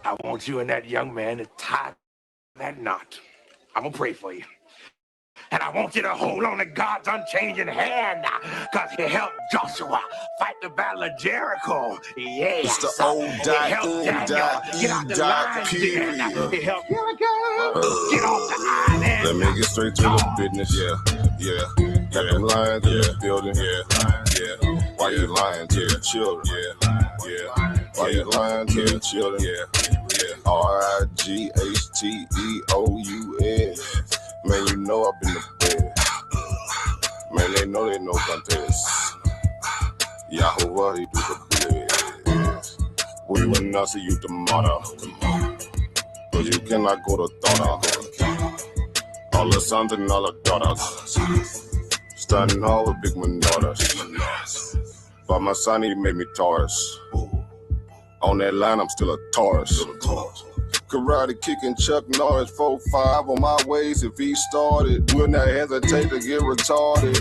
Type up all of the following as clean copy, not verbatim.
I want you and that young man to tie that knot. I'm gonna pray for you. And I want you to hold on to God's unchanging hand, because he helped Joshua fight the battle of Jericho. Yes. It's the old He helped Daniel get out the lion's den. He helped get off the island. Let me get straight to the business. Yeah. Got them lions in the building. Yeah. Why you lying to the children? Yeah. Why you lying to the children? Yeah. RIGHTEOUS. Man, you know I've been the best. Man, they know contest. Yahuwah, he do the best. We will not see you tomorrow. Cause you cannot go to Thona. All the sons and all the daughters. Standing all with big man daughters. But my son, he made me Taurus. On that line, I'm still a Taurus. Karate kicking Chuck Norris, 4-5 on my waist. If he started, will not hesitate to get retarded.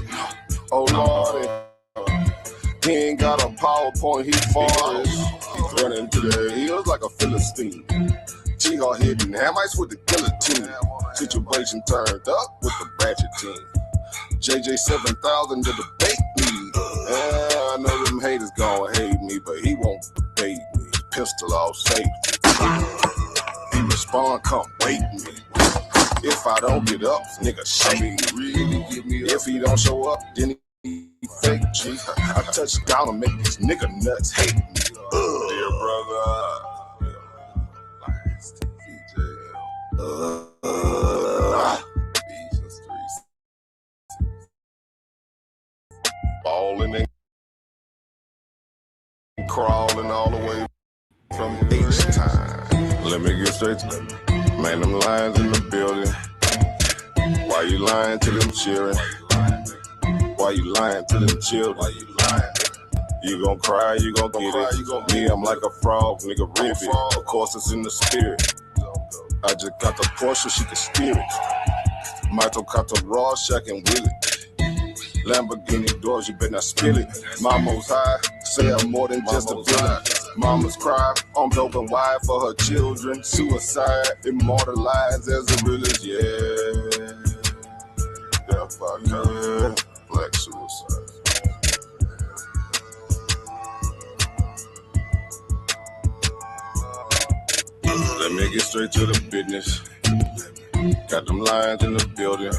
Oh Lordy, he ain't got a PowerPoint, he falls. He's running to the hills like a Philistine. T-Hawk hitting Hamites with the guillotine. Situation turned up with the ratchet team. JJ 7000 to the bait me. I know them haters gon' hate me, but he won't debate me. Pistol off safety. He respond, come wait me. If I don't get up, nigga shake me. Really get me up. If he don't show up, then he fake G. I touch down and make these nigga nuts hate me. Dear brother. Balling and crawling all the way from H-time. Let me get straight to them. Man, them lions in the building. Why you lying to them children? Why you lying to them children? You gon' cry, you gon' get it. Me, I'm like a frog, nigga, ribbit. Of course, it's in the spirit. I just got the Porsche, she can steer it. Michael got the raw, Shaq and Willie. Lamborghini doors, you better not spill it. Mama's high, say I'm more than just a villain. Mama's cry, arms open wide for her children. Suicide, immortalized as a realist, yeah. Death by kind, black suicide. Let me get straight to the business. Got them lions in the building.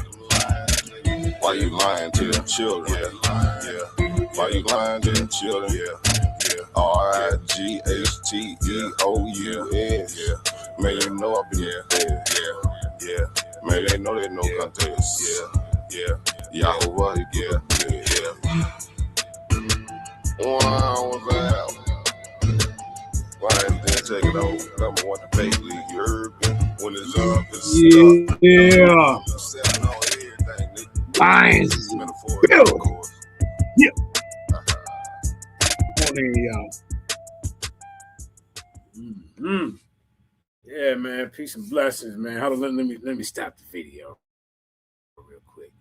Why you lying to them children? Yeah. Why you lying to them children? Yeah. RIGHTEOUS. Man, you know I've been there. Yeah. Man, they know contest. Yeah. Yahuwah, he get yeah. Wow, what's that? Why didn't they take it over? Number one debate league, you heard me? When it's up, it's stuck. Yeah. Lions. Yeah. Morning, y'all. Yeah, man. Peace and blessings, man. Hold on, let me stop the video real quick.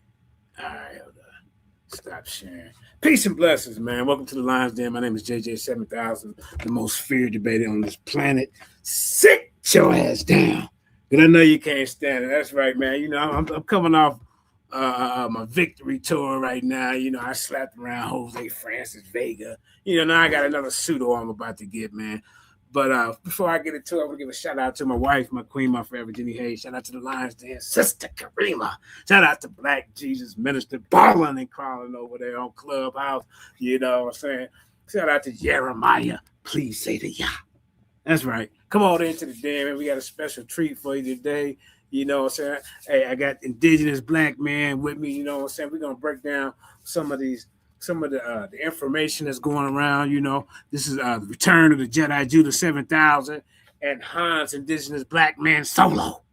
All right, hold on. Stop sharing. Peace and blessings, man. Welcome to the Lions Den. My name is JJ 7000, the most feared debater on this planet. Sit your ass down, because I know you can't stand it. That's right, man. You know, I'm coming off my victory tour right now. You know, I slapped around Jose Francis Vega. You know, now I got another pseudo I'm about to get, man. But before I get into it, I want to give a shout out to my wife, my queen, my forever Jenny Hayes. Shout out to the Lions Den, Sister Karima. Shout out to Black Jesus Minister balling and crawling over there on Clubhouse. You know what I'm saying? Shout out to Jeremiah. Please say the Yah. That's right. Come on into the den, man. We got a special treat for you today. You know what I'm saying? Hey, I got Indigenous Blackman with me. You know what I'm saying? We're going to break down some of the information that's going around. You know, this is the return of the Jedi Judah 7000 and Han's Indigenous Blackman solo.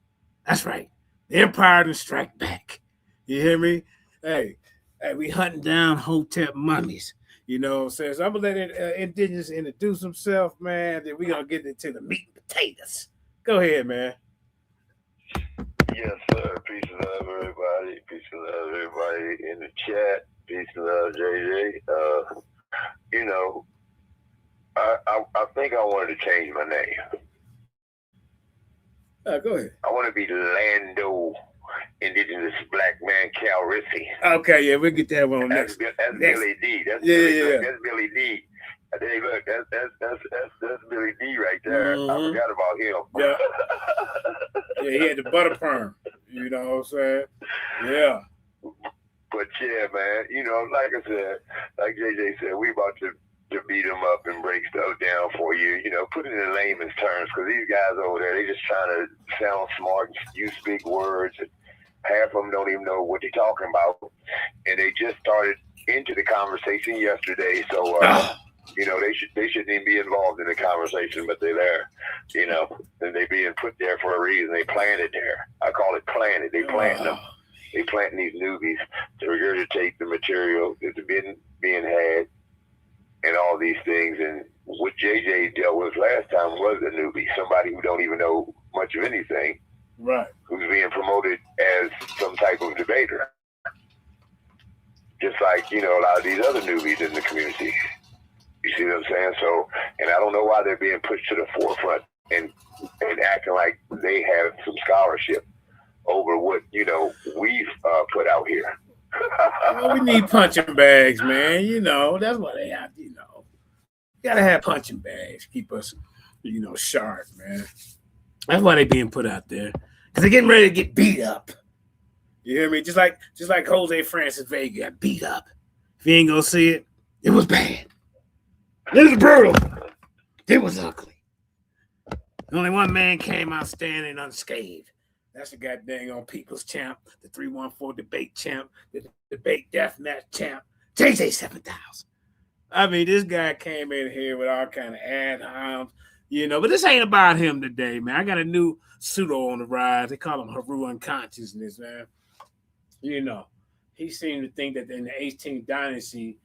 That's right. The Empire to strike back. You hear me? Hey, we hunting down Hotep mummies. You know what I'm saying? So I'm going to let Indigenous introduce himself, man. Then we're going to get into the meat and potatoes. Go ahead, man. Yes, sir. Peace and love, everybody. Peace and love, everybody in the chat. Peace and love, JJ. You know, I think I wanted to change my name. Go ahead. I want to be Lando, Indigenous Blackman Calrissian. Okay, yeah, we'll get that one next. That's next. Billy D. That's Billy D. Hey, look, that's Billy D right there. I forgot about him. Yeah. Yeah, he had the butter perm. You know what I'm saying? Yeah. But yeah, man, you know, like I said, like JJ said, we about to beat them up and break stuff down for you, you know, put it in layman's terms, because these guys over there, they just trying to sound smart and use big words, and half of them don't even know what they're talking about, and they just started into the conversation yesterday, so you know, they shouldn't even be involved in the conversation, but they're there, you know, and they being put there for a reason. They planted there. I call it planted. They planting them. They planting these newbies to regurgitate the material that's been being had and all these things. And what JJ dealt with last time was a newbie, somebody who don't even know much of anything, right? Who's being promoted as some type of debater, just like, you know, a lot of these other newbies in the community. You see what I'm saying? So, and I don't know why they're being pushed to the forefront and acting like they have some scholarship over what, you know, we've put out here. Well, we need punching bags, man. You know, that's what they have. You know, you gotta have punching bags, keep us, you know, sharp, man. That's why they being put out there, because they're getting ready to get beat up. You hear me? Just like Jose Francis Vega got beat up. If you ain't gonna see it, it was bad. It was brutal. It was ugly. Only one man came out standing unscathed. That's the goddamn on People's Champ, the 314 debate champ, the debate deathmatch champ, JJ 7000. I mean, this guy came in here with all kind of ad homs, you know, but this ain't about him today, man. I got a new pseudo on the rise. They call him Haru Unconsciousness, man. You know, he seemed to think that in the 18th dynasty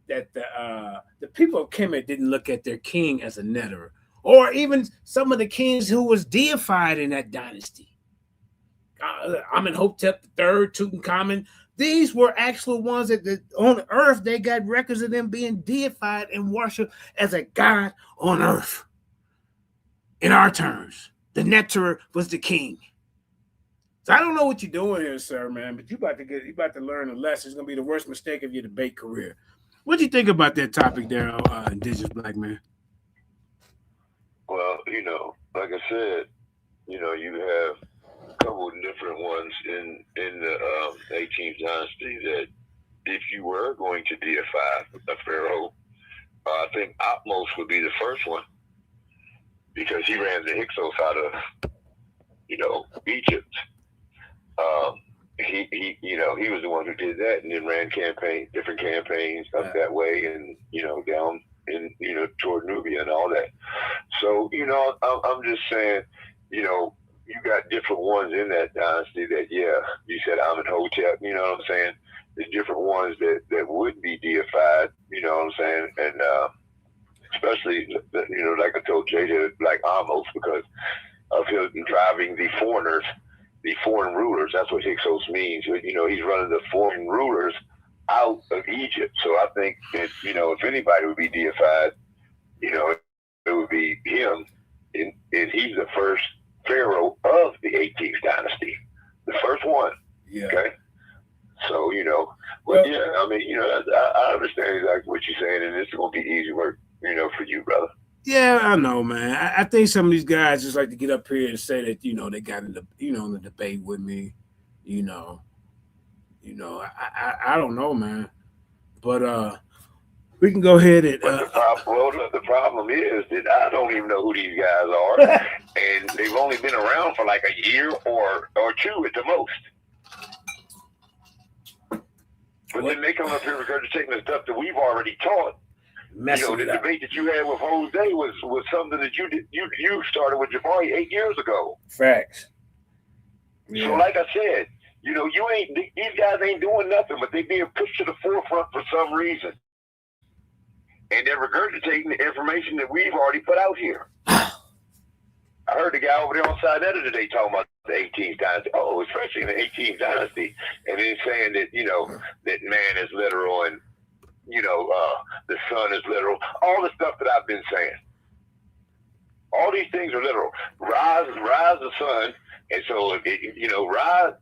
that the people of Kemet didn't look at their king as a netterer, or even some of the kings who was deified in that dynasty. Hotep III, Tutankhamun. These were actual ones that on earth, they got records of them being deified and worshipped as a god on earth. In our terms, the netterer was the king. So I don't know what you're doing here, sir, man, but you about to learn a lesson. It's gonna be the worst mistake of your debate career. What do you think about that topic there, Indigenous Black man? Well, you know, like I said, you know, you have a couple of different ones in the 18th dynasty that if you were going to deify a pharaoh, I think Atmos would be the first one, because he ran the Hyksos out of, you know, Egypt. He you know, he was the one who did that, and then ran different campaigns up that way, and, you know, down in, you know, toward Nubia and all that. So, you know, I'm just saying, you know, you got different ones in that dynasty that, yeah, you said Hotep, you know what I'm saying? There's different ones that would be deified, you know what I'm saying? And especially, you know, like I told JJ, like Amos, because of him driving the foreigners, the foreign rulers. That's what Hyksos means. You know, he's running the foreign rulers out of Egypt. So I think that, you know, if anybody would be deified, you know, it would be him. And he's the first pharaoh of the 18th dynasty, the first one. Yeah. Okay. So, you know, but yeah, I mean, you know, I understand exactly what you're saying, and it's going to be easy work, you know, for you, brother. Yeah, I know, man. I think some of these guys just like to get up here and say that, you know, they got in the, you know, in the debate with me, you know. I don't know, man. But we can go ahead and. The problem is that I don't even know who these guys are, and they've only been around for like a year or two at the most. But then they come up here regurgitating the stuff that we've already taught. You know, the debate that you had with Jose was something that you started with Jabari 8 years ago. Facts. Yeah. So, like I said, you know, these guys ain't doing nothing, but they being pushed to the forefront for some reason, and they're regurgitating the information that we've already put out here. I heard the guy over there on side editor today talking about the 18th dynasty. Oh, especially in the 18th dynasty, and then saying that, you know, that man is literal and, you know, the sun is literal, all the stuff that I've been saying. All these things are literal. Rise the sun. And so, Ra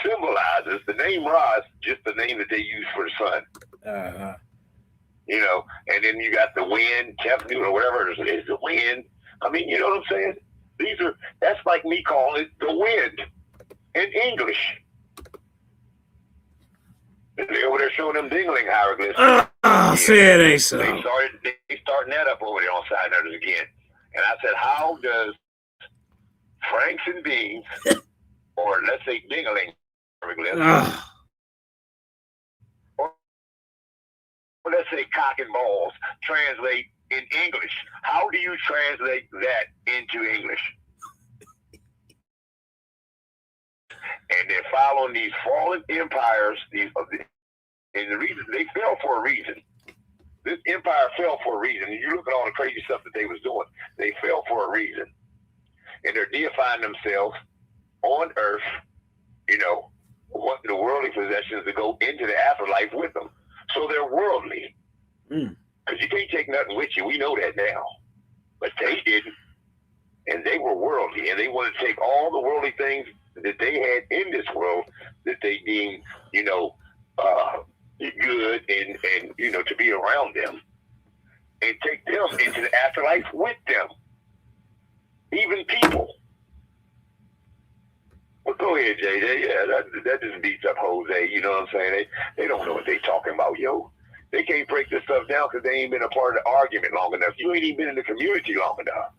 symbolizes the name Ra is just the name that they use for the sun. And then you got the wind, Tefnut or whatever it is, the wind. I mean, you know what I'm saying? That's like me calling it the wind in English. And they're over there showing them dingling hieroglyphs. Say it ain't so. They starting that up over there on side notice again. And I said, how does Franks and beans, or let's say dingling hieroglyphs, or let's say cock and balls, translate in English? How do you translate that into English? And they're following these fallen empires, and the reason they fell for a reason. This empire fell for a reason. And you look at all the crazy stuff that they was doing. They fell for a reason. And they're deifying themselves on earth, wanting the worldly possessions to go into the afterlife with them. So they're worldly. Because you can't take nothing with you. We know that now. But they didn't. And they were worldly. And they wanted to take all the worldly things that they had in this world that they deemed, good and to be around them, and take them into the afterlife with them. Even people. Well, go ahead, JJ. Yeah, that just beats up Jose. You know what I'm saying? They don't know what they talking about, yo. They can't break this stuff down because they ain't been a part of the argument long enough. You ain't even been in the community long enough.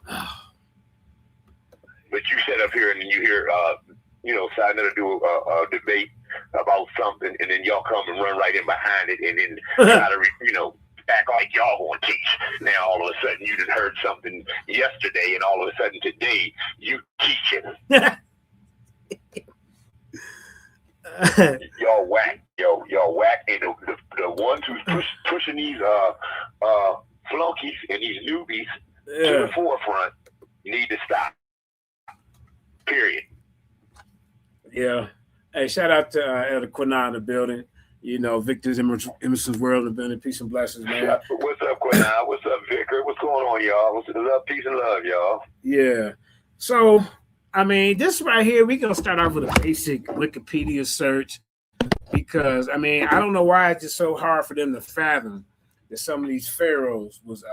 But you sit up here and you hear, side to do a debate about something, and then y'all come and run right in behind it, and then try to, act like y'all want to teach. Now all of a sudden you just heard something yesterday, and all of a sudden today you teaching. Y'all whack, y'all whack, and the ones who's pushing these flunkies and these newbies to the forefront need to stop. Period. Yeah. Hey, shout out to Elder Quinah in the building. Victor's Emerson's World in the building. Peace and blessings, man. What's up, Quinah? What's up, Vicar? What's going on, y'all? What's up? Peace and love, y'all. Yeah. So, this right here, we're going to start off with a basic Wikipedia search because, I don't know why it's just so hard for them to fathom that some of these pharaohs was,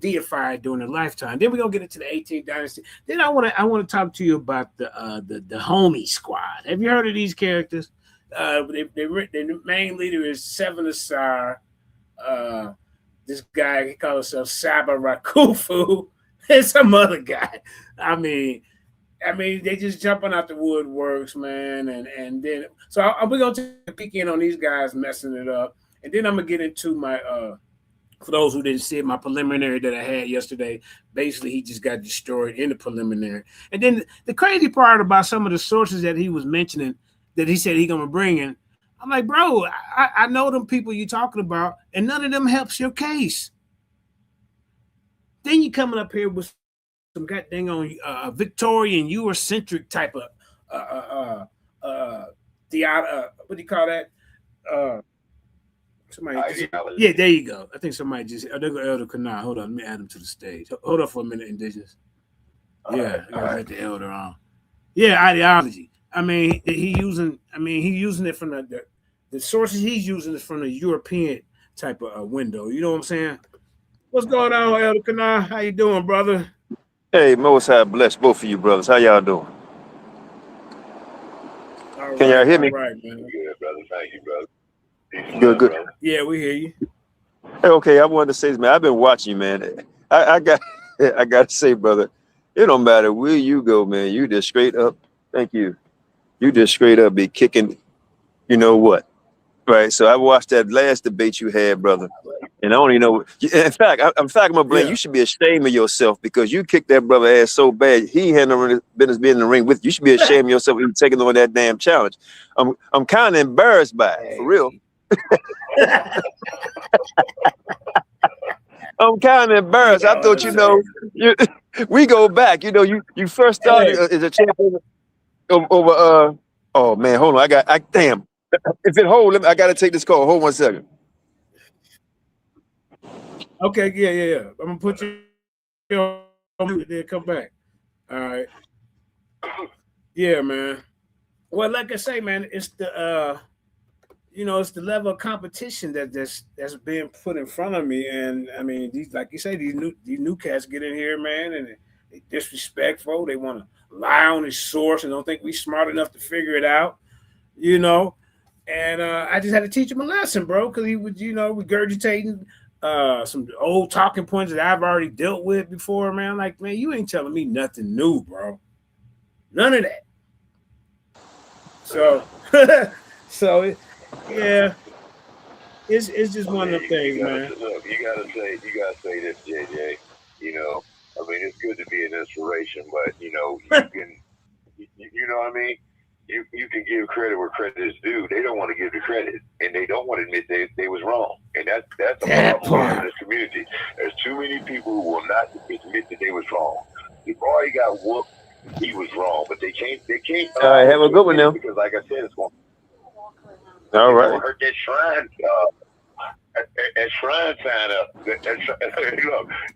deified during their lifetime. Then we're going to get into the 18th dynasty. Then I want to talk to you about the homie squad. Have you heard of these characters? The main leader is Seven Asar. This guy, he calls himself Saba Rakufu, and some other guy. They just jumping out the woodworks, man. And then, so we're going to peek in on these guys messing it up. And then I'm going to get into my, for those who didn't see it, my preliminary that I had yesterday. Basically, he just got destroyed in the preliminary. And then the crazy part about some of the sources that he was mentioning, that he said he's going to bring in, I'm like, bro, I know them people you're talking about, and none of them helps your case. Then you coming up here with some goddamn on Victorian Eurocentric type of what do you call that? Somebody yeah, there you go. I think somebody just there go Elder Quinah. Hold on, let me add him to the stage. Hold on for a minute, Indigenous. Yeah, I gotta let the elder on. Yeah, ideology. He using it from the sources he's using is from the European type of window. You know what I'm saying? What's going on, Elder Quinah? How you doing, brother? Hey, Most High bless both of you brothers. How y'all doing? Can y'all hear me? All right, man. Good, brother. Thank you, brother. Good. Brother. Yeah, we hear you. Hey, okay, I wanted to say this, man. I've been watching, man. I got to say, brother, it don't matter where you go, man. You just straight up. Thank you. You just straight up be kicking. You know what? Right. So I watched that last debate you had, brother, and I don't even know. In fact, I'm gonna blame you. Should be ashamed of yourself because you kicked that brother ass so bad. He had no business being in the ring with you. You should be ashamed of yourself for taking on that damn challenge. I'm kind of embarrassed by it, for real. I'm kind of embarrassed. I thought, we go back. You first started as a champion over. Oh man, hold on. Damn. If it hold, I gotta take this call. Hold 1 second. Okay, yeah. I'm gonna put you Then come back. All right. Yeah, man. Well, like I say, man, it's the it's the level of competition that's being put in front of me. And I mean, these, like you say, these new cats get in here, man, and they disrespectful. They want to lie on his source and don't think we smart enough to figure it out. And I just had to teach him a lesson, bro, because he was, regurgitating some old talking points that I've already dealt with before, man. Like, man, you ain't telling me nothing new, bro. None of that. So, yeah, it's just one of the things, man. Look, you gotta say this, JJ. I mean, it's good to be an inspiration, but you can, you know what I mean. You can give credit where credit is due. They don't want to give the credit, and they don't want to admit they was wrong, and that's a problem in this community. There's too many people who will not admit that they was wrong. The boy got whooped. He was wrong, but they can't. All right, have a good one now. Because, like I said, it's going to hurt that shrine. That shrine sign up. Look,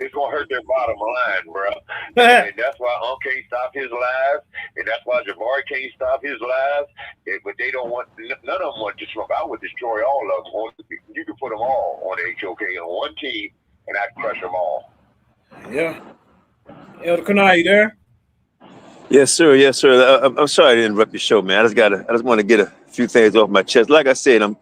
it's gonna hurt their bottom line, bro. And that's why can't stop his lives, and that's why Jabari can't stop his lives. But they don't want. None of them want to destroy. I would destroy all of them. You can put them all on the HOK on one team, and I can crush them all. Yeah. Elder Kanai, you there? Yes, sir. Yes, sir. I'm sorry to interrupt your show, man. I just want to get a few things off my chest. Like I said, I'm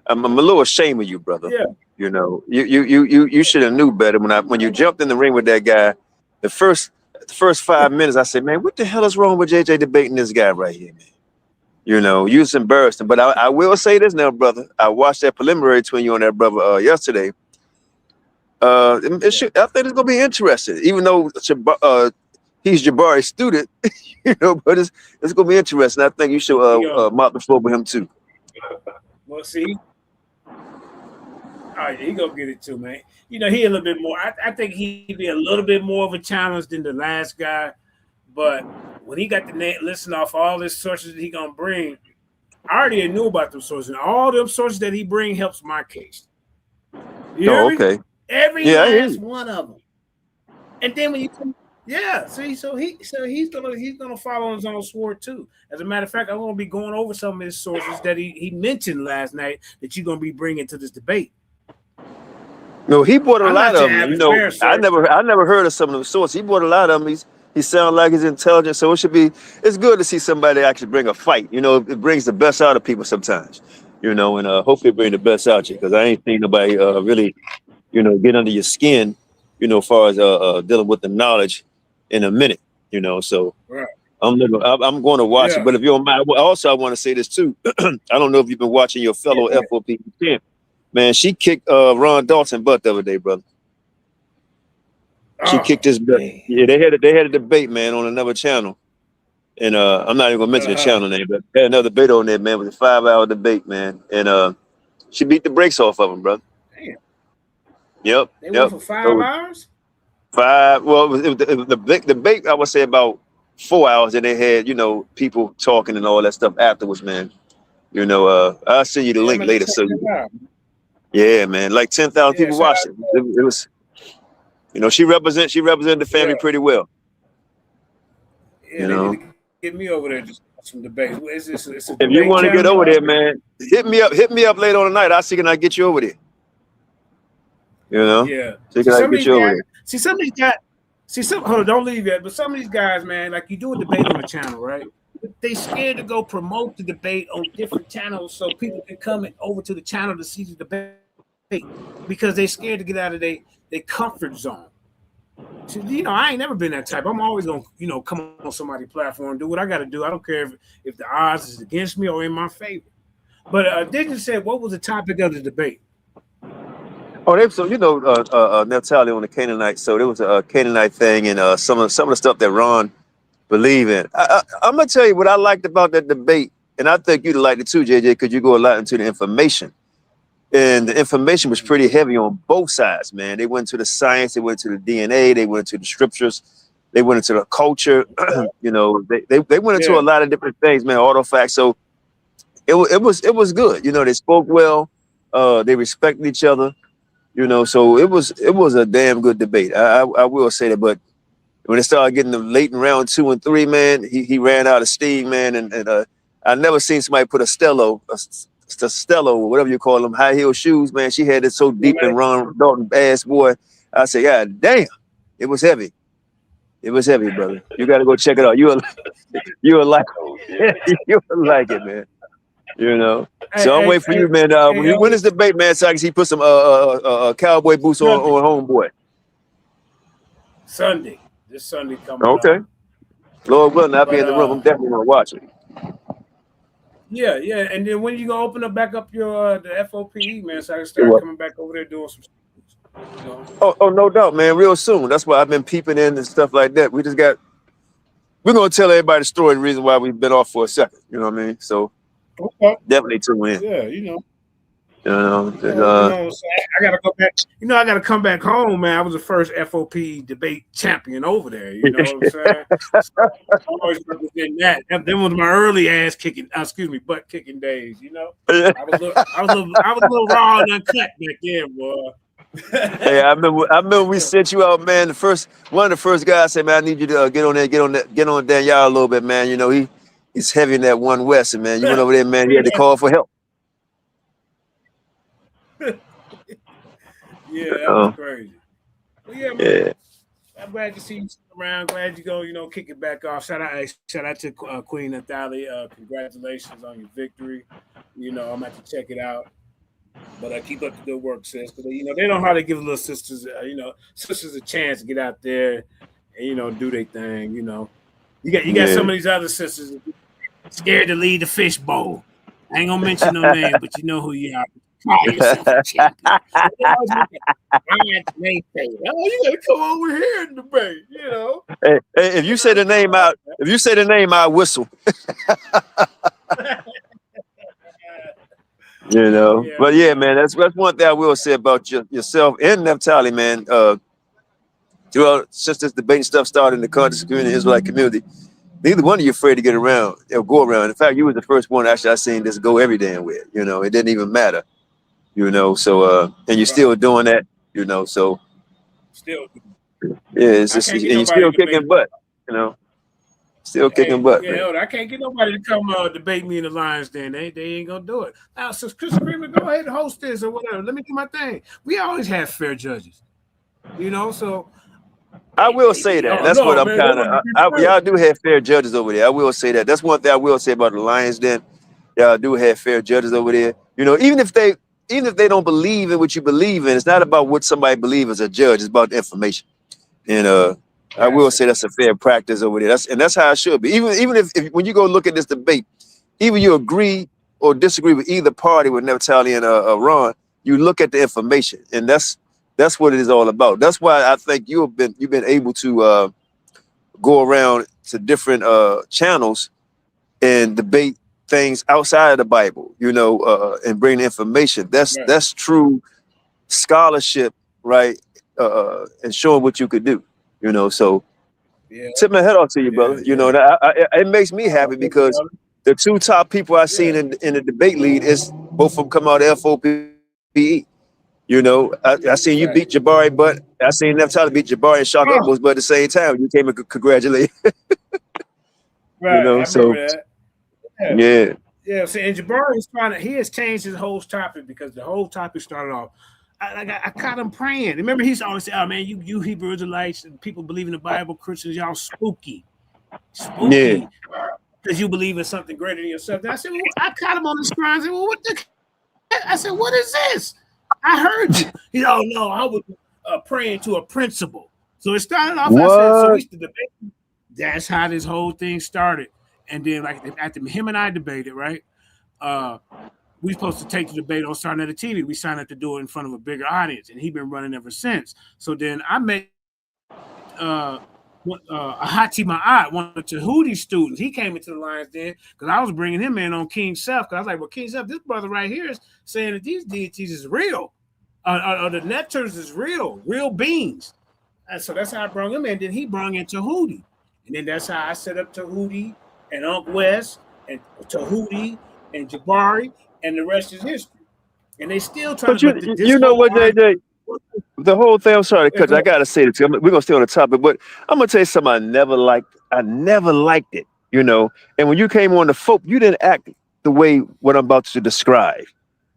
a little ashamed of you, brother. Yeah. You should have knew better when you jumped in the ring with that guy. The first 5 minutes, I said, man, what the hell is wrong with JJ debating this guy right here, man? You was embarrassed. But I will say this now, brother. I watched that preliminary between you and that brother yesterday. I think it's gonna be interesting, even though he's Jabari's student, but it's gonna be interesting. I think you should mop the floor with him too. Well, see, all right, he gonna get it too, man. He a little bit more. I think he'd be a little bit more of a challenge than the last guy, but when he got the listen off all his sources that he gonna bring, I already knew about them sources. And all them sources that he bring helps my case. Okay. Every last one of them. And then when you see, so he's gonna follow his own sword too. As a matter of fact, I'm gonna be going over some of his sources that he mentioned last night that you're gonna be bringing to this debate. No, he brought a lot of them. I never heard of some of them sources. He brought a lot of them. He sounds like he's intelligent, so it's good to see somebody actually bring a fight. It brings the best out of people sometimes. And hopefully bring the best out of you, because I ain't seen nobody really, get under your skin, as far as dealing with the knowledge in a minute, so right. I'm going to watch it. But if you don't mind, also I want to say this too. I don't know if you've been watching your fellow FOP champ. Man, she kicked Ron Dalton butt the other day, brother. She kicked his butt. Yeah, they had a debate, man, on another channel. And I'm not even gonna mention the channel name, but they had another debate on there, man. It was a 5-hour debate, man. And she beat the brakes off of him, brother. Damn. Yep. They went for 5 hours? 5. Well, it was the debate, I would say about 4 hours, and they had, people talking and all that stuff afterwards, man. I'll send you the link later. So yeah, man, like 10,000 people watched it. It was, she represented the family pretty well. Yeah, get me over there just some debate. If you want to get over there, man, hit me up later on tonight. I'll see can I get you over there. Yeah. So can I get you over there? See, some of these guys. Hold on, don't leave yet. But some of these guys, man, like you do a debate on the channel, right? They scared to go promote the debate on different channels so people can come over to the channel to see the debate because they scared to get out of their comfort zone. So, I ain't never been that type. I'm always gonna, come on somebody's platform, do what I got to do. I don't care if the odds is against me or in my favor. But Indigenous said, what was the topic of the debate? Nephtali on the Canaanite. So there was a Canaanite thing, and some of the stuff that Ron believe in. I'm gonna tell you what I liked about that debate, and I think you'd like it too, JJ, because you go a lot into the information. And the information was pretty heavy on both sides, man. They went to the science, they went to the DNA, they went to the scriptures, they went into the culture. They went into a lot of different things, man. Artifacts. So it was good. They spoke well. They respected each other. So it was a damn good debate. I will say that, but When it started getting the late in round 2 and 3, man, he ran out of steam, man. And I never seen somebody put a Stello, whatever you call them, high heel shoes, man. She had it so deep in Ron Dalton ass, boy. I said, God damn, it was heavy. It was heavy, brother. You got to go check it out. You'll like you'll like it, man. You know. So I'm waiting for you, man. When is the debate, man? So I can see put some cowboy boots on homeboy. Sunday. This Sunday coming up. Lord willing, I'll be in the room. I'm definitely gonna watch it. Yeah. And then when you gonna open up back up your the FOPE, man, so I can start coming back over there doing some stuff, you know? Oh, no doubt, man. Real soon. That's why I've been peeping in and stuff like that. We're gonna tell everybody the story, the reason why we've been off for a second. You know what I mean? So definitely tune in. Yeah, you know. So I gotta go back. You know, I gotta come back home, man. I was the first FOP debate champion over there. You know what I'm saying? I always represent that. Them was my early butt kicking days. You know, I was a little raw and uncut back then, boy. Hey, I remember we sent you out, man. One of the first guys said, man, I need you to get on Danielle a little bit, man. You know, he's heavy in that one West, and man, you went over there, man. You had to call for help. Yeah, that was crazy. Well, yeah, man. I'm glad to see you around. Glad you go, you know, kick it back off. Shout out to Queen Nathalie. Congratulations on your victory. You know, I'm going to have to check it out. But keep up the good work, sis. You know, they know how to give little sisters, sisters a chance to get out there and, you know, do their thing. You know, you got some of these other sisters scared to leave the fishbowl. I ain't gonna mention no name, but you know who you are. Call yourself a champion. You gotta come over here and debate. You know. Hey, if you say the name I whistle. You know, but yeah, man, that's one thing I will say about yourself and Naphtali, man. Throughout since this debate stuff started in the conscious community, Israelite community, neither one of you afraid to get around or go around. In fact, you was the first one actually I seen this go every damn way. You know, it didn't even matter. You know, so and you're still doing that. You know, so still, and you're still kicking butt. You know. Still kicking butt. Yeah, I can't get nobody to come debate me in the Lions Den. They ain't gonna do it. Now, since Chris Freeman, go ahead and host this or whatever. Let me do my thing. We always have fair judges, you know. So I will say that. That's what I'm kind of. Y'all do have fair judges over there. I will say that. That's one thing I will say about the Lions Den. Y'all do have fair judges over there. You know, even if they don't believe in what you believe in, it's not about what somebody believes as a judge. It's about the information. And I will say that's a fair practice over there. That's how it should be. Even if when you go look at this debate, even you agree or disagree with either party, with Naphtali and Ron, you look at the information, and that's what it is all about. That's why I think you've been able to go around to different channels and debate things outside of the Bible, you know, and bring the information. That's true scholarship, right? And showing what you could do. You know, so tip my head off to you, brother. You know, it makes me happy because the two top people I seen in the debate lead is both of them come out of FOPE. You know, I seen you beat Jabari, but I seen Naphtali beat Jabari and Shock Upwards, but at the same time, you came and congratulate. Right, you know, so that. Yeah. See, and Jabari is he has changed his whole topic because the whole topic started off. I caught him praying. Remember, he's always say, "Oh man, you Hebrew Israelites and people believe in the Bible, Christians, y'all spooky, because you believe in something greater than yourself." And I said, well, I caught him on the screen. I said, "Well, what the?" I said, "What is this?" I heard you. He said, "Oh no, I was praying to a principle." So it started off. I said, "So we used to debate." That's how this whole thing started. And then, like after him and I debated, right? We supposed to take the debate on starting at the TV. We signed up to do it in front of a bigger audience, and he's been running ever since. So then I met Haecceity Ma'at, one of the Tahuti students. He came into the Lions Den because I was bringing him in on King Self. Because I was like, well, King Self, this brother right here is saying that these deities is real. Or the Nepturs is real beings. And so that's how I brought him in. Then he brought in Tahuti. And then that's how I set up Tahuti and Unc West and Tahuti and Jabari. And the rest is history. And they still trying to. You know what, JJ? the whole thing. I'm sorry, Yeah, because I gotta say this. We're gonna stay on the topic, but I'm gonna tell you something I never liked. I never liked it, you know. And when you came on the folk, you didn't act the way what I'm about to describe,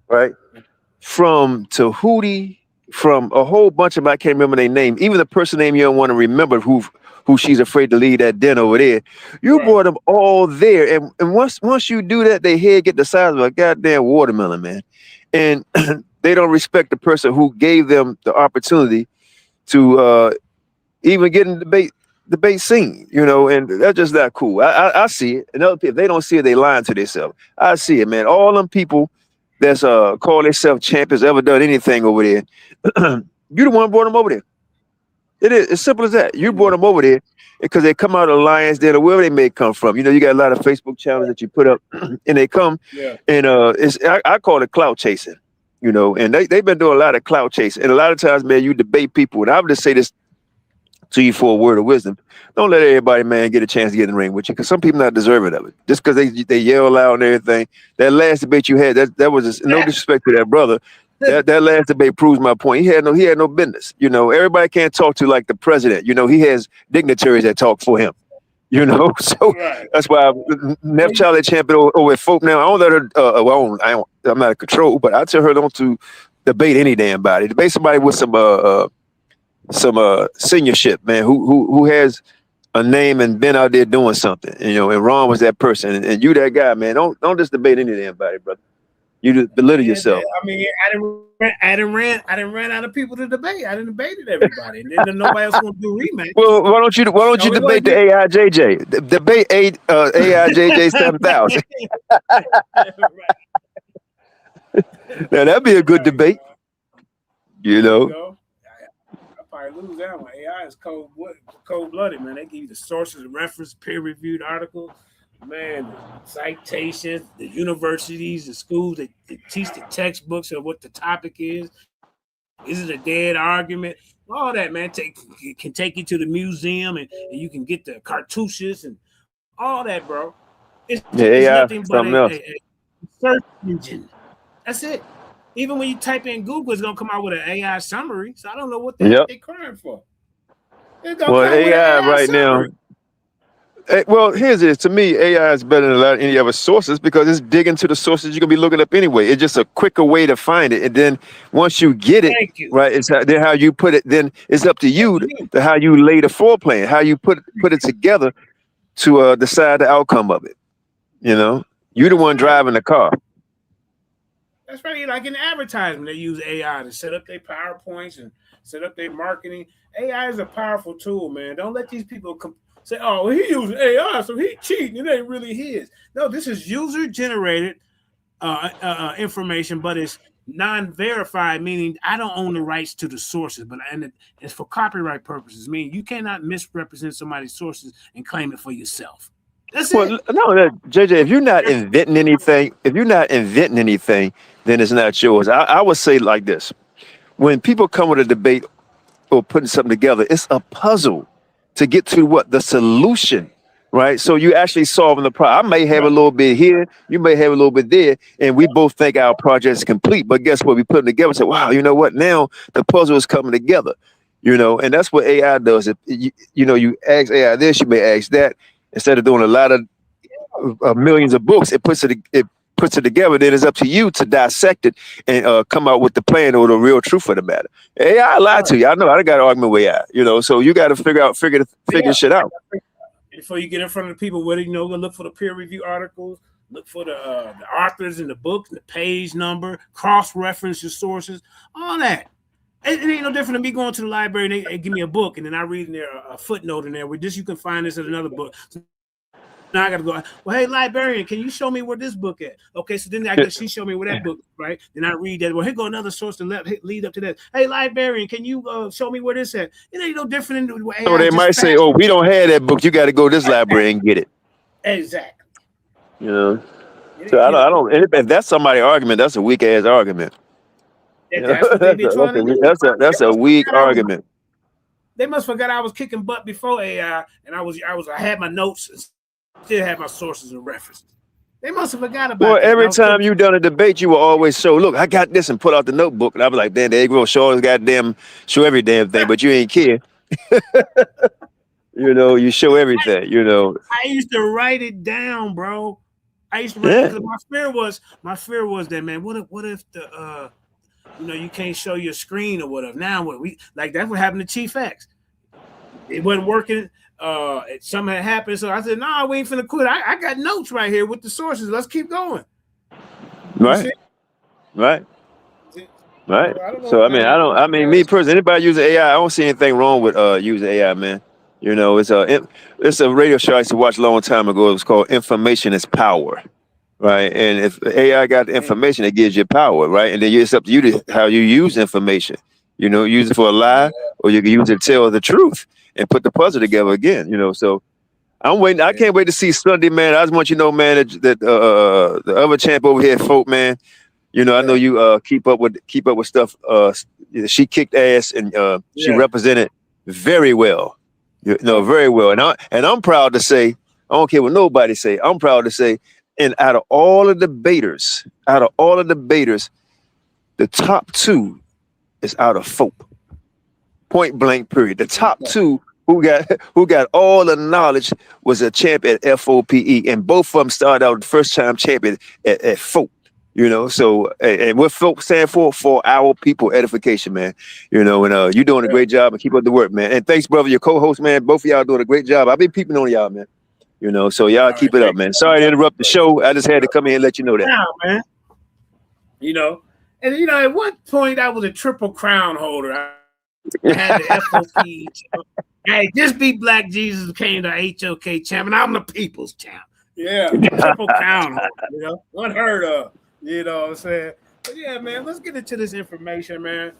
right? From Tahuti, from a whole bunch of, I can't remember their name. Even the person name you don't want to remember who she's afraid to leave that den over there. You Right. brought them all there, and once you do that, their head get the size of a goddamn watermelon, man. And they don't respect the person who gave them the opportunity to even get in the debate scene, you know, and that's just not cool. I see it. And other people, if they don't see it, they lying to themselves. I see it, man. All them people that's call themselves champions ever done anything over there, you the one who brought them over there. It is as simple as that. You brought them over there because they come out of the Lions Den or wherever they may come from. You know, you got a lot of Facebook channels that you put up, and they come, and I call it clout chasing, you know, and they've been doing a lot of clout chasing, and a lot of times, man, you debate people, and I would just say this to you for a word of wisdom: don't let everybody, man, get a chance to get in the ring with you, because some people not deserving of it. Just because they yell loud and everything. That last debate you had, that was just, no disrespect to that brother. That last debate proves my point. He had no business. You know, everybody can't talk to like the president. You know, he has dignitaries that talk for him. You know, so that's why Neff Charlie champion over at Folk now. I don't let her. I'm not in control, but I tell her don't to debate any damn body. Debate somebody with some seniorship, man, who has a name and been out there doing something. You know, and Ron was that person, and you that guy, man. Don't just debate any damn body, brother. You just belittle yourself. I mean, I didn't ran out of people to debate. I didn't debated everybody, and then nobody else want to do rematch. Well, why don't you debate the AIJJ? Debate AIJJ 7000. Now that'd be a good debate. You know. I probably lose that one. AI is cold-blooded, man. They give you the sources, the reference, peer-reviewed articles. Man, the citations, the universities, the schools that teach the textbooks of what the topic is. Is it a dead argument? All that, man, can take you to the museum and you can get the cartouches and all that, bro. It's nothing but a search engine. That's it. Even when you type in Google, it's gonna come out with an AI summary. So I don't know what they're crying for. Well, AI right now. Well, here's it. To me, AI is better than any other sources because it's digging to the sources you're gonna be looking up anyway. It's just a quicker way to find it, and then once you get it, right, it's then how you put it. Then it's up to you to how you lay the foreplan, how you put it together to decide the outcome of it. You know, you're the one driving the car. That's right. Like in advertisement, they use AI to set up their PowerPoints and set up their marketing. AI is a powerful tool, man. Don't let these people say, oh, he using AI, so he cheating. It ain't really his. No, this is user-generated information, but it's non-verified, meaning I don't own the rights to the sources, and it's for copyright purposes, meaning you cannot misrepresent somebody's sources and claim it for yourself. That's it. No, JJ, if you're not inventing anything, then it's not yours. I would say like this. When people come with a debate or putting something together, it's a puzzle to get to the solution, right? So you actually solving the problem. I may have a little bit here, you may have a little bit there, and we both think our project is complete. But guess what? We put them together and say, wow, you know what? Now the puzzle is coming together, you know, and that's what AI does. If you ask AI this, you may ask that. Instead of doing a lot of millions of books, it puts it together. Then it's up to you to dissect it and come out with the plan or the real truth of the matter. AI lied to you. I know. I got an argument with AI. You know, so you got to figure shit out. Before you get in front of the people, look for the peer review articles, look for the authors in the book, the page number, cross-reference your sources, all that. It ain't no different than me going to the library and they give me a book and then I read in there a footnote in there where you can find this in another book. So now I got to go, well, hey, librarian, can you show me where this book at? Okay, so then I guess she showed me where that book, right? Then I read that. Well, here go another source to lead up to that. Hey, librarian, can you show me where this at? It ain't no different than AI. So they might say, oh, we don't have that book. You got to go to this library and get it. Exactly. You know? So I don't. If that's somebody's argument, that's a weak ass argument. That's what they be trying to do. That's a weak argument. They must forget I was kicking butt before AI, and I had my notes and still had my sources and references. They must have forgot about Well, that. every time you done a debate, you will always show, look, I got this, and pull out the notebook. And I was like, damn, they gonna show every damn thing, but you ain't care. You know, you show everything, you know. I used to write it down, bro. I used to write it because my fear was that, man, what if the you know, you can't show your screen or whatever. Now what that's what happened to Chief X. It wasn't working. Something had happened. So I said, no, we ain't finna quit. I got notes right here with the sources. Let's keep going. Right. Right. Right. So I mean, me personally, anybody using AI, I don't see anything wrong with using AI, man. You know, it's a radio show I used to watch a long time ago. It was called Information is Power. Right. And if AI got the information, it gives you power, right? And then it's up to you to how you use information. You know, use it for a lie, or you can use it to tell the truth and put the puzzle together again, you know. So I'm waiting. I can't wait to see Sunday, man. I just want you to know, man, that the other champ over here, folk, man. You know, I know you keep up with stuff. She kicked ass, and she represented very well. You know, very well. And I'm proud to say, I don't care what nobody say. I'm proud to say, and out of all the debaters, the top two is out of folk. Point blank, period. The top two who got all the knowledge was a champ at FOPE, and both of them started out the first time champion at folk. You know, so and what folk stand for our people edification, man. You know, and you're doing a great job, and keep up the work, man. And thanks, brother, your co-host, man. Both of y'all doing a great job. I've been peeping on y'all, man. You know, so y'all keep it up, man. Sorry to interrupt the show. I just had to come in and let you know that. Man. You know, and you know, at one point I was a triple crown holder. I had the FOP. Hey, just be Black Jesus became the HOK champ, and I'm the people's champ. Yeah, triple crown holder, you know, unheard of. You know what I'm saying? But yeah, man, let's get into this information, man.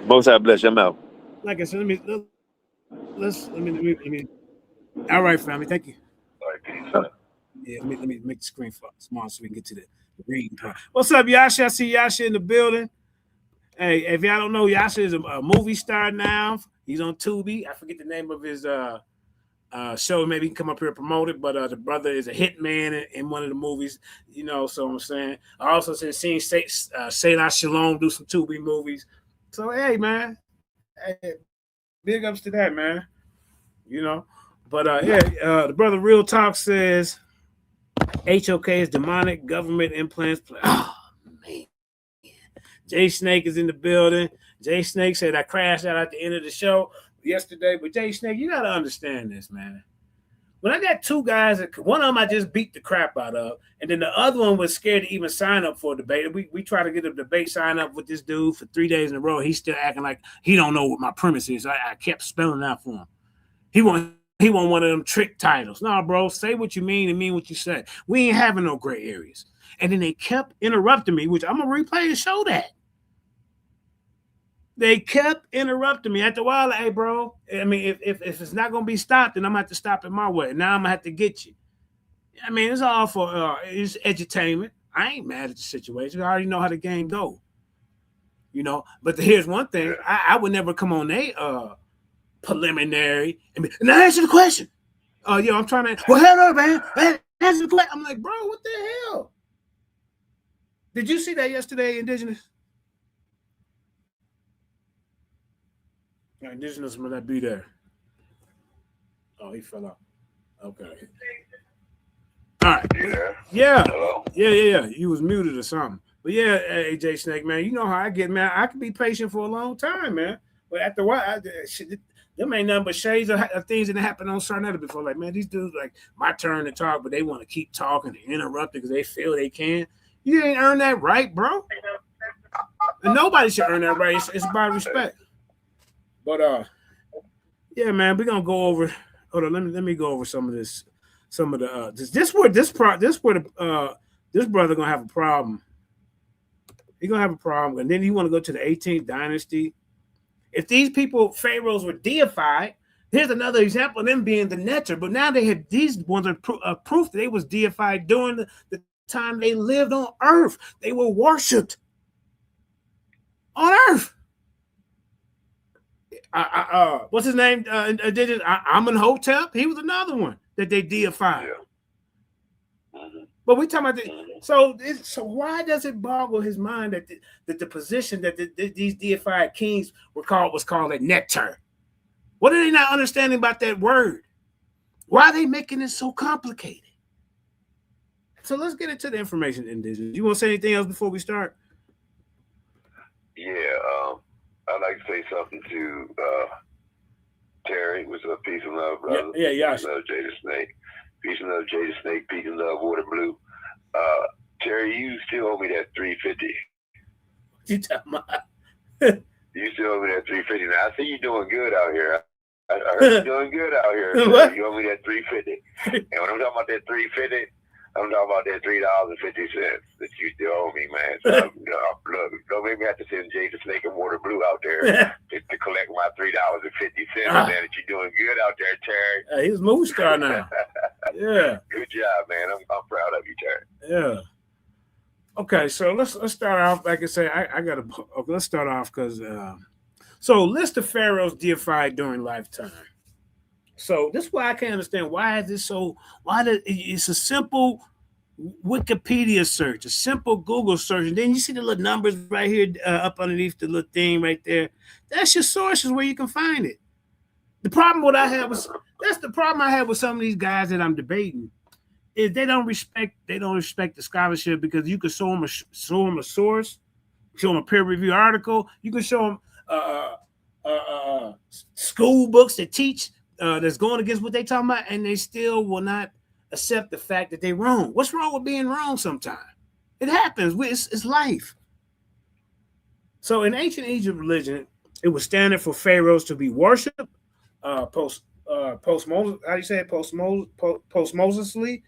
Most I bless you. I'm out. Like I said, let me. All right, family. Thank you. Yeah, let me make the screen small so we can get to the reading part. What's up, Yasha? I see Yasha in the building. Hey, if y'all don't know, Yasha is a movie star now. He's on Tubi. I forget the name of his show. Maybe he can come up here and promote it. But the brother is a hitman in one of the movies. You know, so I'm saying. I also seen Selah Shalom do some Tubi movies. So hey, man, hey, big ups to that, man. You know, but the brother Real Talk says HOK is demonic government implants. Oh man, Jay Snake is in the building. Jay Snake said I crashed out at the end of the show yesterday, but Jay Snake, you gotta understand this, man. When I got two guys, one of them I just beat the crap out of, and then the other one was scared to even sign up for a debate. We tried to get a debate sign up with this dude for 3 days in a row. He's still acting like he don't know what my premise is. I kept spelling out for him. He want one of them trick titles. No, bro, say what you mean and mean what you say. We ain't having no gray areas. And then they kept interrupting me, which I'm gonna replay and show that. They kept interrupting me. After a while, like, hey, bro, I mean, if it's not going to be stopped, then I'm going to have to stop it my way. Now I'm going to have to get you. I mean, it's all for it's edutainment. I ain't mad at the situation. I already know how the game go. You know, but here's one thing. I would never come on a preliminary and now answer the question. Yo, I'm trying to, well, hello, man. Answer the question. I'm like, bro, what the hell? Did you see that yesterday, Indigenous? Indigenous may not be there. Oh, he fell out. Okay. All right. Yeah. Hello? Yeah. You was muted or something. But yeah, AJ Snake, man, you know how I get, man. I can be patient for a long time, man. But after a while, them ain't nothing but shades of things that happened on certain other before. Like, man, these dudes, like, my turn to talk, but they want to keep talking and interrupt it because they feel they can. You ain't earned that right, bro. And nobody should earn that right. It's about respect. But yeah, man, we're gonna go over. Hold on, let me go over some of this. Some of the this brother gonna have a problem. He's gonna have a problem, and then you want to go to the 18th dynasty. If these people, pharaohs, were deified, here's another example of them being the netter. But now they had these ones are proof that they was deified during the time they lived on earth. They were worshipped on earth. What's his name? Hotep. He was another one that they deified. But we talking about so why does it boggle his mind that the position that these deified kings was called a nectar? What are they not understanding about that word? Why are they making it so complicated? So let's get into the information, Indigenous. You want to say anything else before we start? Yeah, I'd like to say something to Terry. What's up? Peace and love, brother. Yeah. Peace and love, Jada Snake. Peace and love, Jada Snake. Peace and love, Water Blue. Terry, you still owe me that $350. You talking about? You still owe me that $350. Now I see you doing good out here. I heard you doing good out here. What? You owe me that $350. And when I'm talking about that $350, I'm talking about that $3.50 that you still owe me, man. So, look, don't make me have to send Jada Snake and Water Blue out there to collect my $3.50. Man, that you're doing good out there, Terry. He's a movie star now. Yeah. Good job, man. I'm proud of you, Terry. Yeah. Okay, so let's start off. Like I say, let's start off because so list of pharaohs deified during lifetime. So this is why I can't understand why is this so. It's a simple Wikipedia search, a simple Google search, and then you see the little numbers right here up underneath the little thing right there. That's your sources where you can find it. The problem I have with some of these guys that I'm debating is they don't respect the scholarship, because you can show them a source, show them a peer review article, you can show them school books that teach that's going against what they talking about, and they still will not accept the fact that they're wrong. What's wrong with being wrong sometimes? It happens. It's life. So in ancient Egypt religion, it was standard for pharaohs to be worshipped post-Mosesly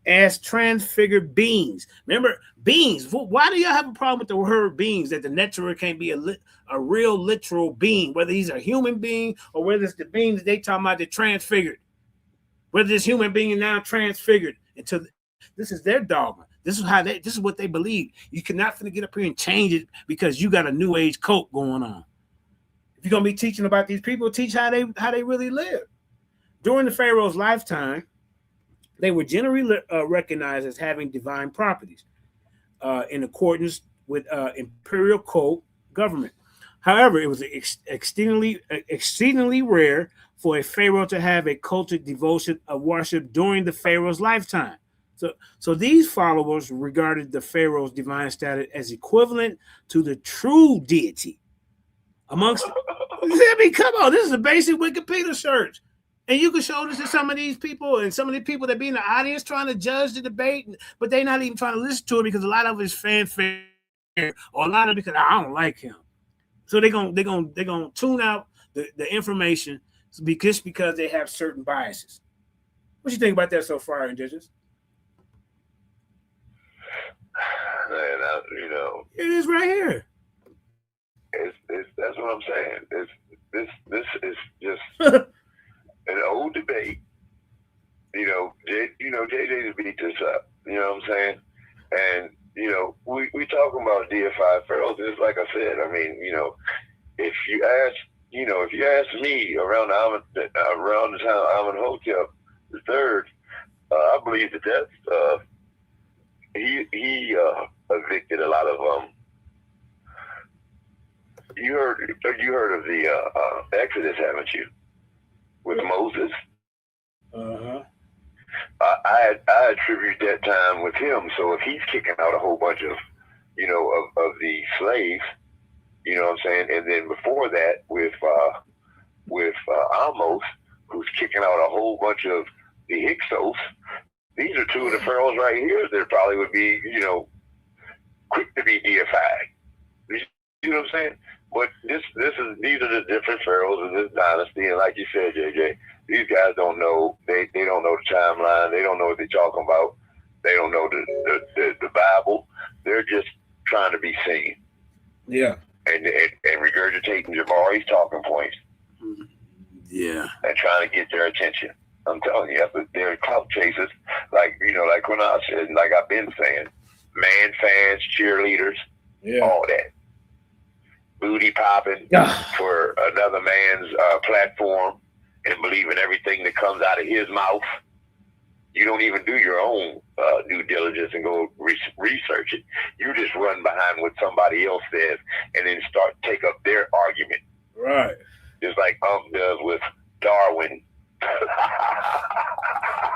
as transfigured beings. Remember, beings. Why do y'all have a problem with the word beings, that the nectar can't be a real literal being, whether he's a human being or whether it's the being that they talking about, that transfigured, whether this human being is now transfigured into this is their dogma. This is what they believe. You cannot finna get up here and change it because you got a new age cult going on. If you're gonna be teaching about these people, teach how they really live. During the pharaoh's lifetime, they were generally recognized as having divine properties in accordance with imperial code government. However, it was exceedingly rare for a pharaoh to have a cultic devotion of worship during the pharaoh's lifetime. So these followers regarded the pharaoh's divine status as equivalent to the true deity. Come on, this is a basic Wikipedia search. And you can show this to some of these people and some of the people that be in the audience trying to judge the debate, but they're not even trying to listen to it because a lot of it is fanfare, or a lot of it because I don't like him. So they're gonna tune out the information because they have certain biases. What you think about that so far, Indigenous? Man, it is right here. That's what I'm saying. This is just an old debate. JJ beat this up. You know what I'm saying? And we talking about deified pharaohs. It's like I said. I mean, if you ask me around the time Hotep III, I believe that he evicted a lot of You heard of the Exodus, haven't you? With Moses. I attribute that time with him. So if he's kicking out a whole bunch of the slaves, you know what I'm saying, and then before that with Amos, who's kicking out a whole bunch of the Hyksos. These are two of the pharaohs right here that probably would be quick to be deified. You know what I'm saying? But these are the different pharaohs of this dynasty, and like you said, JJ, these guys don't know. They don't know the timeline. They don't know what they're talking about. They don't know the Bible. They're just trying to be seen. Yeah. And regurgitating Jabari's talking points. Yeah. And trying to get their attention. I'm telling you, they're clout chasers. Like when I said, like I've been saying, man fans, cheerleaders, all that. Booty popping for another man's platform and believing everything that comes out of his mouth. You don't even do your own due diligence and go research it. You just run behind what somebody else says and then take up their argument. Right. Just like does with Darwin.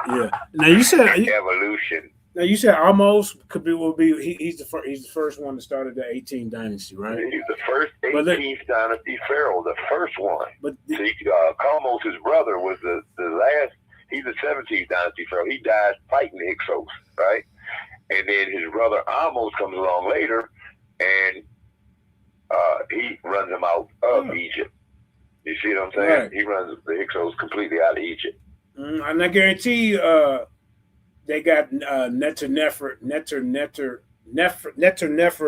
Yeah. Now you said evolution. Now you said almost will be he's the first one to start the 18th dynasty, right? He's the first 18th dynasty pharaoh, the first one. But Kamos's brother was the last. He's the 17th dynasty pharaoh. He died fighting the Hyksos, right? And then his brother Amos comes along later, and he runs him out of Egypt. You see what I'm saying? Right. He runs the Hyksos completely out of Egypt. And I guarantee you, they got Neter Nefer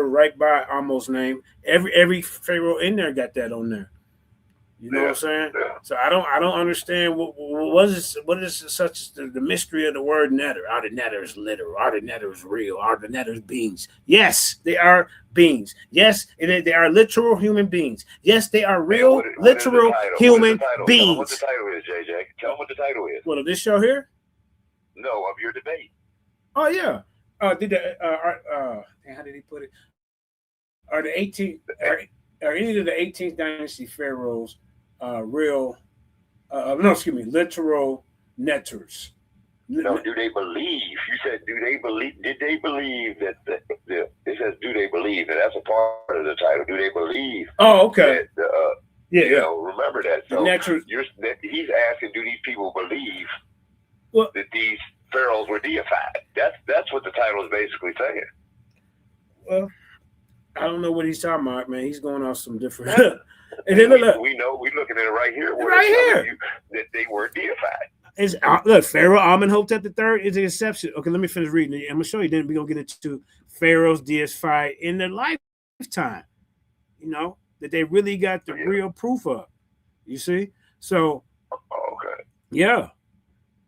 right by Amos' name. Every pharaoh in there got that on there. You know what I'm saying? Yeah. So I don't understand what is such the mystery of the word netter. Are the netters literal? Are the netters real? Are the netters beings? Yes, they are beings. Yes, they are literal human beings. Yes, they are real, literal human beings. Tell them what the title is, JJ. Tell them what the title is. What, of this show here? No, of your debate. Oh yeah. How did he put it? Are the 18th are any of the 18th dynasty pharaohs literal netters? No, do they believe? You said, do they believe? Did they believe that it says, do they believe? And that's a part of the title. Do they believe? Oh, okay. That, yeah. Remember that. So he's asking, do these people believe that these pharaohs were deified? That's what the title is basically saying. Well, I don't know what he's talking about, man. He's going off some different. And then look, we know we're looking at it right here. Right here, that they were deified. Look, Pharaoh Amenhotep III is the exception. Okay, let me finish reading it. I'm gonna show you. Then we're gonna get into pharaohs deified in their lifetime. You know that they really got the real proof of. You see, so okay, yeah.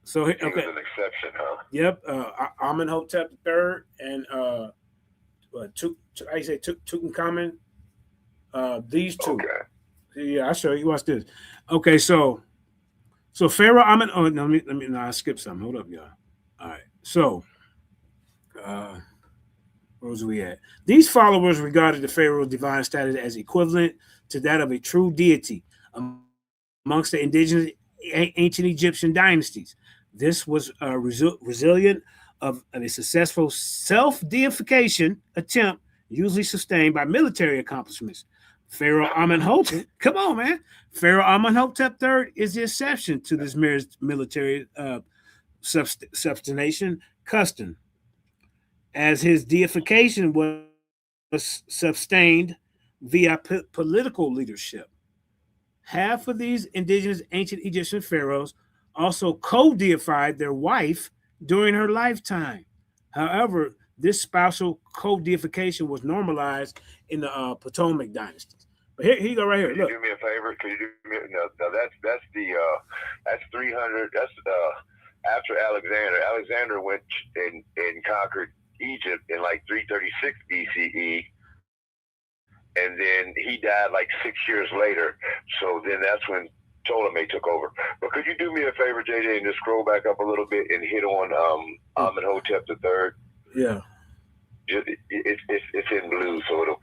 So okay, he was an exception, huh? Yep, Amenhotep III and Tutankhamun. These two. Okay. Yeah, I'll show you. Watch this. Okay, so Pharaoh Amen. Oh, no, let me. No, I skipped something. Hold up, y'all. All right. So, where was we at? These followers regarded the Pharaoh's divine status as equivalent to that of a true deity amongst the indigenous ancient Egyptian dynasties. This was resilient of a successful self-deification attempt, usually sustained by military accomplishments. Pharaoh Amenhotep, come on, man. Pharaoh Amenhotep III is the exception to this military substantiation custom, as his deification was sustained via political leadership. Half of these indigenous ancient Egyptian pharaohs also co-deified their wife during her lifetime. However, this spousal co-deification was normalized in the Potomac dynasties. But here you go, right here. Look. Could you do me a favor? Could you do me? No, that's 300. That's after Alexander. Alexander went and conquered Egypt in like 336 BCE, and then he died like 6 years later. So then that's when Ptolemy took over. But could you do me a favor, JJ, and just scroll back up a little bit and hit on Amenhotep III? Yeah. It's in blue, so it'll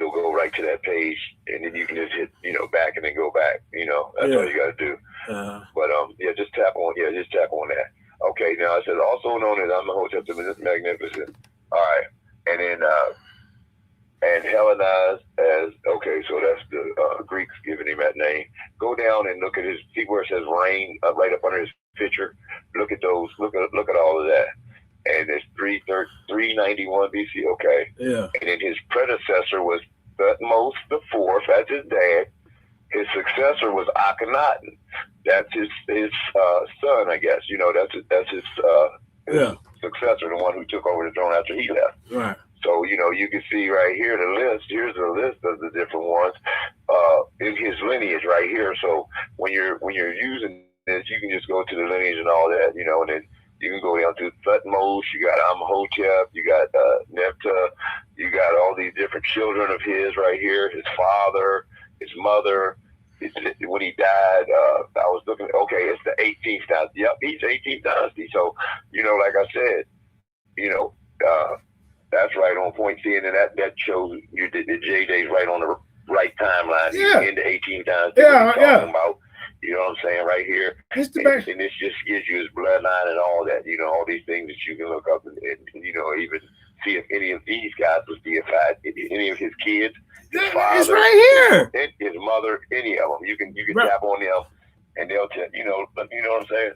go right to that page, and then you can just hit back and then go back. That's all you got to do. But just tap on that. Okay, now it says also known as Amenhotep the Magnificent. All right, and then and Hellenized as so that's the Greeks giving him that name. Go down and look at see where it says reign right up under his picture. Look at those. Look at all of that. And it's 391 BC. Okay. Yeah. And then his predecessor was Thutmose IV. That's his dad. His successor was Akhenaten. That's his son, I guess. That's his successor, the one who took over the throne after he left. Right. So you can see right here the list. Here's the list of the different ones in his lineage right here. So when you're using this, you can just go to the lineage and all that, and then you can go down to Thutmose, you got Amenhotep, you got Nepta, you got all these different children of his right here, his father, his mother, when he died, I was looking. Okay, it's the 18th dynasty. Yep, he's 18th dynasty. So like I said, that's right on point. Seeing that shows you that the JJ's right on the right timeline. Yeah. In the 18th dynasty. Yeah, talking about. You know what I'm saying right here, and this just gives you his bloodline and all that. All these things that you can look up and even see if any of these guys was deified, any of his kids, his father, it's right here, his mother, any of them. You can tap on them, and they'll tell you know what I'm saying.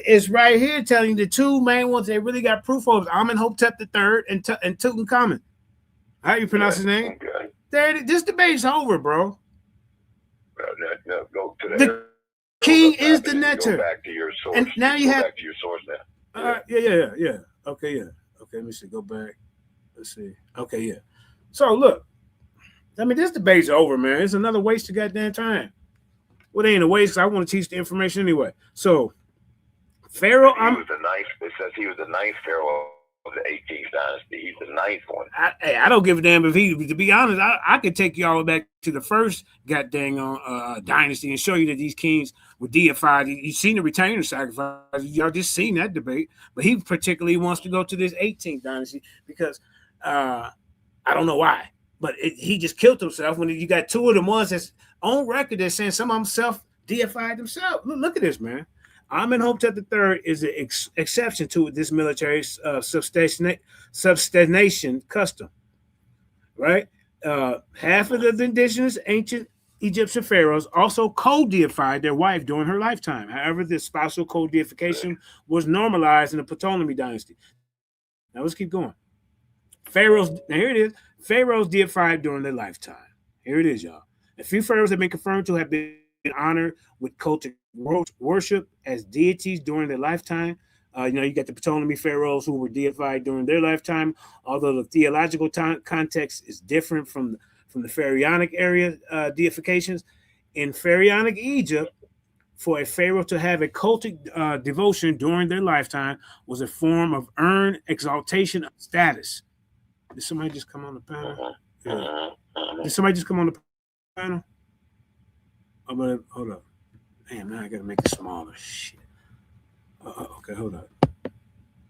It's right here telling you the two main ones they really got proof of: Amenhotep III and Tutankhamun. How you pronounce his name? Okay. There, this debate's over, bro. No, go to the king is the netter. Go back to your source. And now you have back to your source now. Yeah. Okay, yeah. Okay, let me see. Go back. Let's see. Okay, yeah. So look, I mean, this debate's over, man. It's another waste of goddamn time. Well, it ain't a waste. I want to teach the information anyway. So, Pharaoh. It says he was the ninth pharaoh of the 18th dynasty. He's the ninth one. I don't give a damn if he. To be honest, I could take you all back to the first goddamn dynasty and show you that these kings were deified. You've seen the retainer sacrifice. Y'all just seen that debate. But he particularly wants to go to this 18th dynasty because I don't know why. But he just killed himself when you got two of the ones that's on record that's saying some of them self-deified themselves. Look at this, man. Amenhotep III is an exception to this military substantiation custom, right? Half of the indigenous ancient Egyptian pharaohs also co-deified their wife during her lifetime. However, this spousal co-deification was normalized in the Ptolemy dynasty. Now let's keep going. Pharaohs, now here it is. Pharaohs deified during their lifetime. Here it is, y'all. A few pharaohs have been confirmed to have been honored with cultic worship as deities during their lifetime. You got the Ptolemy pharaohs who were deified during their lifetime, although the theological context is different from the pharaonic area deifications. In pharaonic Egypt, for a pharaoh to have a cultic devotion during their lifetime was a form of earned exaltation of status. Did somebody just come on the panel? Yeah. Did somebody just come on the panel? Oh, but hold up. Damn, now I gotta make it smaller. Shit. Okay, hold up.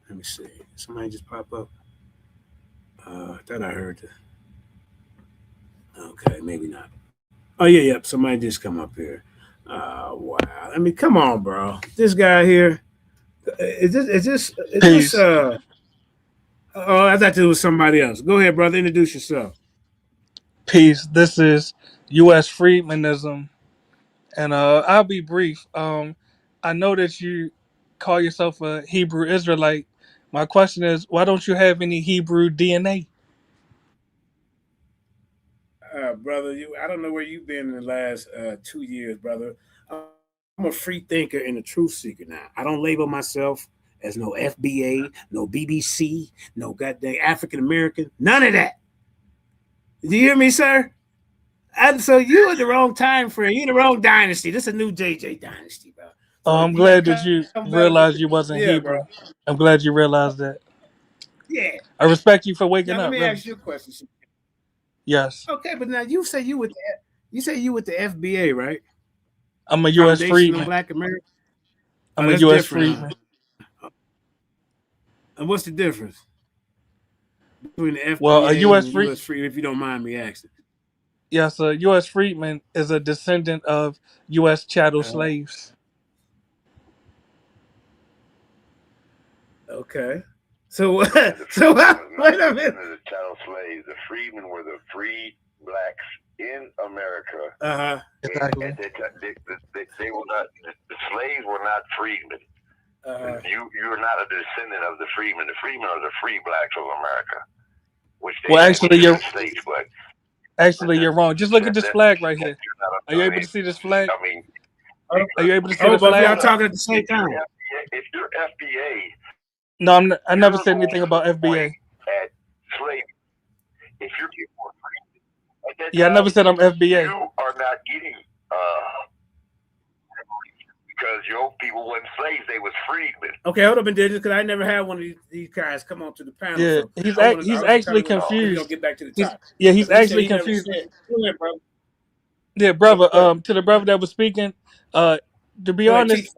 Let me see. Did somebody just pop up? I thought I heard the. Okay, maybe not. Oh yeah. Somebody just come up here. Wow. I mean, come on, bro. This guy here. Is this oh, I thought it was somebody else. Go ahead, brother. Introduce yourself. Peace. This is U.S. Freedmanism, and I'll be brief. I know that you call yourself a Hebrew Israelite. My question is, why don't you have any Hebrew DNA? Brother, I don't know where you've been in the last 2 years, brother. I'm a free thinker and a truth seeker now. I don't label myself as no FBA, no BBC, no goddamn African American, none of that. Do you hear me, sir? And so you in the wrong time frame. You in the wrong dynasty. This is a new JJ dynasty, bro. So I'm glad that you realized you wasn't Hebrew. Bro. I'm glad you realized that. Yeah. I respect you for waking now, up. Let me ask you a question. Yes. Okay, but now you say you with the FBA, right? I'm a U.S. freedman. Black American. I'm a U.S. freedman. And what's the difference between the FBA a U.S. and U.S. freedman, if you don't mind me asking? Yes, a U.S. freedman is a descendant of U.S. chattel slaves. Okay. So wait a minute. The chattel slaves, the freedmen were the free blacks in America. Exactly. They were not. The slaves were not freedmen. You're not a descendant of the freedmen. The freedmen are the free blacks of America. Actually, you're wrong. Just look at this flag right here. Are you able to see this flag? I mean, are you able to see the flag? Y'all talking at the same time. If you're FBA. No, I never said anything about FBA. At slavery. If you're free, yeah, I never said I'm FBA. You are not getting because your people weren't slaves; they was freedmen. Okay, hold up, Indigenous, because I never had one of these guys come on to the panel. Yeah, so he's actually confused. Get back to the top. He's actually confused. Go ahead, bro. Yeah, brother. To the brother that was speaking, to be honest,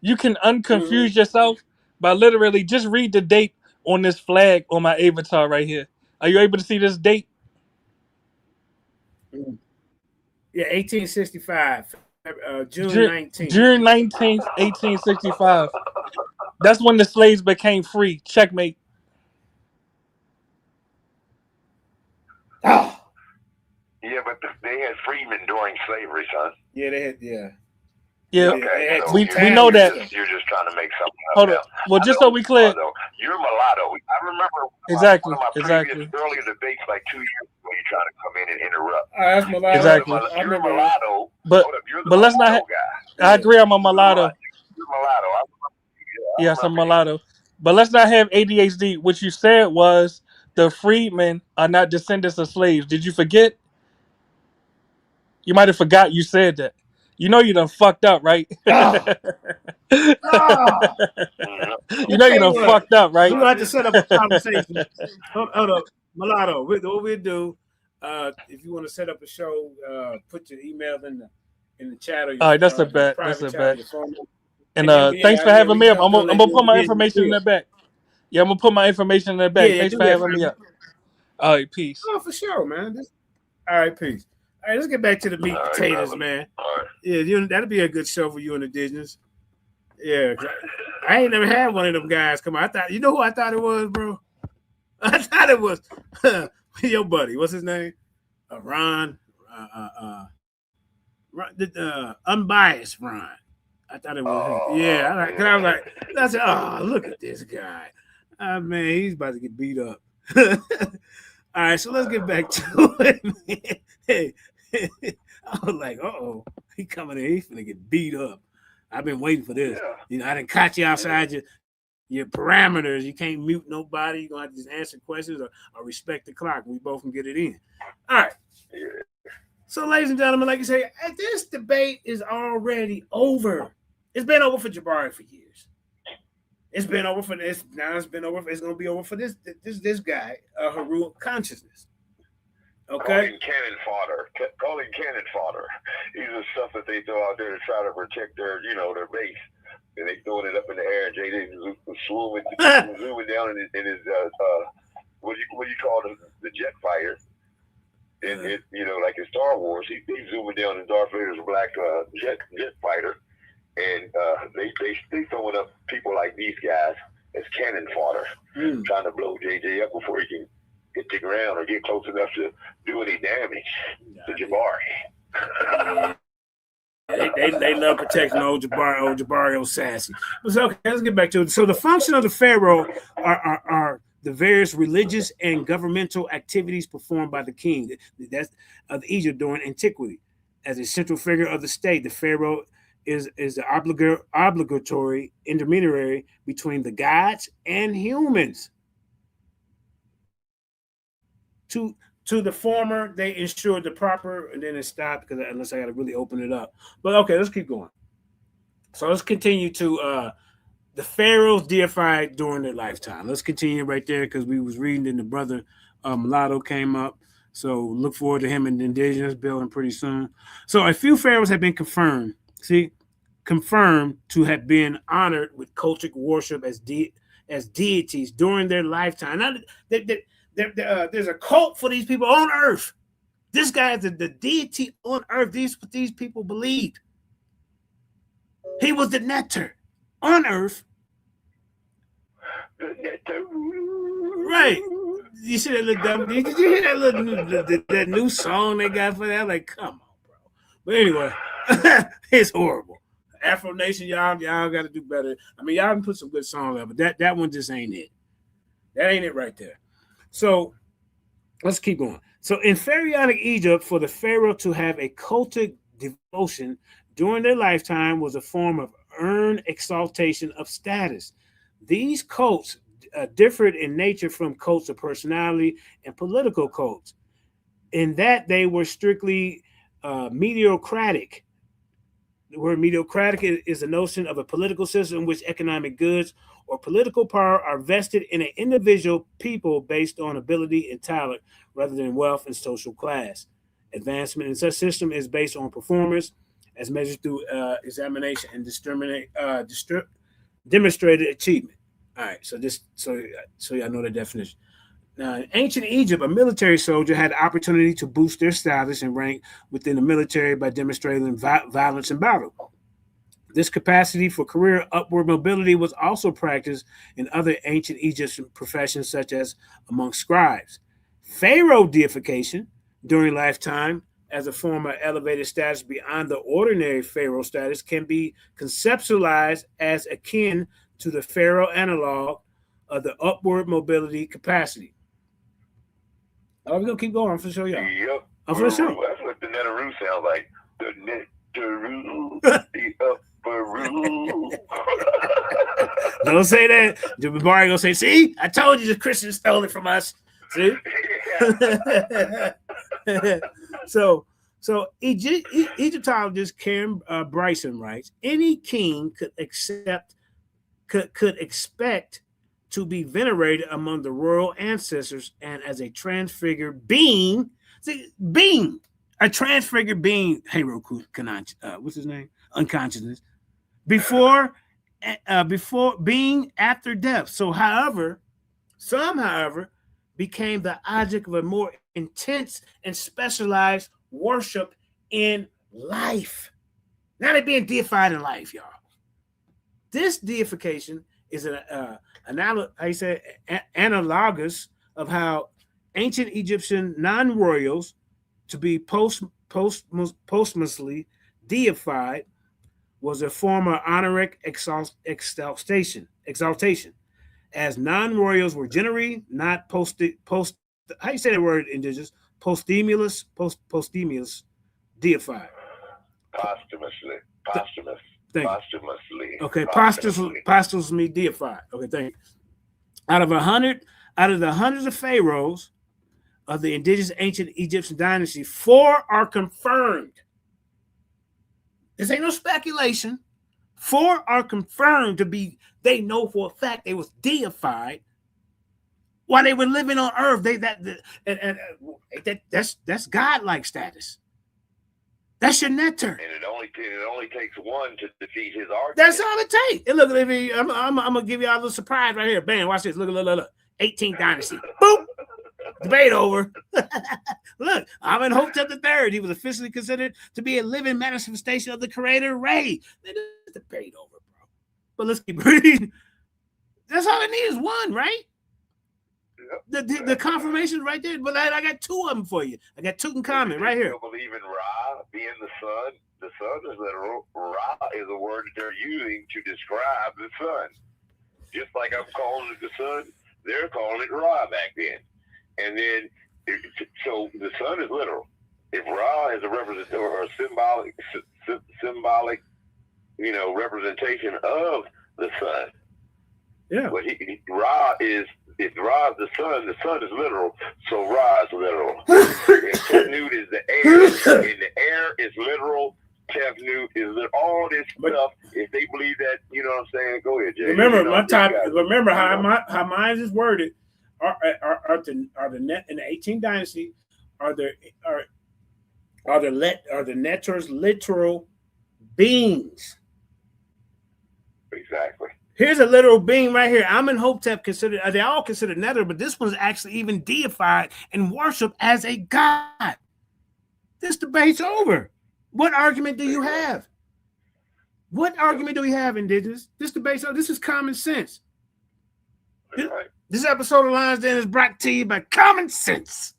you can unconfuse yourself by literally just read the date on this flag on my avatar right here. Are you able to see this date? Yeah, 1865, June June 19th. June 19th, 1865. That's when the slaves became free. Checkmate. Oh, Yeah, but they had freedmen during slavery, son. yeah, they had, yeah. Yeah, Okay, so we know that. You're just trying to make something up Hold on. now. Well, just so we clear. You're mulatto. I remember Exactly. one of my Exactly. previous earlier debates like 2 years ago. You trying to come in and interrupt. That's mulatto. Exactly. You're a mulatto. But you're the but let's not. guy. I agree. I'm a mulatto. You're mulatto. Yes, I'm mulatto. But let's not have ADHD. What you said was the freedmen are not descendants of slaves. Did you forget? You might have forgot you said that. You know you done fucked up, right? You know you done fucked up, right? We're going to have to set up a conversation. Hold up. Mulatto, what we do, if you want to set up a show, put your email in the chat. Or your, all right, that's a bet. That's a bet. And thanks for having me up. I'm gonna put my information in the back. Yeah, I'm gonna put my information in the back. Thanks for having me up. All right, peace. Oh, for sure, man. All right, peace. All right, let's get back to the meat and potatoes, man. Yeah, that'll be a good show for you and Indigenous. Yeah, I ain't never had one of them guys come on. I thought, you know who I thought it was, bro? I thought it was your buddy. What's his name? Ron. Unbiased Ron. I thought it was him. Yeah, I was like, I said, oh, look at this guy. Man, he's about to get beat up. All right, so let's get back to it, man. Hey, I was like, he coming in, he's gonna get beat up. I've been waiting for this. Yeah. You know, I didn't catch you outside your parameters. You can't mute nobody. You're gonna have to just answer questions or respect the clock. We both can get it in. All right. So, ladies and gentlemen, like you say, this debate is already over. It's been over for Jabari for years. It's been over for this. Now it's been over. It's going to be over for this guy, Haru Consciousness. Okay. Calling cannon fodder. These are stuff that they throw out there to try to protect their base. And they throwing it up in the air. And JD zooming down in his what do you call the jet fighter? And it, like in Star Wars, he's zooming down in Darth Vader's black jet fighter. And they throwing up people like these guys as cannon fodder, trying to blow JJ up before he can hit the ground or get close enough to do any damage to Jabari. They love protecting old Jabari, old sassy. So, okay, let's get back to it. So the function of the pharaoh are the various religious and governmental activities performed by the king. That's of Egypt during antiquity. As a central figure of the state, the pharaoh is the obligatory intermediary between the gods and humans. To the former, they ensure the proper, and then it stopped because unless I got to really open it up. But okay, let's keep going. So let's continue to the pharaohs deified during their lifetime. Let's continue right there because we was reading and the brother Mulatto came up. So look forward to him and the Indigenous building pretty soon. So a few pharaohs have been confirmed to have been honored with cultic worship as deities during their lifetime. Now, there's a cult for these people on earth. This guy is the deity on earth. These people believed. He was the nectar on earth. Right. You see that little dumb? Did you hear that little that new song they got for that? Like, come on, bro. But anyway, it's horrible. Afro Nation, y'all got to do better. I mean, y'all can put some good songs out, but that one just ain't it. That ain't it right there. So let's keep going. So in pharaonic Egypt, for the pharaoh to have a cultic devotion during their lifetime was a form of earned exaltation of status. These cults differed in nature from cults of personality and political cults, in that they were strictly mediocratic. The word mediocratic is the notion of a political system in which economic goods or political power are vested in an individual people based on ability and talent rather than wealth and social class. advancement in such system is based on performance as measured through examination and demonstrated achievement. All right, so y'all know the definition. Now, in ancient Egypt, a military soldier had the opportunity to boost their status and rank within the military by demonstrating violence in battle. This capacity for career upward mobility was also practiced in other ancient Egyptian professions, such as among scribes. Pharaoh deification during lifetime as a form of elevated status beyond the ordinary pharaoh status can be conceptualized as akin to the pharaoh analog of the upward mobility capacity. Oh, we're gonna keep going. I'm gonna show y'all. Yep. I'm gonna show. That's what the Netaroo sounds like. The Netaroo, the Upperoo. Don't say that. Jabari gonna say, "See, I told you the Christians stole it from us." See. So Egyptologist Karen Bryson writes, any king could expect to be venerated among the royal ancestors and as a transfigured being. A transfigured being, what's his name? Unconsciousness. Before being after death. So, some, however, became the object of a more intense and specialized worship in life. Now they're being deified in life, y'all. This deification is analogous of how ancient Egyptian non-royals to be posthumously deified was a form of honorific exaltation, as non-royals were generally not how you say that word, Indigenous? Posthumous deified. Posthumously. Okay, posthumously deified. Okay, thank you. Out of the hundreds of pharaohs of the indigenous ancient Egyptian dynasty, 4 are confirmed. This ain't no speculation. 4 are confirmed to be, they know for a fact they was deified while they were living on earth. That's godlike status. That's your netter. And it only takes one to defeat his argument. That's all it takes. And look, I'm gonna give you all a little surprise right here. Bam, watch this. Look. 18th dynasty. Boom. Debate over. Look, I'm in Hotep III. He was officially considered to be a living manifestation of the creator Ra. Debate over, bro. But let's keep reading. That's all I need is one, right? The confirmation right there. But I got 2 of them for you. I got 2 in common right here. You believe in Ra being the sun. The sun is literal. Ra is a word that they're using to describe the sun. Just like I'm calling it the sun, they're calling it Ra back then. And then, so the sun is literal. If Ra is a representative or a symbolic, representation of the sun. Yeah. But if Ra is the sun is literal, so Ra is literal. Tefnut is the air, and the air is literal. Tefnut is all this stuff. If they believe that, you know what I'm saying, go ahead, Jay. Remember how mine is worded. Are the net in the 18th dynasty? Are the netters literal beings? Exactly. Here's a literal being right here. I'm in Hotep considered. They all considered netter, but this one's actually even deified and worshipped as a god. This debate's over. What argument do you have? What argument do we have, Indigenous? This debate's over. This is common sense. Right. This episode of Lions Den is brought to you by common sense.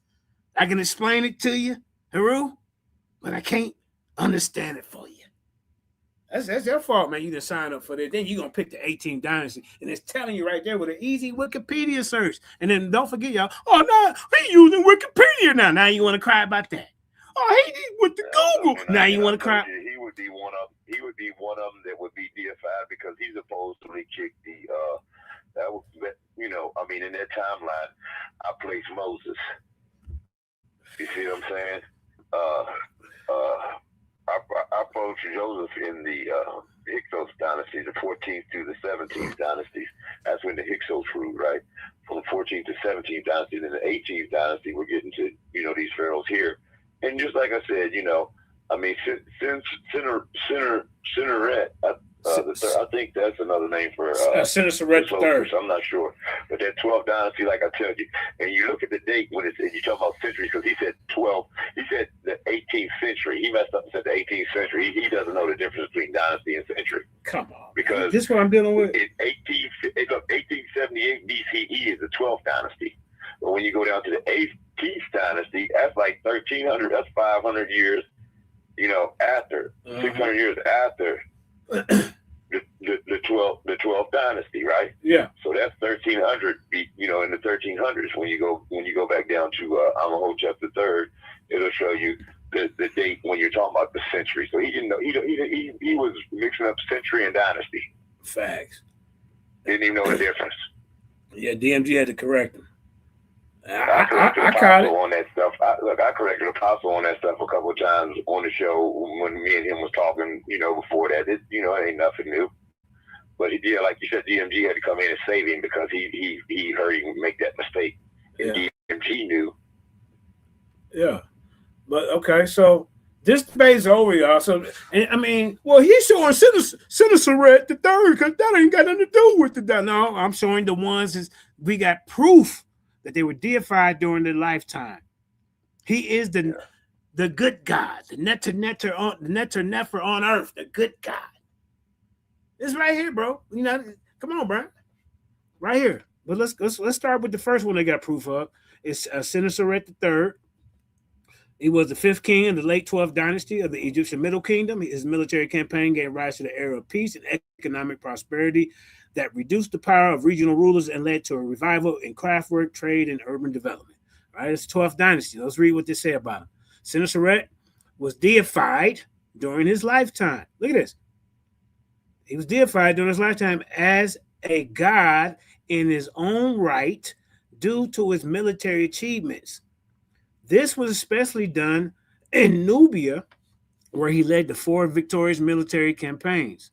I can explain it to you, Haru, but I can't understand it for you. That's your fault, man. You didn't sign up for that. Then you're going to pick the 18th dynasty, and it's telling you right there with an easy Wikipedia search. And then don't forget, y'all, oh, no, he using Wikipedia now. Now you want to cry about that. Oh, he went to Google. Now you want to cry. He would be one of them that would be deified because he supposedly kicked the in that timeline, I placed Moses. You see what I'm saying? I approached Joseph in the Hyksos dynasty, the 14th through the 17th dynasties. That's when the Hyksos ruled, right? From the 14th to 17th dynasty, then the 18th dynasty, we're getting to, these pharaohs here. And just like I said, you know, I mean, Cinneret, I think that's another name for Cinneret the Third. I'm not sure, but that 12th dynasty, like I tell you, and you look at the date when you talk about centuries, because he said 12, he said the 18th century. He messed up and said the 18th century. He doesn't know the difference between dynasty and century. Come on, because this is what I'm dealing with. In 1878 BCE is the 12th dynasty, but when you go down to the 18th dynasty, that's like 1300. That's 500 years, you know, after 600 years after. The 12th dynasty, right? Yeah. So that's 1300. You know, in the 1300s, when you go back down to Amenhotep III, it'll show you the date when you're talking about the century. So he didn't know. He was mixing up century and dynasty. Facts. Didn't even know the difference. Yeah, DMG had to correct him. I caught it on that stuff. I corrected Apostle on that stuff a couple of times on the show when me and him was talking. You know, before that, it ain't nothing new. But he did, like you said, DMG had to come in and save him because he heard him make that mistake. And DMG knew. Yeah, but okay, so this debate's over, y'all. So, and, I mean, well, he's showing Cinneret the Third because that ain't got nothing to do with the. No, I'm showing the ones we got proof that they were deified during their lifetime. He is the good God, the Netter on earth, the good God. It's right here, bro. You know, come on, bro. Right here. But let's start with the first one they got proof of. It's Cinneret III. He was the 5th king of the late 12th dynasty of the Egyptian Middle Kingdom. His military campaign gave rise to the era of peace and economic prosperity that reduced the power of regional rulers and led to a revival in craftwork, trade, and urban development. Right? It's the 12th dynasty. Let's read what they say about him. Cinneret was deified during his lifetime. Look at this. He was deified during his lifetime as a god in his own right due to his military achievements. This was especially done in Nubia, where he led the 4 victorious military campaigns.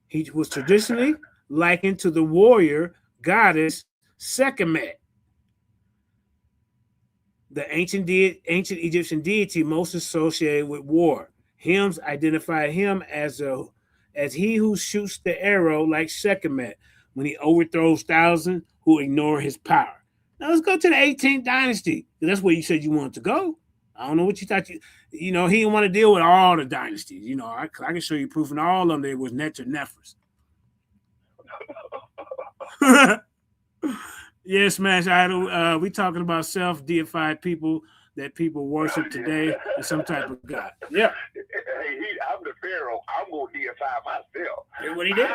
He was traditionally likened to the warrior goddess Sekhmet, the ancient Egyptian deity most associated with war. Hymns identified him as he who shoots the arrow like Sekhmet when he overthrows thousands who ignore his power. Now let's go to the 18th dynasty. That's where you said you wanted to go. I don't know what you thought you know, he didn't want to deal with all the dynasties. You know, I can show you proof in all of them there was Nephers. Yeah, Smash Idol. We talking about self-deified people that people worship today as some type of god. Yeah. Hey, I'm the Pharaoh. I'm gonna deify myself. That's what he did.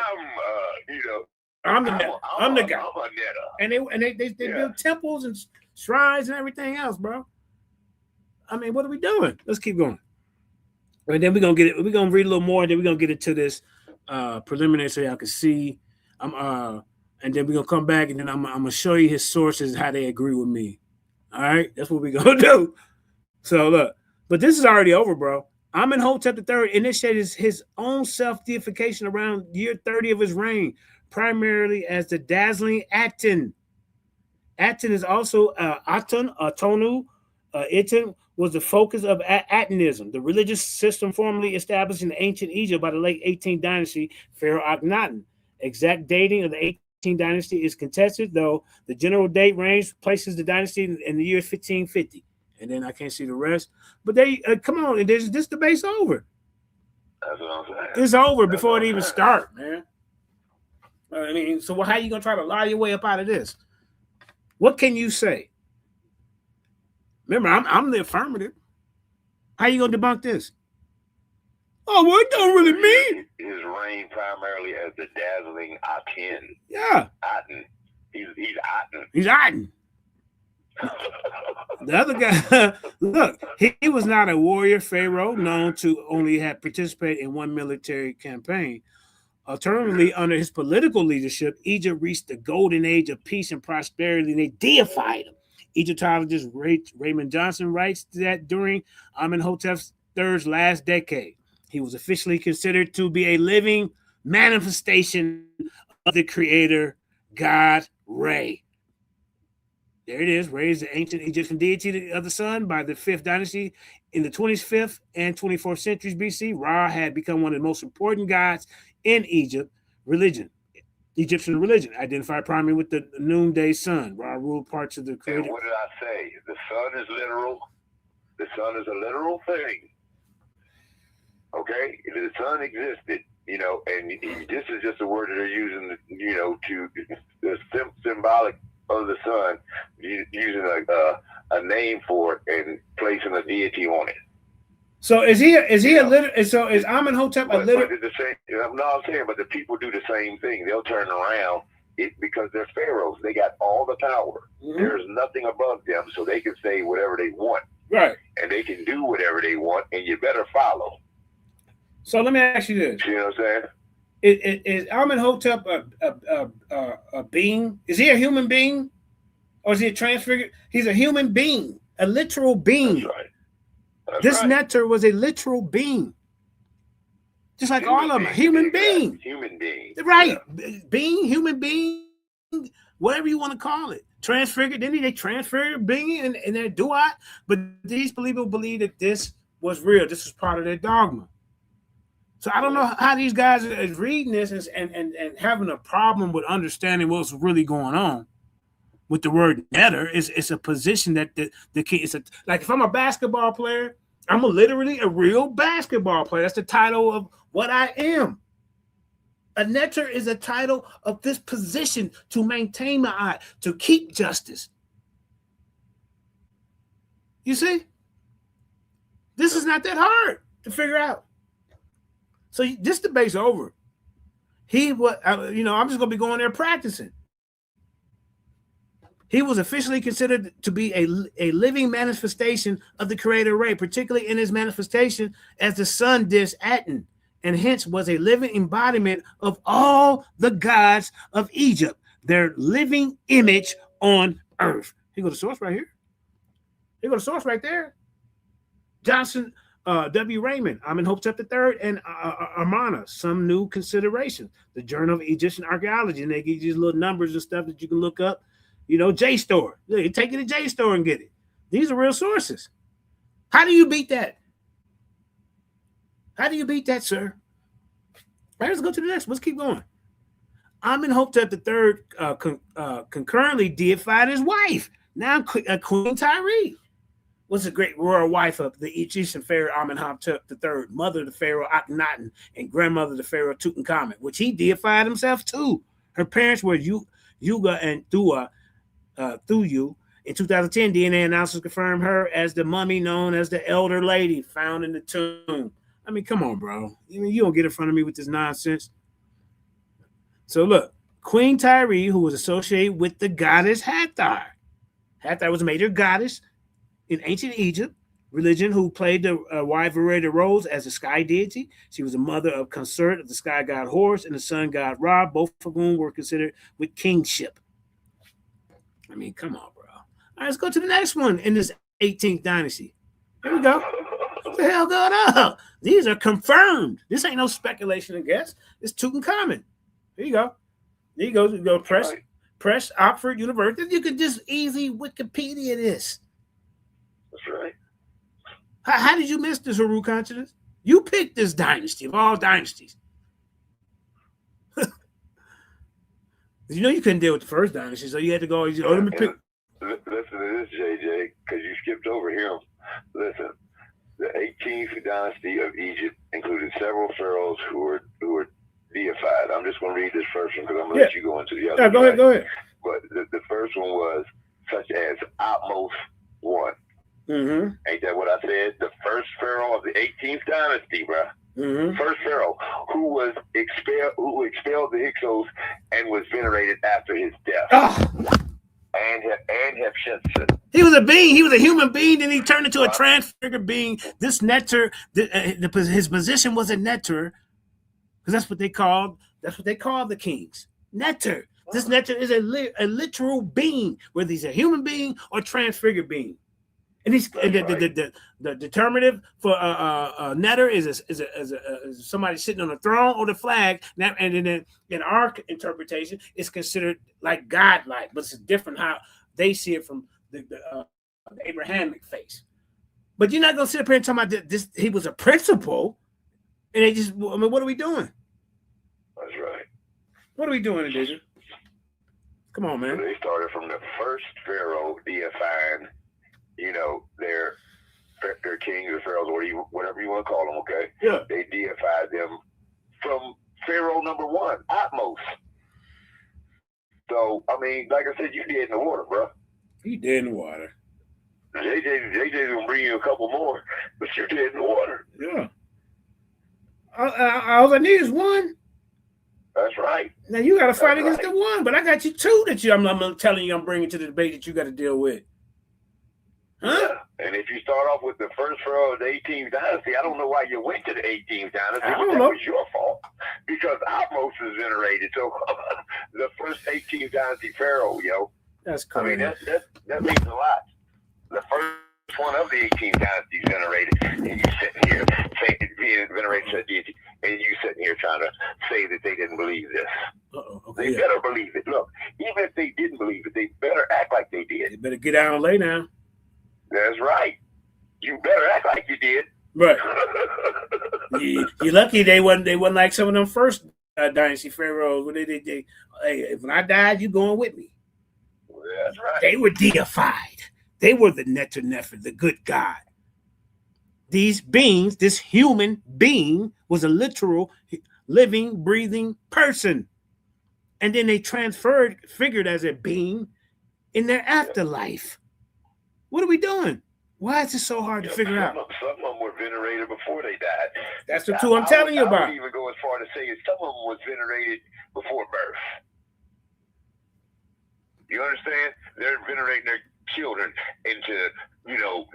I'm the guy. I'm a netter. And they build temples and shrines and everything else, bro. I mean, what are we doing? Let's keep going. And then we're gonna get it. We're gonna read a little more, and then we're gonna get into this preliminary so y'all can see. And then we're gonna come back, and then I'm gonna show you his sources, how they agree with me. All right, that's what we're gonna do. So look, but this is already over, bro. Amenhotep III initiated his own self-deification around year 30 of his reign, primarily as the dazzling Aten. Aten is also Atonu. Aten was the focus of Atenism, the religious system formerly established in ancient Egypt by the late 18th dynasty, Pharaoh Akhenaten. Exact dating of the 18th dynasty is contested, though the general date range places the dynasty in the year 1550. And then I can't see the rest. But they come on, this debate's over. That's what I'm saying. It's over before it even starts, man. I mean, so how you gonna try to lie your way up out of this? What can you say? Remember, I'm the affirmative. How you gonna debunk this? Oh, well, it don't really mean his reign primarily as the dazzling Aten. Yeah, Aten. He's Aten. He's Aten. The other guy, look, he was not a warrior pharaoh known to only have participated in one military campaign. Alternatively, under his political leadership, Egypt reached the golden age of peace and prosperity, and they deified him. Egyptologist Raymond Johnson writes that during Amenhotep III's last decade, he was officially considered to be a living manifestation of the creator, God Ra. There it is. Ra is the ancient Egyptian deity of the sun by the 5th dynasty. In the 25th and 24th centuries BC, Ra had become one of the most important gods in Egyptian religion, identified primarily with the noonday sun. Ra ruled parts of the created. And what did I say? The sun is literal. The sun is a literal thing. Okay? The sun existed, you know, and this is just a word that they're using, you know, to the symbolic of the sun, using a name for it and placing a deity on it. So is he a literal? So is Amenhotep a literal? But the same, I'm saying, but the people do the same thing. They'll turn around because they're pharaohs. They got all the power. Mm-hmm. There's nothing above them, so they can say whatever they want. Right. And they can do whatever they want, and you better follow. So let me ask you this. You know what I'm saying? Is Amenhotep a being? Is he a human being? Or is he a transfigured? He's a human being, a literal being. That's right. This Neter was a literal being. Just like all of them, human being. Human being. Right. Yeah. Being, human being, whatever you want to call it. Transfigured, didn't they transfigure being in their duat? But these people believe that this was real. This was part of their dogma. So I don't know how these guys are reading this and having a problem with understanding what's really going on with the word netter. It's a position that the kid is like if I'm a basketball player, I'm literally a real basketball player. That's the title of what I am. A netter is a title of this position to maintain the eye, to keep justice. You see? This is not that hard to figure out. So this debate's over. I'm just gonna be going there practicing. He was officially considered to be a living manifestation of the creator Ra, particularly in his manifestation as the sun dish Aten, and hence was a living embodiment of all the gods of Egypt, their living image on earth. Here go the source right here. Here go the source right there. Johnson W. Raymond, Amenhotep III, and Amana, Some New Considerations, the Journal of Egyptian Archaeology, and they give you these little numbers and stuff that you can look up. You know, JSTOR. You take it to JSTOR and get it. These are real sources. How do you beat that? How do you beat that, sir? All right, let's go to the next. Let's keep going. Amenhotep III concurrently deified his wife, now Queen Tyree, was a great royal wife of the Egyptian pharaoh Amenhotep III, mother of the pharaoh Akhenaten, and grandmother of the pharaoh Tutankhamun, which he deified himself too. Her parents were Yuga and Thuyu. In 2010, DNA analysis confirmed her as the mummy known as the Elder Lady found in the tomb. I mean, come on, bro. You don't get in front of me with this nonsense. So look, Queen Tyree, who was associated with the goddess Hathor. Hathor was a major goddess in ancient Egypt religion who played the wide variety of roles as a sky deity. She was a mother of consort of the sky god Horus and the sun god Ra, both of whom were considered with kingship. I mean, come on, bro. All right, let's go to the next one in this 18th dynasty. Here we go. What the hell going on? These are confirmed. This ain't no speculation and guess. It's Tutankhamun. Here you go. There you go. You go press Oxford University. You could just easy Wikipedia this. That's right. How did you miss this, Haru Consciousness? You picked this dynasty of all dynasties. You know you couldn't deal with the first dynasty, so you had to go. Let me pick. Listen to this, JJ, because you skipped over him. Listen, the 18th dynasty of Egypt included several pharaohs who were deified. I'm just going to read this first one because I'm going to let you go into the other. Yeah, go ahead. But the first one was such as Atmos I. Mm-hmm. Ain't that what I said? The first pharaoh of the 18th dynasty, bro. Mm-hmm. First pharaoh who expelled the Hyksos and was venerated after his death. And Haecceity. He was a being. He was a human being. Then he turned into a transfigured being. This netter, his position was a netter, because that's what they called. That's what they called the kings. Netter. This netter is a literal being, whether he's a human being or transfigured being. And he's the determinative for netter is somebody sitting on a throne or the flag. And then in our interpretation, it's considered like godlike, but it's different how They see it from the Abrahamic face. But you're not gonna sit up here and talk about this. He was a principal, and they just. I mean, what are we doing? That's right. What are we doing, Indigenous? Come on, man. So they started from the first pharaoh deifying, their kings or pharaohs, whatever you want to call them. Okay. Yeah. They deified them from pharaoh number 1, Atmos. So I mean, like I said, you dead in the water, bro. He dead in the water. JJ gonna bring you a couple more, but you're dead in the water. Yeah. All I need is one. That's right. Now you got to fight against the one, but I got you two that I'm telling you I'm bringing to the debate that you got to deal with. Huh? Yeah. And if you start off with the first pharaoh of the 18th dynasty, I don't know why you went to the 18th dynasty. I don't that know. was your fault because Atmos is venerated. So the first 18th dynasty pharaoh, That's crazy. I mean, that means a lot. The first one of the 18th dynasty is venerated, and you sitting here being venerated to a deity, and you sitting here trying to say that they didn't believe this. Okay, They better believe it. Look, even if they didn't believe it, they better act like they did. You better get down and lay down. That's right. You better act like you did. Right. You're lucky they wasn't like some of them first dynasty pharaohs. When hey, when I died, you going with me. That's right. They were deified. They were the Neter Nefer, the good God. These beings, this human being, was a literal living, breathing person. And then they figured as a being in their afterlife. What are we doing? Why is it so hard to figure out? Some of them were venerated before they died. That's the two I'm telling you about. I would even go as far to say some of them was venerated before birth. You understand? They're venerating their children into,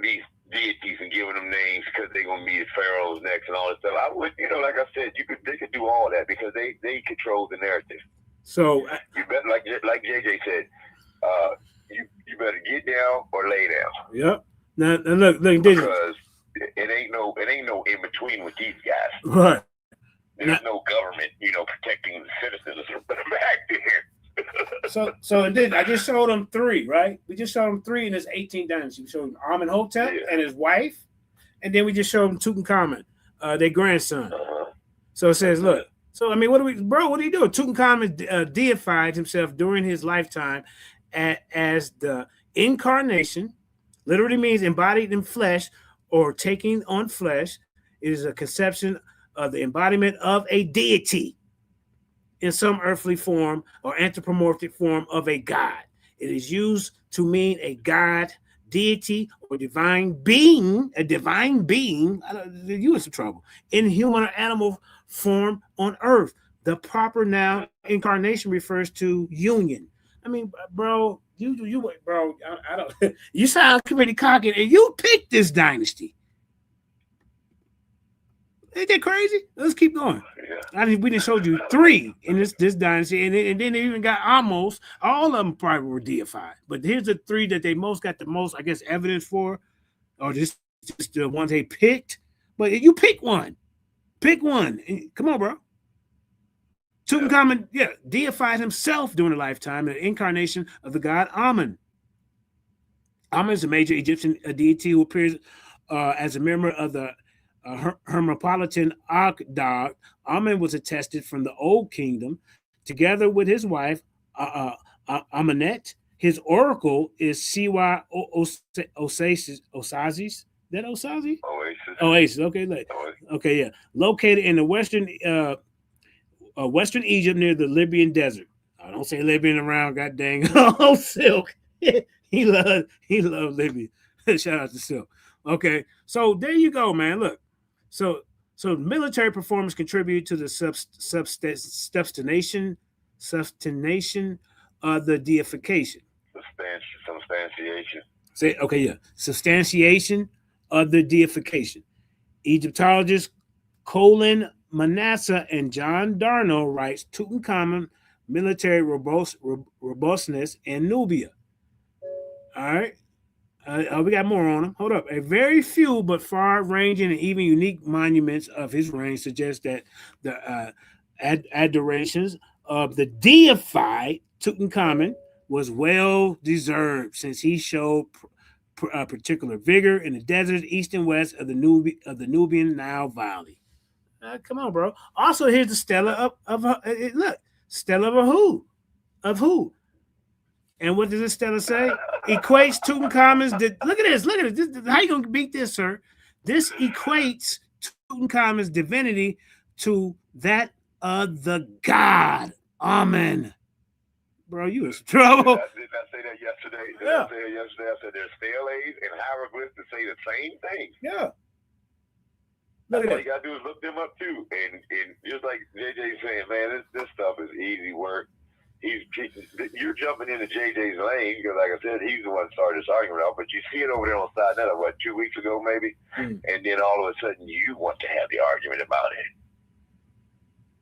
these deities and giving them names because they're going to be pharaohs next and all this stuff. I would, like I said, they could do all that because they control the narrative. So you better, like JJ said, you better get down or lay down. Yep. Now look, because it ain't no in between with these guys. Right. There's no government, protecting the citizens back there. So I just showed them 3, right? We just showed them 3 in this 18th dynasty. We showed them Amenhotep and his wife, and then we just showed them Tutankhamun, their grandson. So it says, look. So I mean, what are you doing? Tutankhamun deified himself during his lifetime as the incarnation. Literally means embodied in flesh or taking on flesh. It is a conception of the embodiment of a deity in some earthly form or anthropomorphic form of a god. It is used to mean a god, deity, or divine being, you in some trouble, in human or animal form on earth. The proper noun incarnation refers to union. I mean, bro, I don't. You sound pretty cocky, and you picked this dynasty. Ain't that crazy? Let's keep going. Yeah. We didn't show you 3 in this dynasty, and then they even got almost all of them probably were deified. But here's the 3 that they got the most, I guess, evidence for, or just the ones they picked. But you pick one. Pick one. Come on, bro. Tutankhamun, deified himself during a lifetime, an incarnation of the god Amun. Amun is a major Egyptian deity who appears as a member of the Hermopolitan Akhdar. Amun was attested from the Old Kingdom, together with his wife Amenet. His oracle is Siwa Oasis. That Oasis? Oasis. Okay, yeah. Located in the western Egypt near the Libyan desert. I don't say Libyan around, god dang. Oh, Silk. he loved Libya. Shout out to Silk. Okay, so there you go, man. Look, so military performance contribute to the substantiation of the deification. Substantiation. Say okay, yeah. Substantiation of the deification. Egyptologist Colin Manasseh and John Darno writes Tutankhamun, military robustness in Nubia. All right. We got more on him. Hold up. A very few but far-ranging and even unique monuments of his reign suggest that the adorations of the deified Tutankhamun was well deserved, since he showed particular vigor in the deserts east and west of the Nubian Nile Valley. Come on, bro. Also, here's the stela of look, stela of who? And what does this stela say? Equates Tutankhamun's. Look at this. Look at this. How you gonna beat this, sir? This equates Tutankhamun's divinity to that of the god Amen. Bro, you in some trouble. Did I say that yesterday? Yeah. I say that yesterday? I said there's steles and hieroglyphs that say the same thing. Yeah. Look at all that. you gotta do is look them up too. And just like JJ saying, man, this stuff is easy work. You're jumping into JJ's lane because, like I said, he's the one that started this argument off. But you see it over there on side net, what, 2 weeks ago maybe, and then all of a sudden you want to have the argument about it.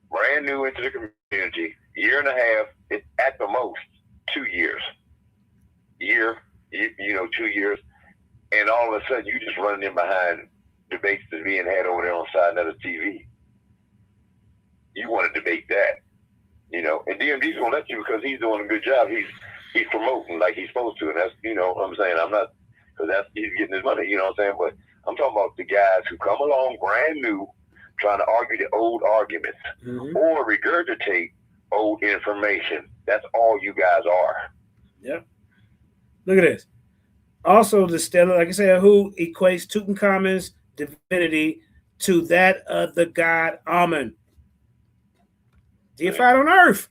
Brand new into the community, year and a half, at the most 2 years. 2 years, and all of a sudden you just running in behind debates that's being had over there on side net of TV. You want to debate that. And DMD's gonna let you because he's doing a good job. He's promoting like he's supposed to, and that's what I'm saying. I'm not, because he's getting his money. You know what I'm saying? But I'm talking about the guys who come along brand new, trying to argue the old arguments or regurgitate old information. That's all you guys are. Yep. Look at this. Also, the stela, like I said, who equates Tutankhamun's divinity to that of the god Amen, deified on earth.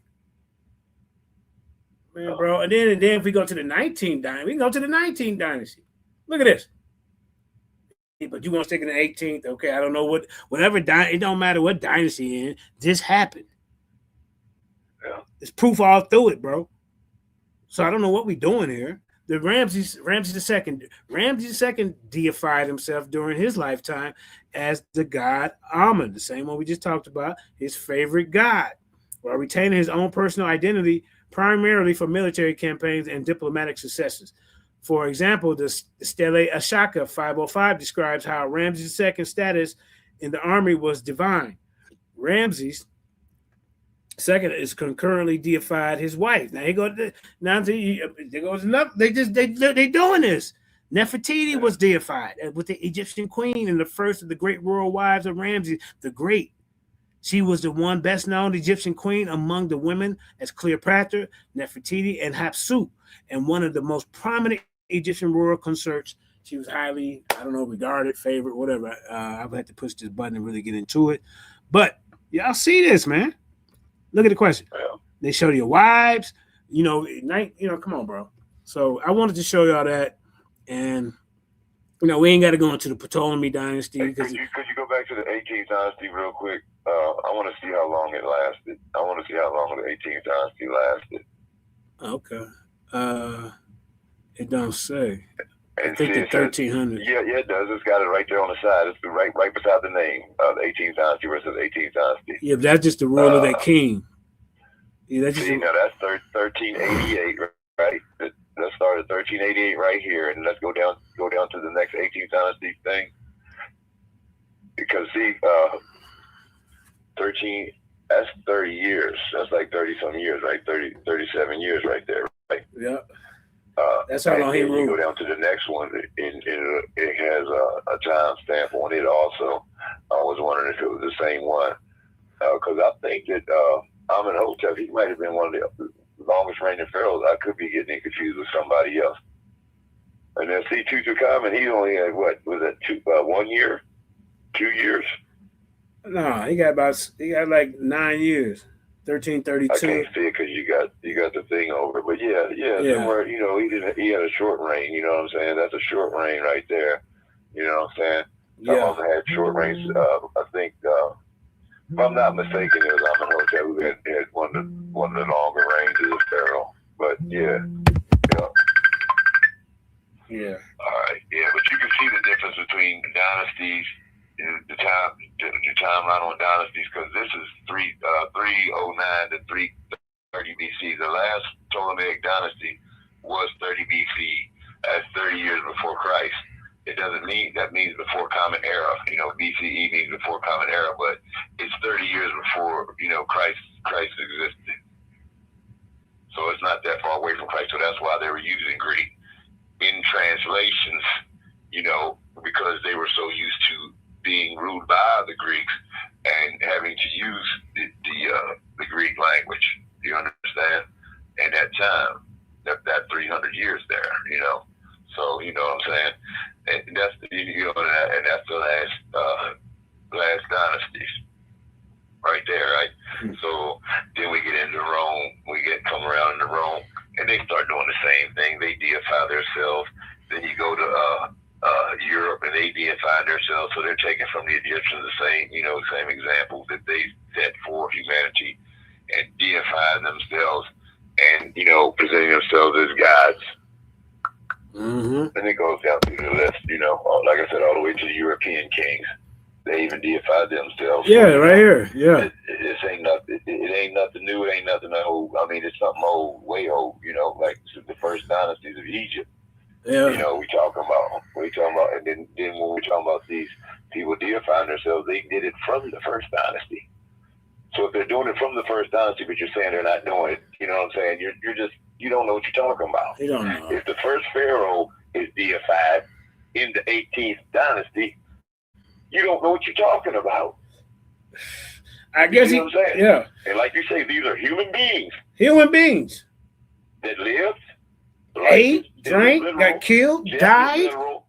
Man, bro. And then if we go to the 19th dynasty, we can go to the 19th dynasty. Look at this. But you want to stick in the 18th? Okay, I don't know whatever. It don't matter what dynasty in. This happened. Yeah. There's proof all through it, bro. So I don't know what we're doing here. The Ramesses II deified himself during his lifetime as the god Amen, the same one we just talked about, his favorite god, while retaining his own personal identity primarily for military campaigns and diplomatic successes. For example, the Stele Ashaka 505 describes how Ramesses II's status in the army was divine. Ramesses II is concurrently deified his wife. Now there goes enough. They doing this. Nefertiti was deified with the Egyptian queen and the first of the great royal wives of Ramses the Great. She was the one best known Egyptian queen among the women as Cleopatra, Nefertiti, and Hatshepsut, and one of the most prominent Egyptian royal consorts. She was highly, regarded, favorite, whatever. I would have to push this button and really get into it. But y'all see this, man. Look at the question. They show your wives, come on, bro. So I wanted to show y'all that. And, we ain't got to go into the Ptolemy dynasty. Could you go back to the 18th dynasty real quick? I want to see how long it lasted. I want to see how long the 18th dynasty lasted. Okay. It don't say. And I think the 1300s. Yeah, it does. It's got it right there on the side. It's right beside the name of the 18th dynasty versus 18th dynasty. Yeah, but that's just the rule of that king. Yeah, that's just. That's 1388, right? Let's start at 1388 right here, and let's go down to the next 18th dynasty thing. Because 13, that's 30 years. That's like 30-some years, right? 37 years right there, right? Yeah. That's how long he ruled. You go down to the next one, it has a time stamp on it also. I was wondering if it was the same one. Because I think that Hotep, he might have been one of the longest reigning pharaohs. I could be getting confused with somebody else. And then see Tutankhamun, he only had, what, was that 1 year? 2 years? No, he got like 9 years. 1332. I can't see it because you got the thing over. But yeah. Somewhere, he had a short reign. You know what I'm saying? That's a short reign right there. You know what I'm saying? Some of them had short reigns. I think, if I'm not mistaken, it was Amenhotep who had one of the longer reigns as a pharaoh. But yeah. Yeah. All right. Yeah, but you can see the difference between dynasties. The timeline on dynasties, because this is 309 to 330 BC. The last Ptolemaic dynasty was 30 BC. That's 30 years before Christ. It doesn't mean that means before Common Era. BCE means before Common Era, but it's 30 years before Christ existed. So it's not that far away from Christ. So that's why they were using Greek in translations, you know, because they were so used to being ruled by the Greeks and having to use the Greek language. Do you understand? And that time, that 300 years there, you know. So you know what I'm saying? And that's the, you know, and that's the last dynasties right there, right? So then we get into Rome. Come around into Rome, and they start doing the same thing. They deify themselves. Then you go to Europe, and they deify themselves. So they're taking from the Egyptians the same, you know, same examples that they set for humanity, and deifying themselves, and you know, presenting themselves as gods. And it goes down through the list, you know, like I said, all the way to the European kings. They even deified themselves. Yeah, so, right here. Yeah. It ain't nothing. It ain't nothing new. It ain't nothing old. I mean, it's something old, way old. You know, like the first dynasties of Egypt. Yeah. You know, we talking about, and then when we talking about these people deifying themselves, they did it from the first dynasty. So if they're doing it from the first dynasty, but you're saying they're not doing it, you know what I'm saying? You don't know what you're talking about. You don't know. If the first pharaoh is deified in the 18th dynasty, you don't know what you're talking about. I guess you know what I'm saying? Yeah. And like you say, these are human beings. Human beings. That lived, ate, drank, got killed, died. Literal,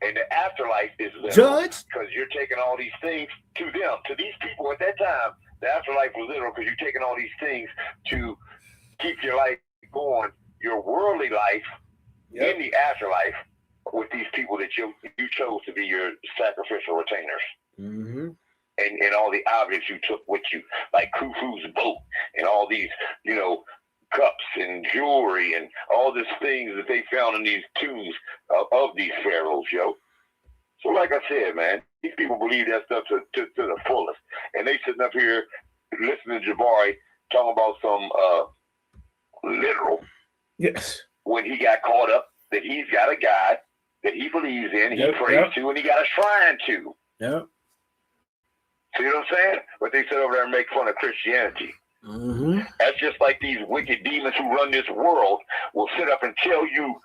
and the afterlife is literal. Judged. Because you're taking all these things to them. To these people at that time, the afterlife was literal because you're taking all these things to keep your life going, your worldly life in the afterlife with these people that you chose to be your sacrificial retainers. And all the objects you took with you, like Khufu's boat and all these, you know, cups and jewelry and all these things that they found in these tombs of these pharaohs, yo. So like I said, man, these people believe that stuff to the fullest. And they sitting up here listening to Jabari talking about some literal. Yes. When he got caught up that he's got a God that he believes in, he prays to, and he got a shrine to. Yeah. See what I'm saying? But they sit over there and make fun of Christianity. That's just like these wicked demons who run this world will sit up and tell you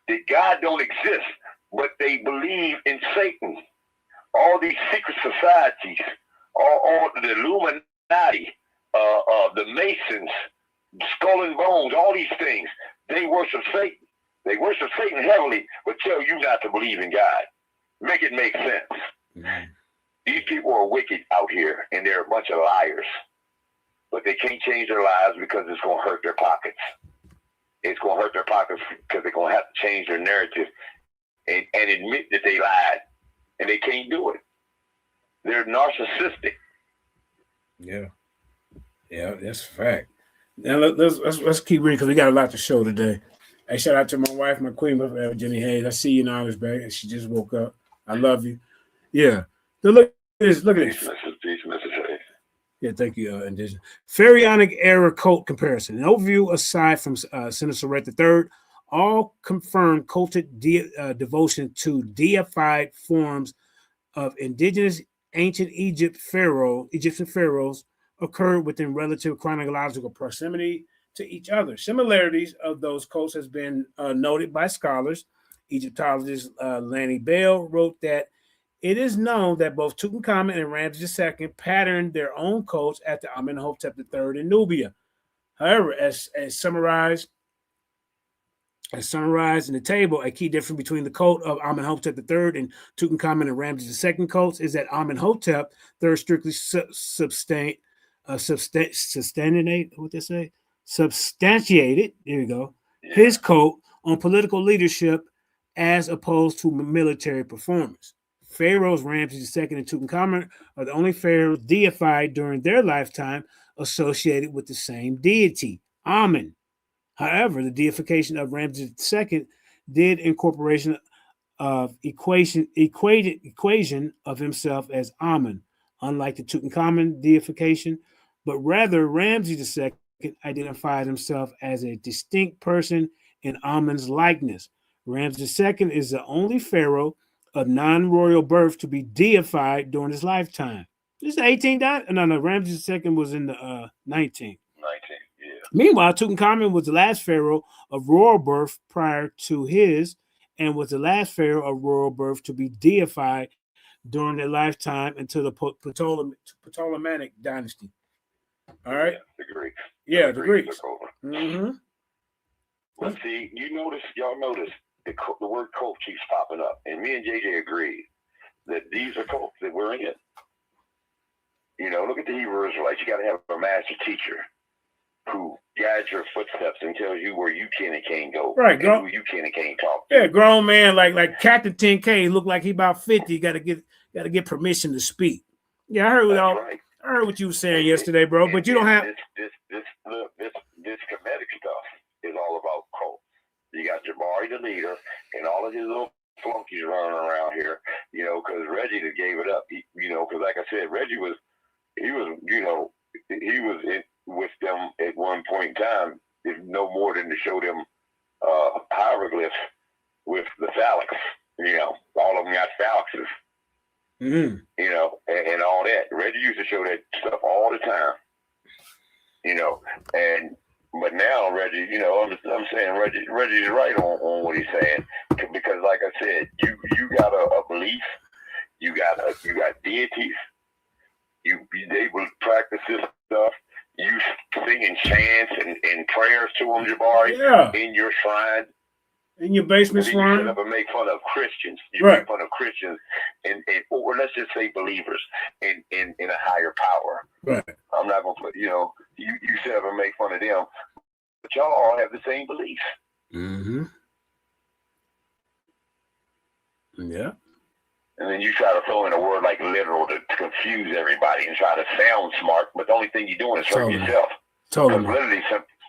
that God don't exist, but they believe in Satan. All these secret societies, all the Illuminati, the Masons, Skull and Bones, all these things, they worship Satan. They worship Satan heavily, but tell you not to believe in God. Make it make sense. These people are wicked out here, and they're a bunch of liars. But they can't change their lives because it's going to hurt their pockets. It's going to hurt their pockets because they're going to have to change their narrative and admit that they lied. And they can't do it. They're narcissistic. Yeah. Yeah, that's a fact. Now let's keep reading because we got a lot to show today. Hey, shout out to my wife, my queen, Jenny Hayes. I see you now, baby. She just woke up. I love you. Yeah. So look at this. Look at this. Yeah, thank you, Indigenous. Pharaonic era cult comparison. An overview aside from Sennacherib III, all confirmed cultic devotion to deified forms of indigenous ancient Egyptian pharaohs occurred within relative chronological proximity to each other. Similarities of those cults has been noted by scholars. Egyptologist Lanny Bell wrote that it is known that both Tutankhamun and Ramesses II patterned their own cults after Amenhotep III in Nubia. However, as summarized in the table, a key difference between the cult of Amenhotep III and Tutankhamun and Ramesses II cults is that Amenhotep III strictly substantiated, there you go, his cult on political leadership as opposed to military performance. Pharaohs Ramesses II and Tutankhamun are the only pharaohs deified during their lifetime associated with the same deity, Amen. However, the deification of Ramesses II did incorporation of equation of himself as Amen, unlike the Tutankhamun deification, but rather Ramesses II identified himself as a distinct person in Amen's likeness. Ramesses II is the only pharaoh of non-royal birth to be deified during his lifetime. This is the 18th. No, Ramesses II was in the 19th. Meanwhile, Tutankhamun was the last pharaoh of royal birth prior to his, and was the last pharaoh of royal birth to be deified during their lifetime until the Ptolemaic dynasty. All right. The Greeks. Yeah, the Greeks. Took over. Mm-hmm. But see, y'all notice the word cult keeps popping up, and me and JJ agree that these are cults that we're in. You know, look at the Hebrew Israelites. You got to have a master teacher who guides your footsteps and tells you where you can and can't go. Right, and who you can and can't talk to. Yeah, grown man like Captain 10K look like he about 50. Got to get permission to speak. Yeah, I heard right. I heard what you were saying yesterday, bro. But you don't have this Kemetic stuff is all about cults. You got Jabari the leader and all of his little flunkies running around here, you know, because Reggie just gave it up. Because like I said, Reggie was with them at one point in time, if no more than to show them hieroglyphs with the phalanx. You know, all of them got phalanxes. Mm-hmm. You know, and all that. Reggie used to show that stuff all the time. You know, but now Reggie, you know, I'm saying Reggie's right on what he's saying, because like I said, you got a belief, you got deities, they will practice this stuff. You singing chants and prayers to them, Jabari, in your shrine. In your basement shrine. You never make fun of Christians. You right. make fun of Christians, or let's just say believers in a higher power. Right. I'm not gonna put, you should never make fun of them, but y'all all have the same beliefs. Mm-hmm. Yeah. And then you try to throw in a word like literal to confuse everybody and try to sound smart, but the only thing you're doing is hurting yourself. Totally.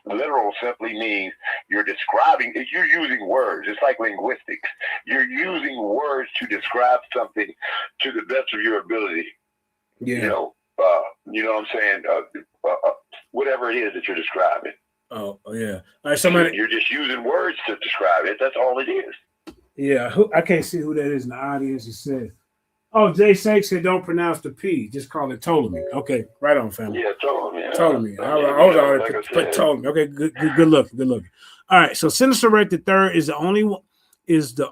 Literal simply means you're using words. It's like linguistics. You're using words to describe something to the best of your ability. Yeah. You know what I'm saying? Whatever it is that you're describing. Oh yeah. All right, you're just using words to describe it. That's all it is. Yeah. I can't see who that is in the audience. He said, "Oh, Jay Shank said don't pronounce the P. Just call it Ptolemy." Okay, right on, family. Yeah, Ptolemy. Yeah. Ptolemy. I was already put Ptolemy. Okay, good look. All right, so Sennacherib III is the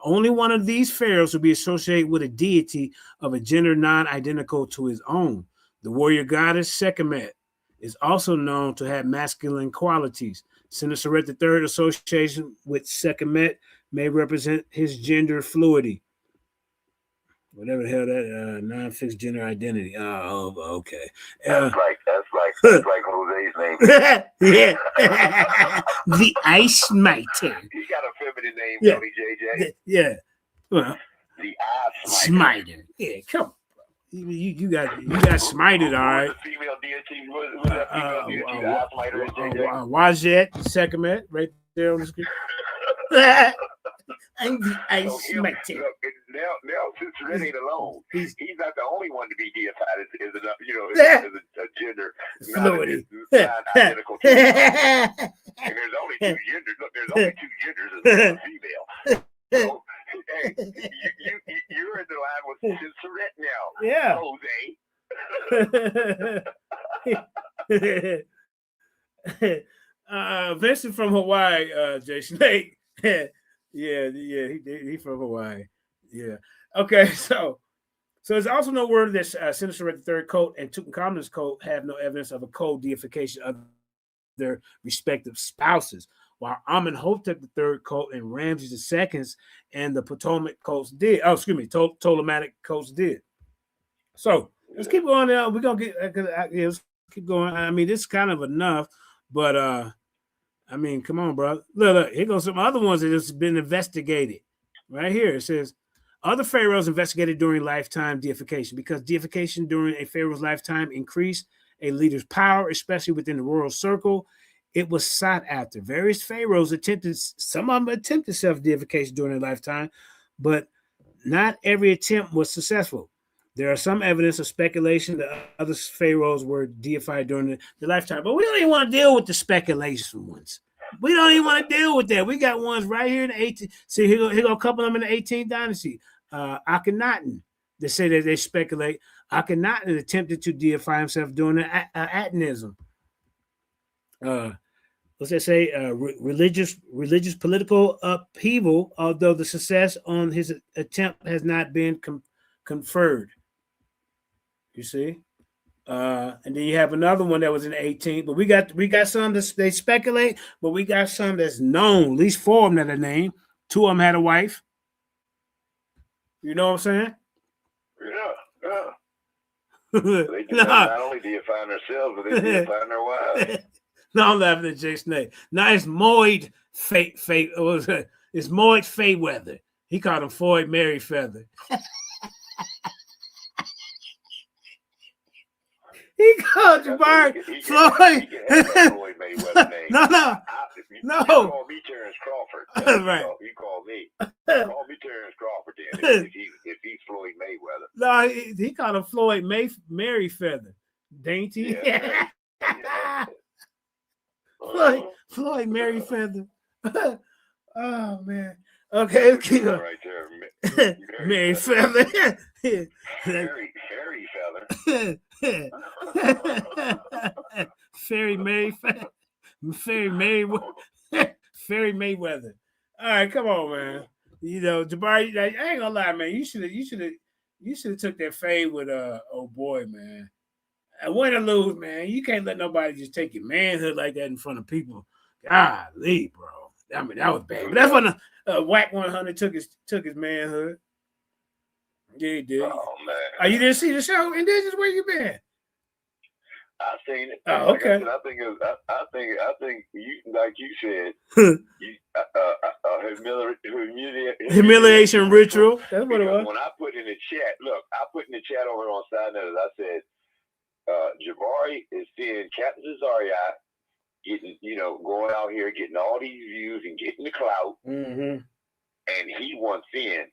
only one of these pharaohs to be associated with a deity of a gender non-identical to his own. The warrior goddess Sekhmet is also known to have masculine qualities. Sennacherib III association with Sekhmet may represent his gender fluidity. Whatever the hell that non-fixed gender identity. Oh, okay. That's like Jose's name. Yeah. The Ice Smiter. He got a feminine name, Tony JJ. Yeah. Well, the Ice Smiter. Yeah, come on. You got smited, all right. Female deity. What's that female deity? The Ice Smiter is JJ. Wajet Sekhmet, right there on the screen. I'm the Ice Smiter. Now, since Red ain't alone, he's not the only one to be deified as a gender fluidity. Non-identical to and there's only two genders. Look, there's only two genders as a female. So, hey, you're in the line with Cincinnati now. Yeah. Vincent from Hawaii, Jay Snake. Yeah, he from Hawaii. Yeah. Okay, so it's also no word that Sennacherib III cult and Tutankhamen's cult have no evidence of a co-deification of their respective spouses, while Amenhotep III cult and Ramesses II and the Ptolemaic cults did. Oh, excuse me, Ptolemaic cults did. So let's keep going now. We're gonna get let's keep going. I mean, this is kind of enough, but I mean, come on, bro. Look, here goes some other ones that has been investigated. Right here, it says other pharaohs investigated during lifetime deification, because deification during a pharaoh's lifetime increased a leader's power, especially within the royal circle. It was sought after. Various pharaohs some of them attempted self-deification during their lifetime, but not every attempt was successful. There are some evidence of speculation that other pharaohs were deified during their lifetime, but we don't even want to deal with the speculation ones. We don't even want to deal with that. We got ones right here in the 18th. See, here go a couple of them in the 18th dynasty. Akhenaten. They say that they speculate. Akhenaten attempted to deify himself during the Atanism. what's that say? Religious political upheaval, although the success on his attempt has not been conferred. You see? And then you have another one that was in the 18th, but we got some that they speculate, but we got some that's known, at least 4 of them that are named. 2 of them had a wife. You know what I'm saying? Yeah. They not only deifying themselves, but they deifying their wives. No, I'm laughing at Jay Snake. Now it's Moid it's Moid Fayweather. He called him Floyd Merryfeather. He called Jabari Floyd. Floyd Mayweather name. No. You call me Terrence Crawford. Right. You call me. Call me Terrence Crawford then if he's Floyd Mayweather. No, he called him Floyd Merryfeather. Dainty. Yeah. Floyd Merryfeather. Oh man. Okay, let's keep going. Right there. Merryfeather. Fairy feather. Fairy Mayweather. All right, come on, man. You know, Jabari, I ain't gonna lie, man. You should have took that fade with old boy, man. Win or lose, man. You can't let nobody just take your manhood like that in front of people. Golly, bro. I mean, that was bad. But that's when Whack 100 took his manhood. Yeah, he did. Oh man. You didn't see the show? Indigenous, where you been? I seen it. Oh, okay. Like I think you, like you said, humiliation ritual. That's what it was. When I put in the chat, look, I put in the chat over on Side Notes, I said, Jabari is seeing Captain Cesario getting, going out here, getting all these views and getting the clout. Mm-hmm. And he wants in.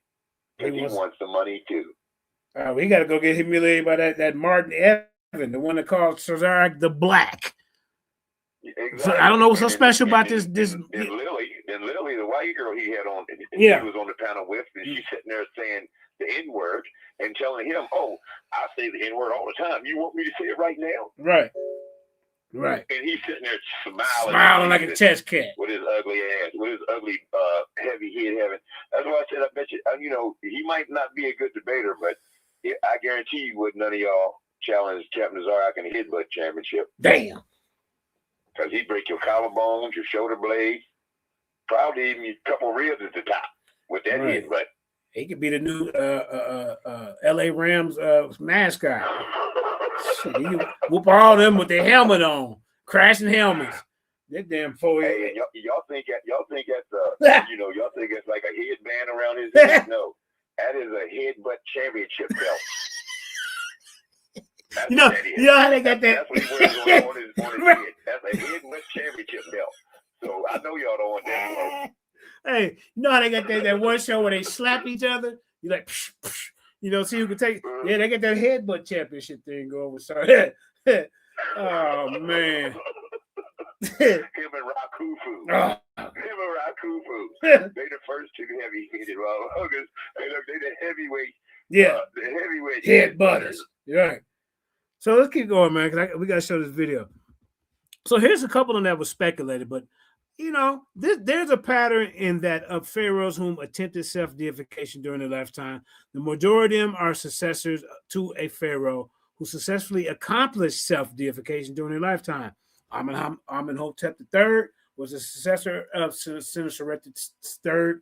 Because he wants the money too. We got to go get humiliated by that Martin Evan, the one that called Cesario the Black. Exactly. So I don't know what's so special about this. And Lily, the white girl he had on, he was on the panel with, and she's sitting there saying the N-word and telling him, "Oh, I say the N-word all the time. You want me to say it right now?" Right. And he's sitting there smiling like a chess cat with his ugly ass, with his ugly heavy head having. That's why I said, I bet you, he might not be a good debater, but I guarantee you, would none of y'all challenge Captain Zarek in the headbutt championship? Damn. Because he'd break your collarbones, your shoulder blades, probably even a couple ribs at the top with that headbutt. He could be the new LA Rams mascot. He whoop all them with their helmet on, crashing helmets. That damn fool. Hey, y'all think that's y'all think it's like a headband around his head? No, that is a headbutt championship belt. You know how they got that? That's what he wears on his head. That's a headbutt championship belt. So I know y'all don't want that. Hey, you know how they got that one show where they slap each other? You like, psh, psh, see who can take. Yeah, they got that headbutt championship thing going with. Sorry. Oh man. Him and Rakufu. They the first two heavy-handed motherfuckers. Hey, look, they the heavyweight. Yeah, the heavyweight headbutters. Right. So let's keep going, man, because we got to show this video. So here's a couple of them that was speculated, but there's a pattern in that of pharaohs whom attempted self-deification during their lifetime. The majority of them are successors to a pharaoh who successfully accomplished self-deification during their lifetime. Amenhotep III was a successor of Senuseret III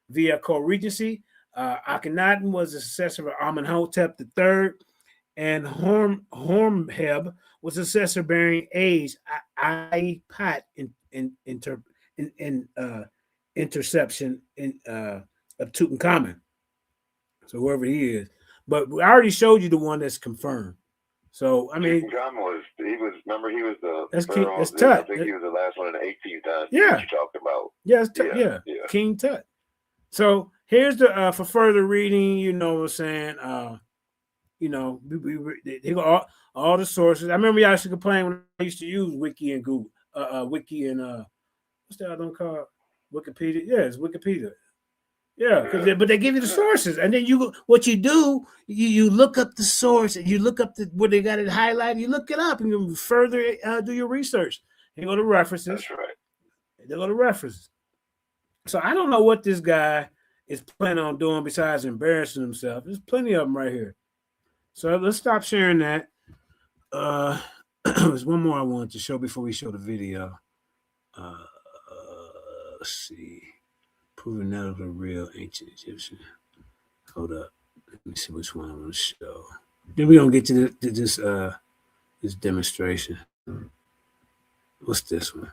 via co-regency. Akhenaten was a successor of Amenhotep III, and Hormheb was a successor bearing age Ipat interception of Tutankhamun. So whoever he is, but I already showed you the one that's confirmed. So I mean, Tutankhamun remember he was the that's Tut. I think he was the last one in the 18th time. Yeah, you talked about. Yeah, King Tut. So here's the for further reading. You know what I'm saying? They got all the sources. I remember y'all used to complain when I used to use Wiki and Google, Wiki and what's the other one called? Wikipedia. Yeah, it's Wikipedia. Yeah, but they give you the sources, and then you look up the source, and you look up where they got it highlighted. You look it up, and you further do your research. You go to references. That's right. They go to references. So I don't know what this guy is planning on doing besides embarrassing himself. There's plenty of them right here. So let's stop sharing that. There's one more I wanted to show before we show the video. Let's see. Proving that of a real ancient Egyptian. Hold up. Let me see which one I want to show. Then we're gonna get to this demonstration. What's this one?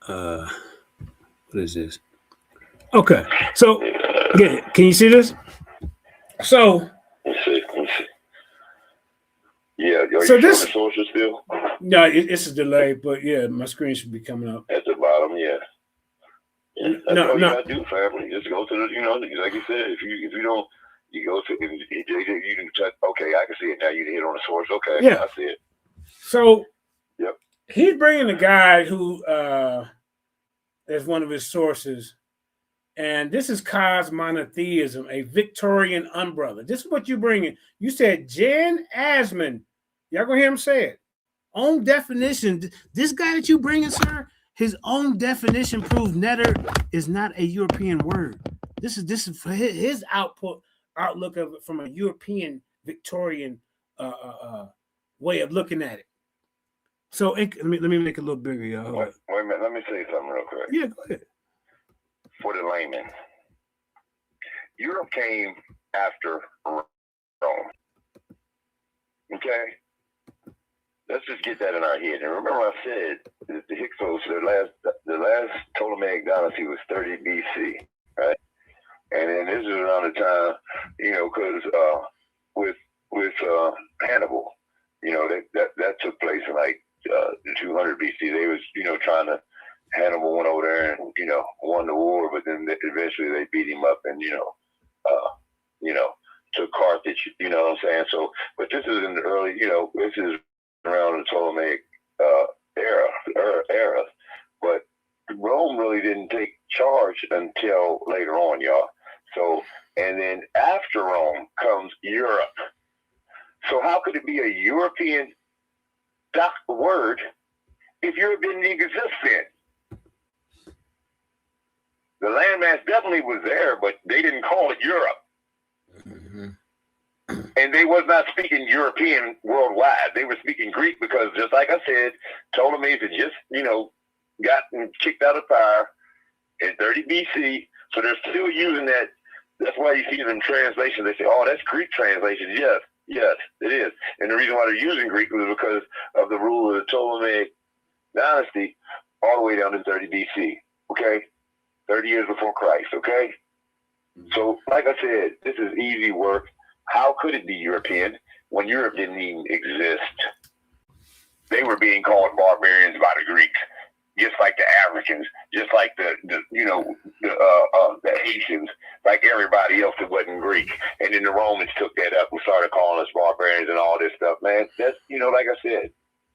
What is this? Okay. So yeah, can you see this? So let's see. Yeah, are so you this showing the sources still? No, it's a delay, but yeah, my screen should be coming up. At the bottom, yeah. That's all you No. gotta do, family. Just go to the, like you said, if you don't, you go to, you can check. Okay, I can see it now. You hit on the source. Okay, yeah, I see it. So, yep, he's bringing a guy who is one of his sources, and this is khar monotheism, a Victorian umbrella. This is what you bringing. You said Jan Asman. Y'all gonna hear him say it. Own definition. This guy that you bringing, sir. His own definition proves netter is not a European word. This is for his outlook of it from a European Victorian way of looking at it. So let me make it a little bigger, y'all. Wait a minute. Let me say something real quick. Yeah, go ahead. For the layman, Europe came after Rome. Okay. Let's just get that in our head. And remember, I said that the Hyksos, the last Ptolemaic dynasty was 30 BC, right? And then this is around the time, because with Hannibal, that took place in like 200 BC. They was, trying to. Hannibal went over there and won the war, but then eventually they beat him up and took Carthage. You know what I'm saying? So, but this is in the early, this is around the Ptolemaic era, but Rome really didn't take charge until later on, y'all. So, and then after Rome comes Europe. So how could it be a European word if Europe didn't exist then? The landmass definitely was there, but they didn't call it Europe. Mm-hmm. And they was not speaking European worldwide. They were speaking Greek because, just like I said, Ptolemies had just, gotten kicked out of power in 30 BC. So they're still using that. That's why you see them translations. They say, oh, that's Greek translation. Yes, it is. And the reason why they're using Greek was because of the rule of the Ptolemaic dynasty all the way down to 30 BC. Okay? 30 years before Christ, okay? So, like I said, this is easy work. How could it be European when Europe didn't even exist? They were being called barbarians by the Greeks, just like the Africans, just like the Haitians, like everybody else that wasn't Greek. And then the Romans took that up and started calling us barbarians and all this stuff, man. That's, like I said.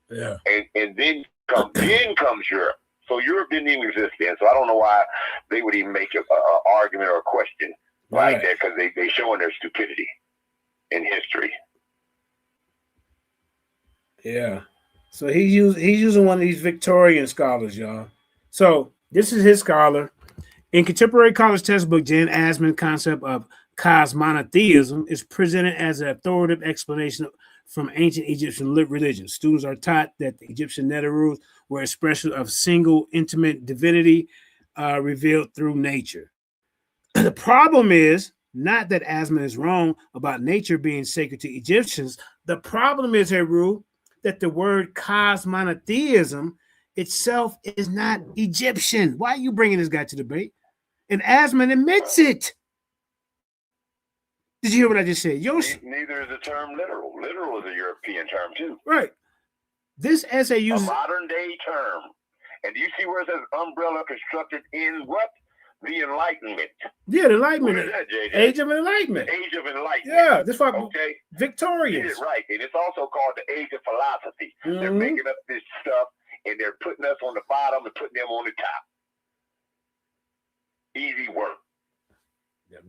Yeah. And then comes Europe. So Europe didn't even exist then. So I don't know why they would even make an argument or a question like that, because they showing their stupidity in history. Yeah. So he's using one of these Victorian scholars, y'all. So this is his scholar. In contemporary college textbook, Jan Asman's concept of khar monotheism is presented as an authoritative explanation from ancient Egyptian religion. Students are taught that the Egyptian Neteru were expressions of single intimate divinity revealed through nature. The problem is not that Asman is wrong about nature being sacred to Egyptians. The problem is, Heru, that the word khar monotheism itself is not Egyptian. Why are you bringing this guy to debate? And Asman admits it. Did you hear what I just said? Neither is the term literal. Literal is a European term too. Right. This essay uses a modern day term. And do you see where it says umbrella constructed in what? The Enlightenment. Yeah, the Enlightenment. What is that, JJ? Age of Enlightenment. Age of Enlightenment. Yeah, that's why. Okay. Victorians. Get it right. And it's also called the Age of Philosophy. Mm-hmm. They're making up this stuff and they're putting us on the bottom and putting them on the top. Easy work.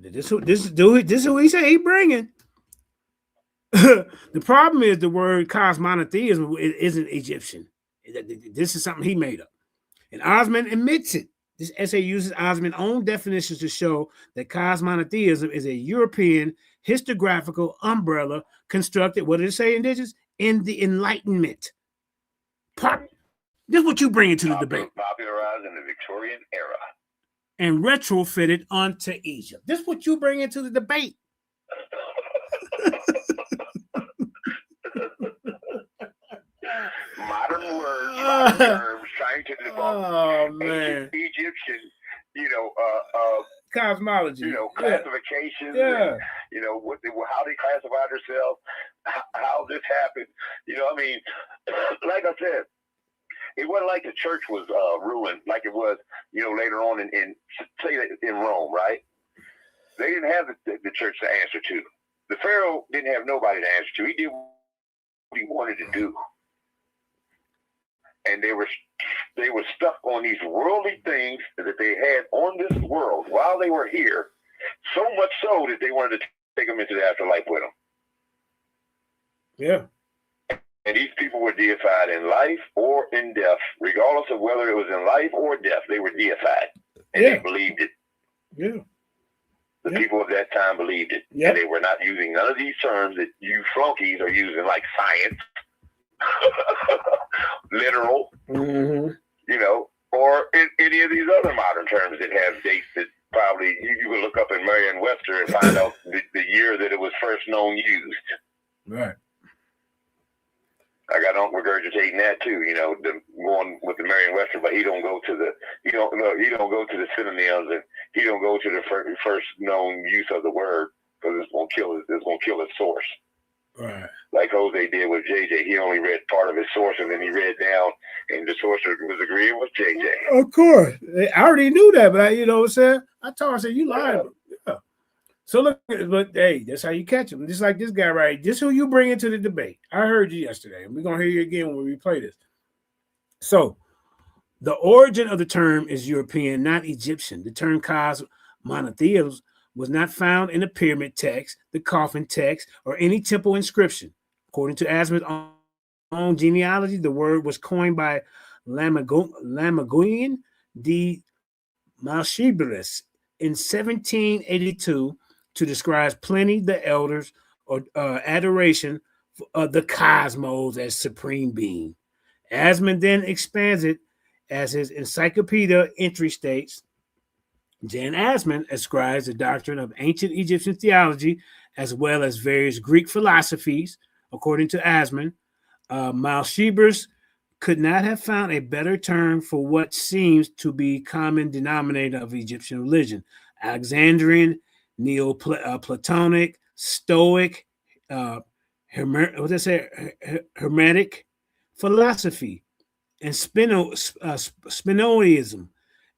This is who he said he bringing. The problem is the word khar monotheism isn't Egyptian. This is something he made up. And Osman admits it. This essay uses Osman's own definitions to show that cosmonotheism is a European historiographical umbrella constructed, what did it say, Indigenous? In the Enlightenment. This is what you bring into the debate. Popularized in the Victorian era. And retrofitted onto Egypt. This is what you bring into the debate. Modern words, modern terms, trying to debunk ancient Egyptian, cosmology, classifications, yeah. And, how they classify themselves, how this happened. Like I said, it wasn't like the church was ruined like it was, later on in Rome, right? They didn't have the church to answer to. The Pharaoh didn't have nobody to answer to. He did what he wanted to do. And they were stuck on these worldly things that they had on this world while they were here, so much so that they wanted to take them into the afterlife with them. Yeah. And these people were deified in life or in death, regardless of whether it was in life or death. They were deified, and they believed it. Yeah. The people of that time believed it, and they were not using none of these terms that you flunkies are using, like science, literal, or any of these other modern terms that have dates that probably you can look up in Merriam-Webster and find out the year that it was first known used. Right. I got on regurgitating that too, going with the Merriam-Webster, but he don't go to the synonyms, and he don't go to the first known use of the word, because it's gonna kill his source. Right. Like Jose did with JJ, he only read part of his source, and then he read down, and the source was agreeing with JJ. Of course, I already knew that, but you know what I'm saying? I told him, I said, you lied. Yeah. So look, but hey, that's how you catch him. Just like this guy, right? Just who you bring into the debate. I heard you yesterday, and we're gonna hear you again when we play this. So, the origin of the term is European, not Egyptian. The term cosmonotheism was not found in the pyramid text, the coffin text, or any temple inscription. According to Asman's own genealogy, the word was coined by Lamagouin de Malchibris in 1782 to describe Pliny the Elder's adoration of the cosmos as supreme being. Asman then expands it as his encyclopedia entry states. Jan Asman ascribes the doctrine of ancient Egyptian theology as well as various Greek philosophies. According to Asman, Malchibris could not have found a better term for what seems to be common denominator of Egyptian religion: Alexandrian, Neoplatonic, Stoic, Hermetic philosophy, and Spinoism,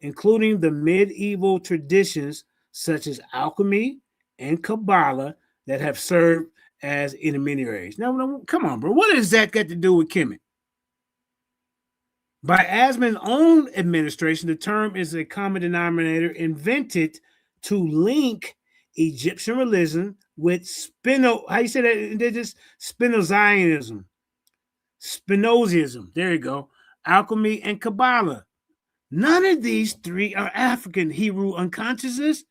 including the medieval traditions such as alchemy and Kabbalah that have served as intermediaries. Now, come on, bro. What does that got to do with Kemet? By Asman's own administration, the term is a common denominator invented to link Egyptian religion with Spinozianism. There you go. Alchemy and Kabbalah. None of these three are African Hebrew unconsciousness.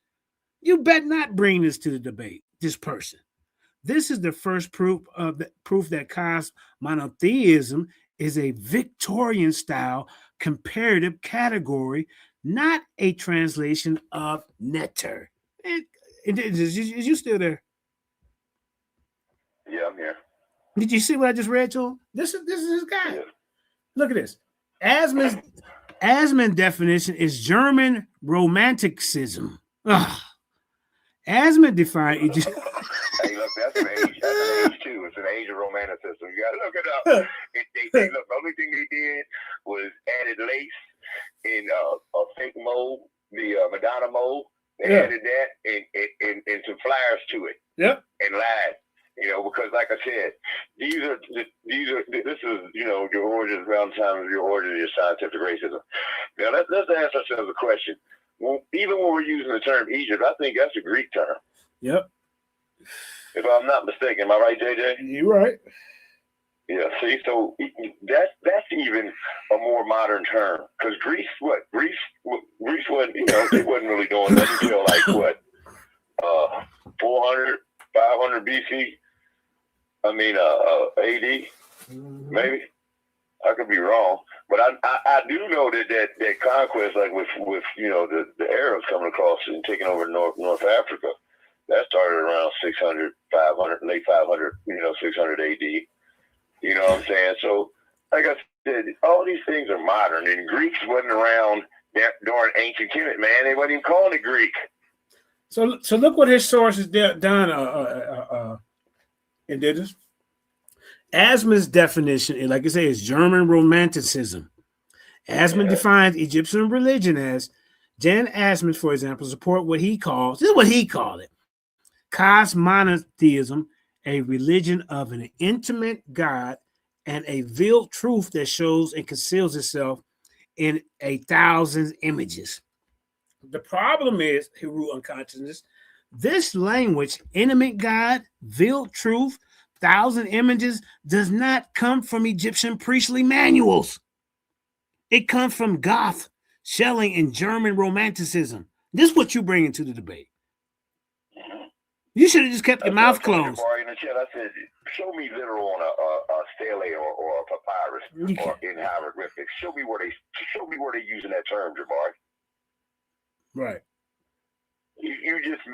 You bet not bring this to the debate, this person. This is the first proof that cosmonotheism is a Victorian-style comparative category, not a translation of Netter. Is you still there? Yeah, I'm here. Did you see what I just read to him? This is his guy. Yeah. Look at this. Asman's definition is German Romanticism. Ugh. Asman defined Egypt. Hey, look, that's an age too. It's an age of romanticism. You gotta look it up. Look, the only thing they did was added lace in a fake mold, the Madonna mold. They added that and some flyers to it. Yep. And lied. Because like I said, this is, your origins around the time of your origin of your scientific racism. Now let's ask ourselves a question. Even when we're using the term Egypt, I think that's a Greek term. Yep. If I'm not mistaken, am I right, JJ? You're right. Yeah, see, so that's even a more modern term, because Greece wasn't, they wasn't really doing that until like what, 400, 500 BC. I mean, AD, maybe. I could be wrong, but I do know that conquest, like with the Arabs coming across and taking over North Africa, that started around 600, 500, late 500, 600 AD. You know what I'm saying? So, like I said, all these things are modern, and Greeks wasn't around during ancient Kemet, man. They wasn't even calling it Greek. So look what his sources done. Indigenous. Asman's definition, like I say, is German Romanticism. Asman defines Egyptian religion as Jan Asman, for example, support what he calls, this is what he called it, cosmonotheism, a religion of an intimate God and a veiled truth that shows and conceals itself in 1,000 images. The problem is, Heru unconsciousness, this language, intimate God, veiled truth, 1,000 images, does not come from Egyptian priestly manuals. It comes from Goth, Schelling, and German Romanticism. This is what you bring into the debate. You should have just kept your mouth closed. In the chat, I said, show me literal on a stele or a papyrus or in hieroglyphics. Show me where they're using that term, Jabari. Right. You just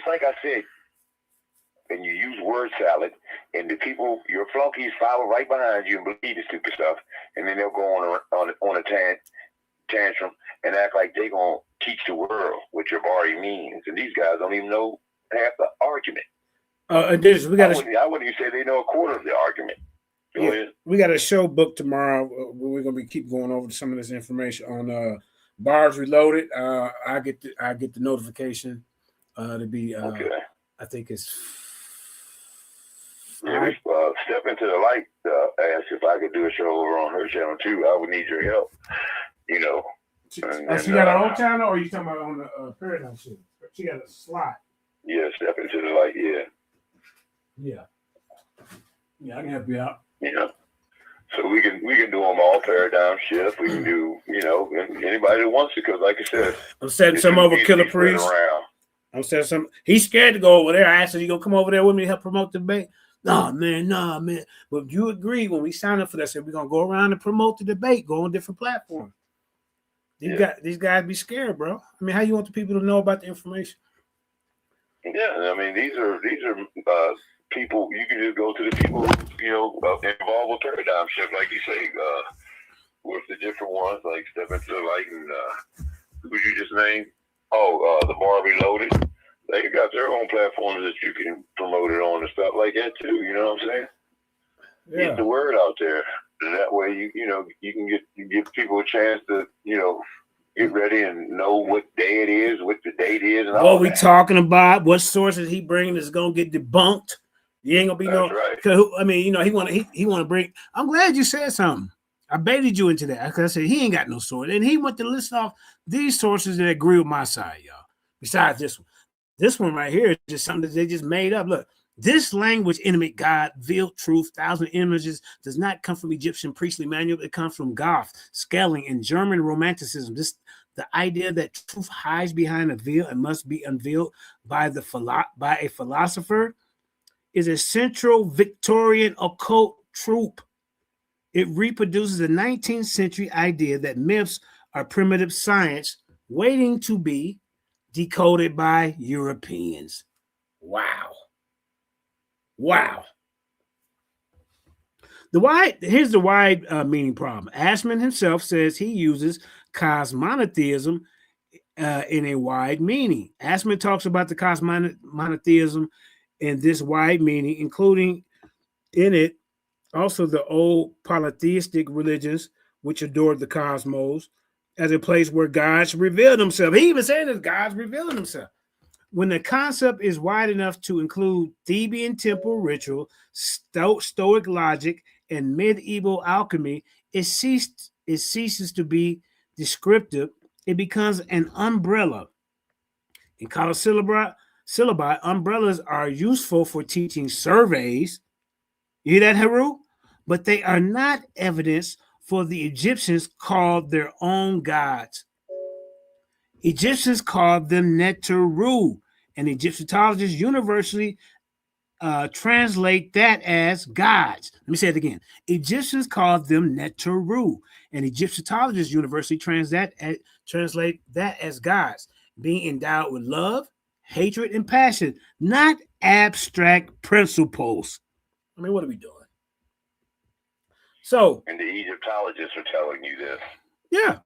like I said, and you use word salad, and the people, your flunkies, follow right behind you and believe the stupid stuff, and then they'll go on a tantrum and act like they're gonna teach the world what Jabari means, and these guys don't even know half the argument. I wouldn't even say they know a quarter of the argument. We got a show booked tomorrow. We're gonna keep going over some of this information on Bars Reloaded. I get the notification to be. Okay. I think it's. Yeah, Step Into the Light asked if I could do a show over on her channel too. I would need your help. She got her own channel, or are you talking about on the Paradigm shit? She got a slot. Yeah, Step Into the Light. Yeah, I can help you out. So we can do them all Paradigm shit. We can do anybody that wants to, because like I said, I'm setting some over Killer Priest. I'm setting some. He's scared to go over there. I asked him, "You gonna come over there with me to help promote the debate?" Nah, man. But you agree when we signed up for that, said we're gonna go around and promote the debate, go on different platforms. These guys be scared, bro. I mean, how you want the people to know about the information? Yeah, I mean, these are people. You can just go to the people, involved with Paradigm shift, like you say, with the different ones, like Step Into the Light and who you just named. The Bar Reloaded. They got their own platforms that you can promote it on and stuff like that too. You know what I'm saying? Yeah. Get the word out there. And that way, you can give people a chance to, get ready and know what day it is, what the date is, and all what we talking about, what sources he bringing is gonna get debunked. You ain't gonna be right. I mean, he want to bring. I'm glad you said something. I baited you into that because I said he ain't got no source, and he went to list off these sources that agree with my side, y'all. Besides this one. This one right here is just something that they just made up. Look, this language, intimate God, veiled truth, 1,000 images, does not come from Egyptian priestly manual. It comes from Goth, Schelling, and German Romanticism. The idea that truth hides behind a veil and must be unveiled by a philosopher is a central Victorian occult trope. It reproduces the 19th century idea that myths are primitive science waiting to be decoded by Europeans. Wow. Here's the wide meaning problem. Asman himself says he uses cosmonotheism in a wide meaning. Asman talks about the cosmonotheism in this wide meaning, including in it also the old polytheistic religions which adored the cosmos as a place where gods reveal themselves. He even said that God's revealing himself. When the concept is wide enough to include Theban temple ritual, Stoic logic, and medieval alchemy, it ceases to be descriptive. It becomes an umbrella. In college syllabi, umbrellas are useful for teaching surveys. You hear that, Heru? but they are not evidence for the Egyptians called their own gods. Egyptians called them Neteru, and Egyptologists universally translate that as gods. Let me say it again. Egyptians called them Neteru, and Egyptologists universally translate that as gods, being endowed with love, hatred, and passion, not abstract principles. I mean, what are we doing? So, and the Egyptologists are telling you this. Yeah.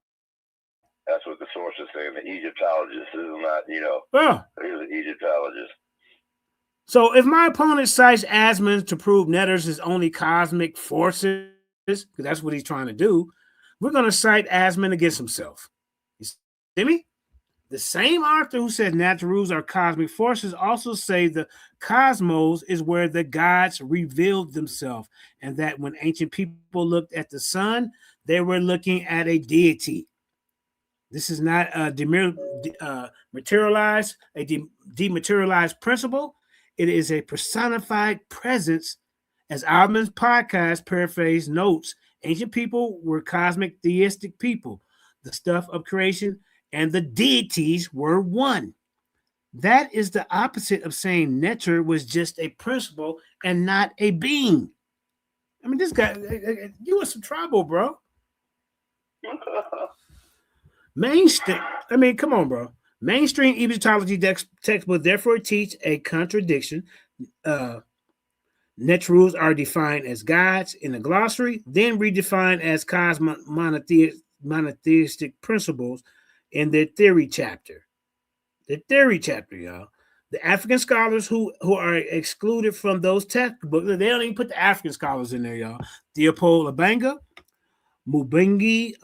That's what the source is saying. The Egyptologists is not, they're the Egyptologists. So if my opponent cites Asmund to prove Netters is only cosmic forces, because that's what he's trying to do, we're going to cite Asmund against himself. You see me? The same author who says Neterus are cosmic forces also say the cosmos is where the gods revealed themselves, and that when ancient people looked at the sun, they were looking at a deity. This is not a dematerialized principle. It is a personified presence. As Alban's podcast paraphrase notes, ancient people were cosmic theistic people. The stuff of creation and the deities were one. That is the opposite of saying Neter was just a principle and not a being. I mean, this guy, you in some trouble, bro. Come on, bro. Mainstream Egyptology textbooks therefore teach a contradiction. Neterus are defined as gods in the glossary, then redefined as monotheistic principles in their theory chapter. The theory chapter, y'all. The African scholars who are excluded from those textbooks, they don't even put the African scholars in there, y'all. Theopold Abanga, Mubengi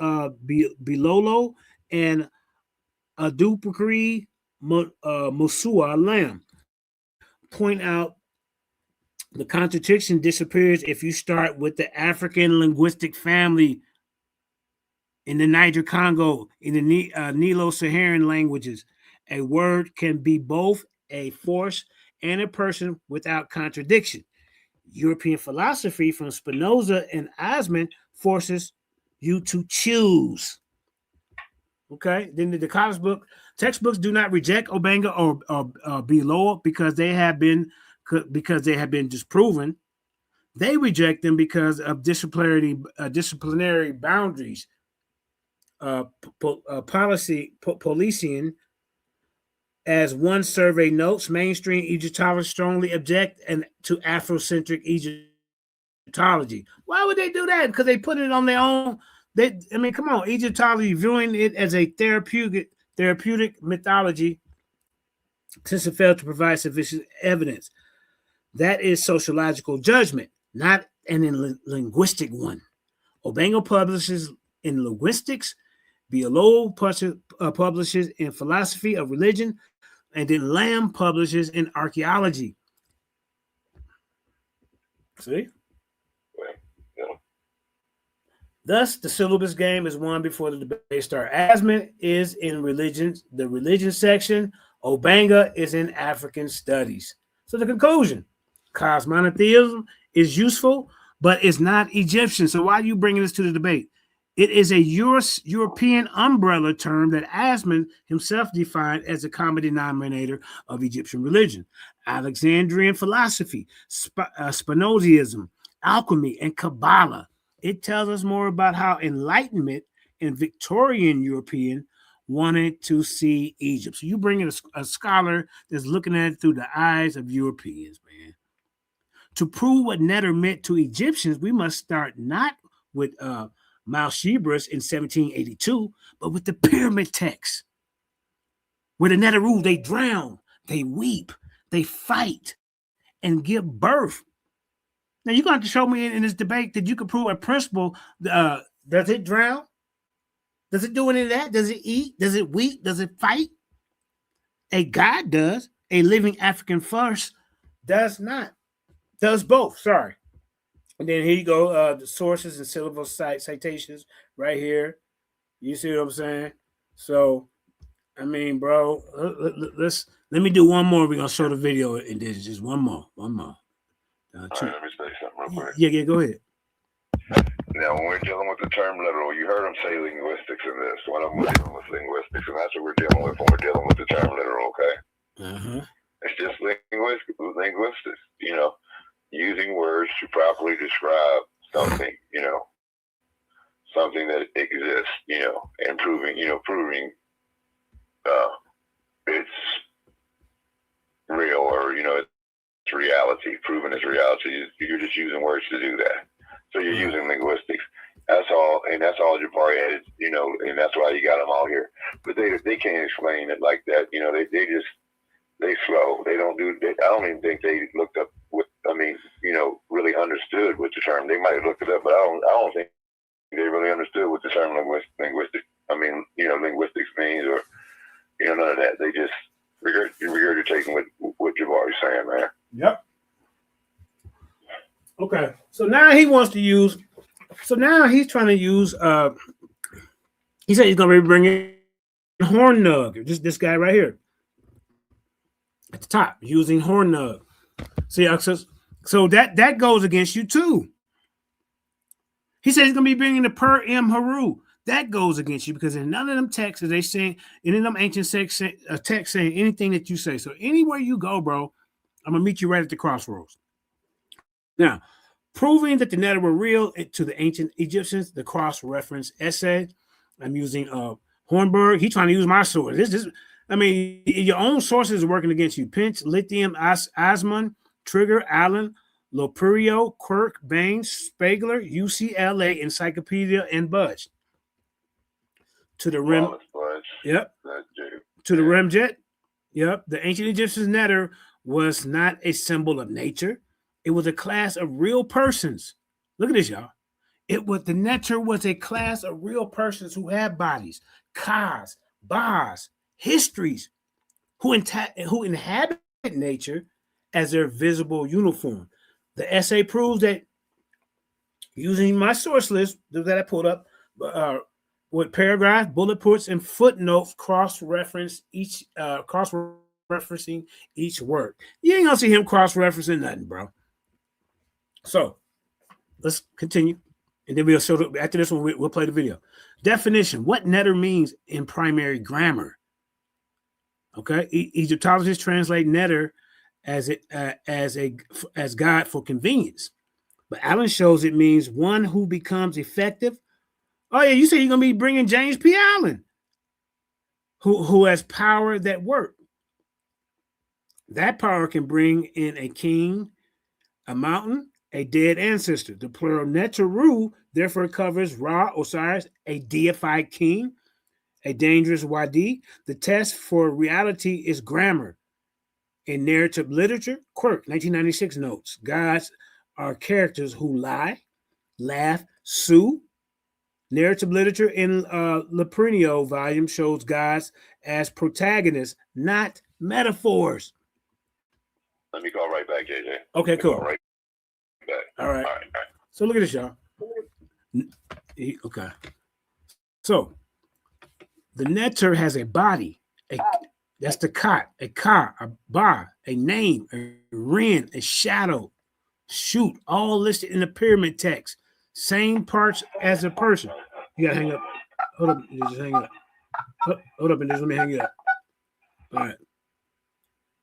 Bilolo, and Adupakri Musua Lam point out the contradiction disappears if you start with the African linguistic family in the Niger Congo, in the Nilo-Saharan languages. A word can be both a force and a person without contradiction. European philosophy from Spinoza and Asmund forces you to choose. Okay, then the college textbooks do not reject Obanga or Biloa because they have been disproven. They reject them because of disciplinary boundaries. Policing, as one survey notes, mainstream Egyptologists strongly object to Afrocentric Egyptology. Why would they do that? Because they put it on their own. Come on, Egyptology viewing it as a therapeutic mythology since it failed to provide sufficient evidence. That is sociological judgment, not an linguistic one. Obango publishes in linguistics, Biolo publishes in philosophy of religion, and then Lamb publishes in archaeology. See? Thus, the syllabus game is won before the debate starts. Asmund is in the religion section. Obanga is in African studies. So the conclusion, cosmonotheism is useful, but it's not Egyptian. So why are you bringing this to the debate? It is a European umbrella term that Asmund himself defined as a common denominator of Egyptian religion. Alexandrian philosophy, Spinozaism, alchemy, and Kabbalah. It tells us more about how Enlightenment and Victorian European wanted to see Egypt. So you bring in a scholar that's looking at it through the eyes of Europeans, man. To prove what Neter meant to Egyptians, we must start not with Malshibras in 1782, but with the pyramid text, where the Neteru, they drown, they weep, they fight, and give birth. Now, you're going to have to show me in this debate that you can prove a principle. Does it drown? Does it do any of that? Does it eat? Does it weep? Does it fight? A god does. A living African first does not. Does both. Sorry. And then here you go. The sources and syllable citations right here. You see what I'm saying? So, I mean, bro, let me do one more. We're going to show the video. And there's just one more. All right, let me say something real quick. Yeah, go ahead. Now, when we're dealing with the term literal, you heard them say linguistics in this. One of them was dealing with linguistics, and that's what we're dealing with when we're dealing with the term literal, okay? It's just linguistics, you know, using words to properly describe something, you know, something that exists, you know, and proving it's real, or, you know, it's reality, proving it's reality. You're just using words to do that. So you're using linguistics. That's all, and that's all Jabari had, you know, and that's why you got them all here. But they can't explain it like that. You know, they slow. They don't do. I don't even think they looked up you know, really understood what the term. They might have looked it up, but I don't think they really understood what the term linguistic. You know, linguistics means, or, you know, none of that. They just regurgitating what Jabari's saying, man. Yep. Okay. So now he wants to use. So now he's trying to use. He said he's going to be bringing Hornug. This guy right here at the top, using Hornug. See, so that goes against you too. He said he's going to be bringing the Per Im Haru. That goes against you, because in none of them texts are they saying, any of them ancient texts saying anything that you say. So anywhere you go, bro, I'm going to meet you right at the crossroads. Now, proving that the Netter were real to the ancient Egyptians, the cross-reference essay. I'm using Hornberg. He's trying to use my source. Your own sources are working against you. Pinch, Lithium, Osman, Trigger, Allen, Loperio, Quirk, Baines, Spagler, UCLA, Encyclopedia, and Budge. To the Rim. Yep. To the Remjet. Yep. The ancient Egyptians' Netter was not a symbol of nature. It was a class of real persons. Look at this, y'all. The Netter was a class of real persons who had bodies, khars, bas, histories, who inhabit nature as their visible uniform. The essay proves that, using my source list that I pulled up, with paragraphs, bullet points, and footnotes, cross-referencing each word. You ain't gonna see him cross-referencing nothing, bro. So let's continue, and then after this one we'll play the video. Definition: what Netter means in primary grammar. Okay, Egyptologists translate Netter as God for convenience, but Allen shows it means one who becomes effective. Oh yeah, you say you're gonna be bringing James P. Allen, who has power that work. That power can bring in a king, a mountain, a dead ancestor. The plural Neteru therefore covers Ra, Osiris, a deified king, a dangerous Wadi. The test for reality is grammar. In narrative literature, Quirk, 1996 notes, gods are characters who lie, laugh, sue. Narrative literature in Leprinio volume shows gods as protagonists, not metaphors. Let me call right back, JJ. Okay, cool. Right back. All right. So look at this, y'all. Okay. So the Netter has a body. That's the Khat, a khar, a ba, a name, a ren, a shadow, shoot, all listed in the pyramid text. Same parts as a person. You gotta hang up. Hold up, just hang up. Hold up, and just let me hang it up. All right,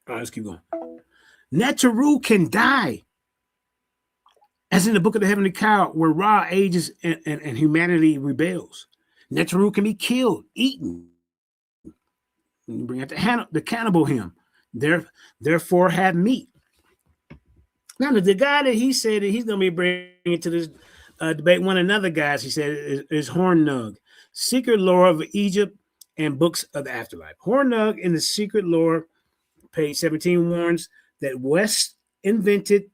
let's keep going. Neteru can die, as in the Book of the Heavenly Cow, where Ra ages and humanity rebels. Neteru can be killed, eaten. You bring out the cannibal hymn. Therefore, have meat. Now, the guy that he said that he's going to be bringing to this debate, one of another guys, he said, is Hornug, Secret Lore of Egypt and Books of the Afterlife. Hornug in the Secret Lore, page 17, warns that West invented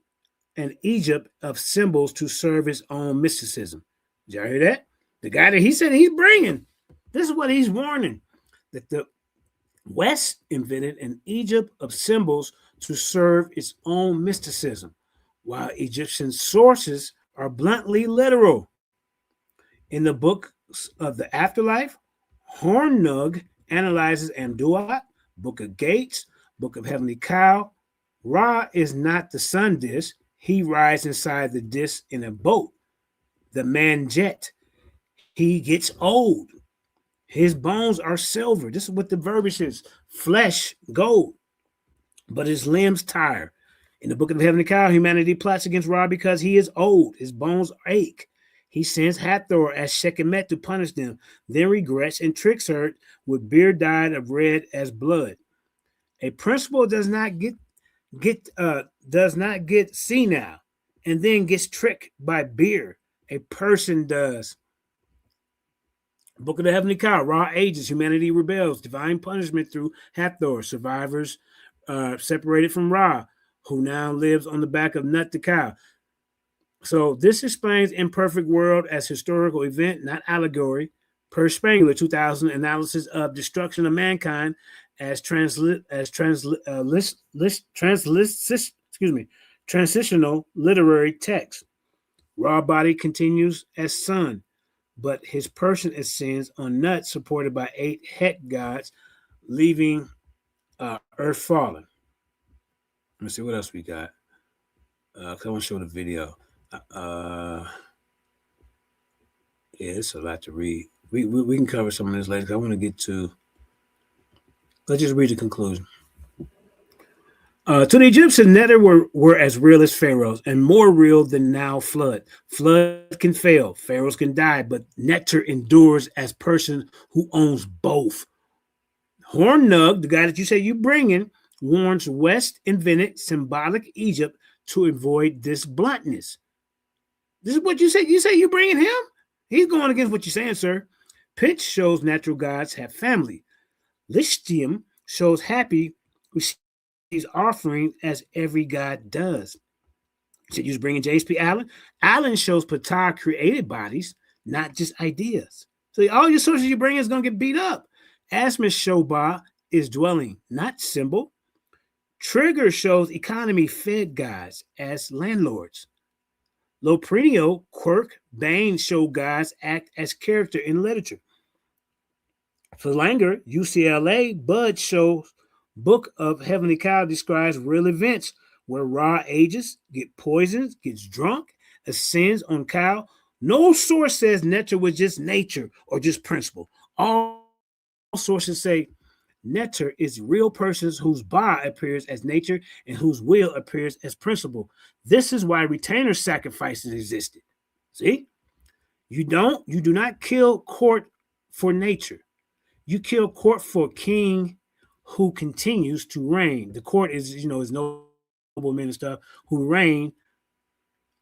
an Egypt of symbols to serve its own mysticism. Did y'all hear that? The guy that he said he's bringing, this is what he's warning, that the West invented an Egypt of symbols to serve its own mysticism, while Egyptian sources are bluntly literal. In the Books of the Afterlife, Hornug analyzes Amduat, Book of Gates, Book of Heavenly Cow. Ra is not the sun disk. He rides inside the disk in a boat. the man jet. He gets old. His bones are silver. This is what the verbiage is. Flesh, gold, but his limbs tire. In the book of the Heavenly Cow, humanity plots against Ra because he is old. His bones ache. He sends Hathor as Sekhmet to punish them, then regrets and tricks her with beard dyed of red as blood. A principal does not get senile and then gets tricked by beer. A person does. Book of the Heavenly Cow, Ra ages, humanity rebels, divine punishment through Hathor, survivors separated from Ra, who now lives on the back of Nut the cow. So this explains Imperfect World as historical event, not allegory. Per Spangler, 2000 analysis of destruction of mankind as transitional literary text. Ra body continues as sun, but his person ascends on Nut, supported by 8 Het gods, leaving Earth fallen. Let's see what else we got. I want to show the video. Yeah, it's a lot to read. We can cover some of this later. I want to get to. Let's just read the conclusion. To the Egyptians, Nether were as real as pharaohs and more real than now flood. Flood can fail, pharaohs can die, but Nectar endures as person who owns both. Hornug, the guy that you say you bring in, warns West invented symbolic Egypt to avoid this bluntness. This is what you say. You say you bringing him? He's going against what you're saying, sir. Pitch shows natural gods have family. Listium shows happy receives offering as every god does. So you was bringing JSP Allen. Allen shows Ptah created bodies, not just ideas. So all your sources you bring is going to get beat up. Asmus show Ba is dwelling, not symbol. Trigger shows economy fed gods as landlords. Loprinio, Quirk, Bane show gods act as character in literature. Philanger, UCLA, Bud shows Book of Heavenly Cow describes real events where Ra ages, get poisoned, gets drunk, ascends on cow. No source says Nectar was just nature or just principle. All sources say Nectar is real persons whose Ba appears as nature and whose will appears as principle. This is why retainer sacrifices existed. See? You do not kill court for nature. You kill court for king who continues to reign. The court is, is noblemen and stuff who reign,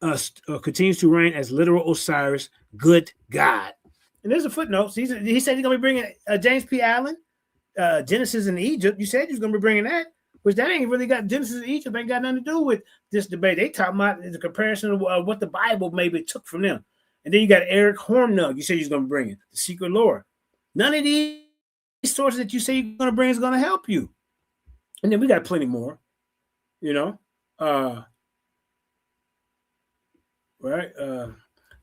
continues to reign as literal Osiris, good God. And there's a footnote. He said he's going to be bringing James P. Allen, Genesis in Egypt. You said he was going to be bringing that, which that ain't really got Genesis in Egypt. Ain't got nothing to do with this debate. They talking about the comparison of what the Bible maybe took from them. And then you got Eric Hornung. You said he's going to bring it, the secret lore. None of these sources that you say you're going to bring is going to help you. And then we got plenty more, right? The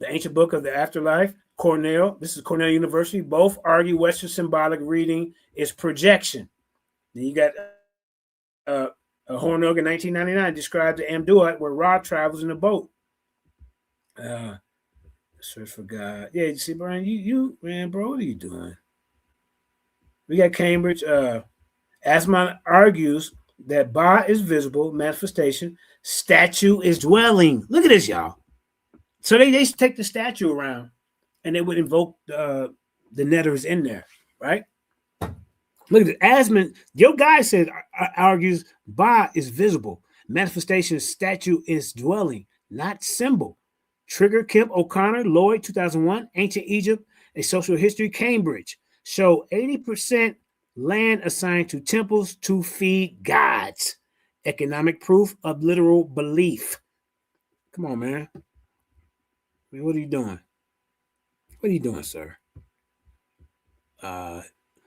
Ancient Book of the Afterlife, Cornell. This is Cornell University. Both argue Western symbolic reading is projection. Then you got Hornung in 1999 described the Amduat where Ra travels in a boat. Search for God. Yeah, you see, Brian, man, bro, what are you doing? We got Cambridge. Asman argues that Ba is visible, manifestation, statue is dwelling. Look at this, y'all. So they take the statue around and they would invoke the netters in there, right? Look at it. Asman, your guy said, argues Ba is visible, manifestation, statue is dwelling, not symbol. Trigger, Kemp, O'Connor, Lloyd, 2001, Ancient Egypt, A Social History, Cambridge, show 80% land assigned to temples to feed gods. Economic proof of literal belief. Come on, man. I mean, what are you doing? What are you doing, sir?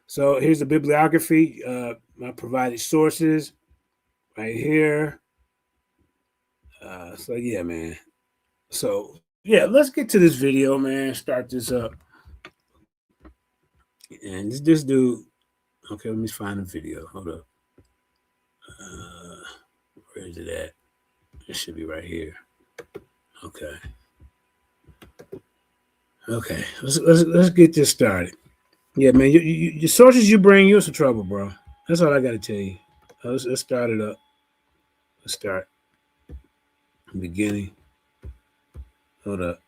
So here's the bibliography. My provided sources right here. So yeah, man. So yeah, let's get to this video, man. Start this up. And this dude, okay, let me find the video. Hold up. Where is it at? It should be right here. Okay. Okay, let's get this started. Yeah, man, your sources you bring you in some trouble, bro. That's all I got to tell you. Let's start it up. Let's start. Beginning. Hold up.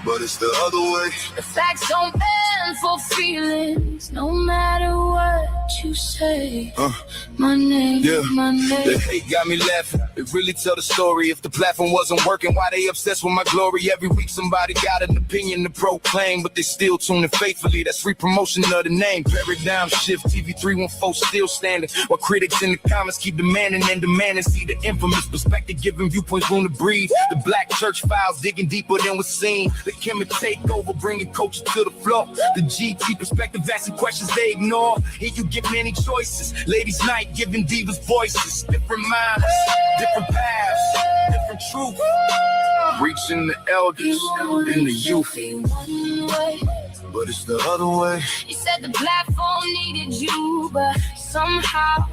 But it's the other way. The facts don't bend for feelings, no matter what you say. My name, my name. The hate got me laughing. It really tell the story. If the platform wasn't working, why they obsessed with my glory? Every week somebody got an opinion to proclaim, but they still tuning faithfully. That's free promotion of the name. Paradigm shift, TV 314 still standing. While critics in the comments keep demanding and demanding. See the infamous perspective giving viewpoints room to breathe. The black church files digging deeper than was seen. The Kemet takeover, bringing culture to the floor. The GT perspective asking questions they ignore. Here you get many choices. Ladies' night giving divas voices. Different minds, different paths, different truth. Reaching the elders and the youth. But it's the other way. You said the platform needed you, but somehow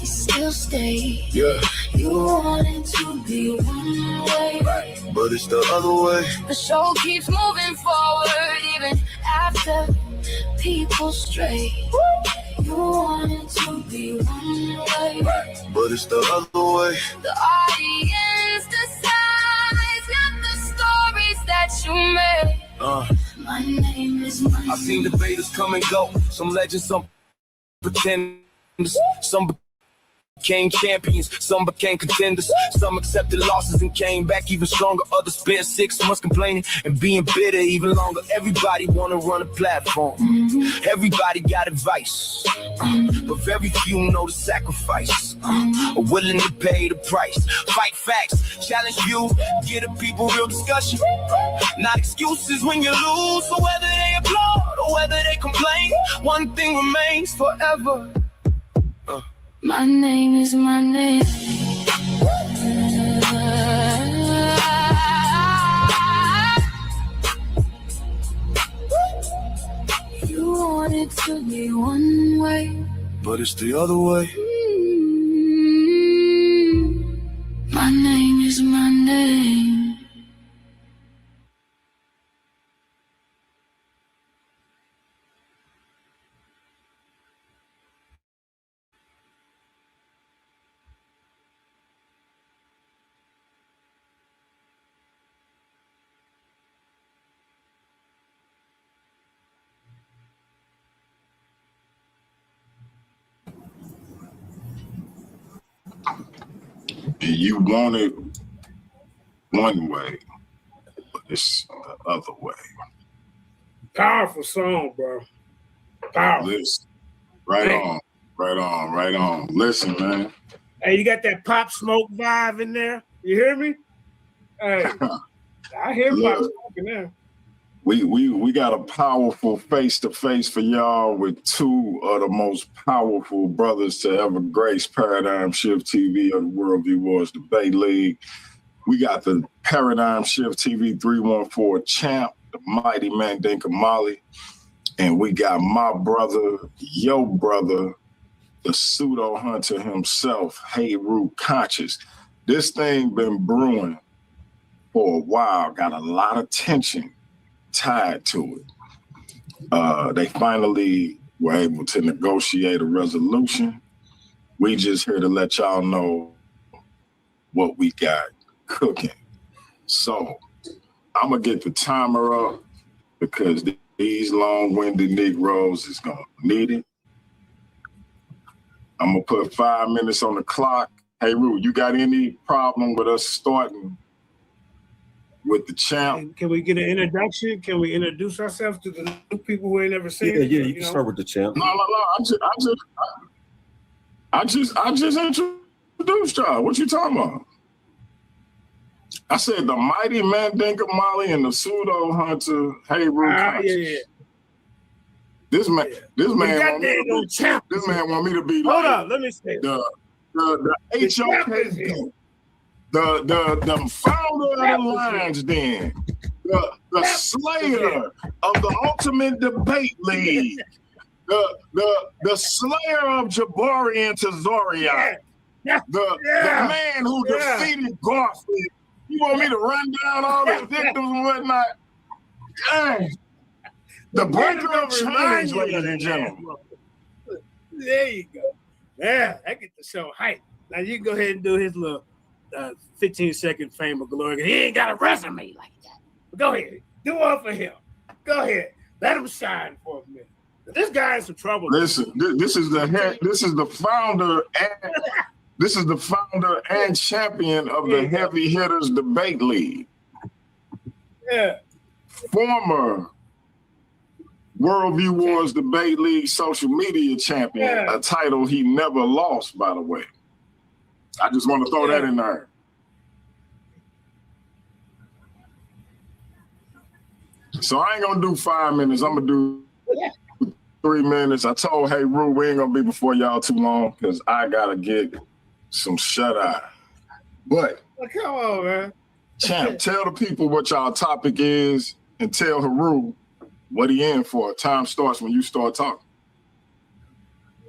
you still stayed. Yeah. You wanted to be one way, But it's the other way. the show keeps moving forward even after people stray. You wanted to be one way, But it's the other way. the audience decides, not the stories that you made. My name is my I've seen debaters come and go. Some legends, some pretenders, some became champions, some became contenders, some accepted losses and came back even stronger. Others spent 6 months complaining and being bitter even longer. Everybody wanna run a platform. Everybody got advice, but very few know the sacrifice. Are willing to pay the price. Fight facts, challenge views, give the people real discussion. Not excuses when you lose. So whether they applaud or whether they complain, one thing remains forever. My name is my name. You wanted to be one way, But it's the other way. My name is my name. You want it one way, but it's the other way. Powerful song, bro. Powerful. Listen, right on. Listen, man. Hey, you got that Pop Smoke vibe in there? You hear me? Hey, I hear Pop Smoke in there. We got a powerful face-to-face for y'all with two of the most powerful brothers to ever grace Paradigm Shift TV of the Worldview Wars Debate League. We got the Paradigm Shift TV 314 champ, the mighty Mandinka Mali, and we got my brother, your brother, the pseudo hunter himself, Heru Conscious. This thing been brewing for a while, got a lot of tension tied to it. They finally were able to negotiate a resolution. We just here to let y'all know what we got cooking. So I'm gonna get the timer up because these long-winded Negroes is gonna need it. I'm gonna put 5 minutes on the clock. Hey, Ru, you got any problem with us starting with the champ? Can we get an introduction? Can we introduce ourselves to the new people who ain't never seen Yeah, it? you can start with the champ. No. I just introduced y'all. What you talking about? I said the mighty Mandinka Mali and the pseudo hunter Heru Conscious. Yeah. This man want me to be Hold like on, let me say the HOK, the founder of the Lions Den, the slayer of the Ultimate Debate League, the slayer of Jabari and Tazoriak. The man who defeated Garfield. You want me to run down all the victims and whatnot? Dang. The breaker of chains, ladies and gentlemen. There you go. Yeah, that get the show hype. Now you can go ahead and do his little 15-second fame of glory. He ain't got a resume like that. But go ahead. Do one for him. Go ahead. Let him shine for a minute. This guy in some trouble. Listen, this is the founder and champion of the Heavy Hitters Debate League. Yeah. Former Worldview Wars Debate League social media champion, a title he never lost, by the way. I just want to throw that in there. So I ain't gonna do 5 minutes. I'm gonna do 3 minutes. I told Hey Rue we ain't gonna be before y'all too long because I gotta get some shut eye. But come on, man. Champ, tell the people what y'all topic is and tell Haru what he in for. Time starts when you start talking.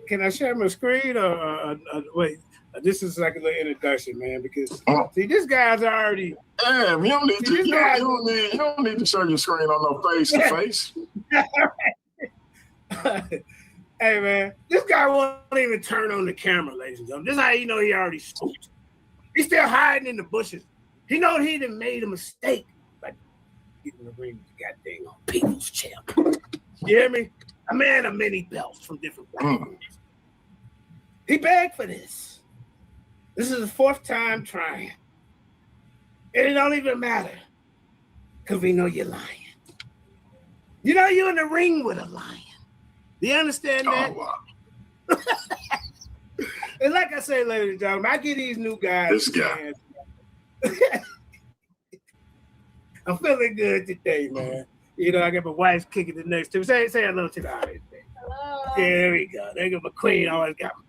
Can I share my screen or wait? This is like a little introduction, man, because see, this guy's already. Damn, you don't need to. You don't need to show your screen on no face to face. Hey, man, this guy won't even turn on the camera, ladies and gentlemen. This is how you know he already spooked. He's still hiding in the bushes. He knows he done made a mistake by getting the ring with the goddamn people's champ. You hear me? A man of many belts from different backgrounds. He begged for this. This is the 4th time trying. And it don't even matter. Because we know you're lying. You know you're in the ring with a lion. Do you understand that? Oh, wow. And like I say, ladies and gentlemen, I get these new guys. This guy. I'm feeling good today, man. You know, I got my wife's kicking it next to me. Say hello to the audience. Hello. There we go. There go my queen. Always got my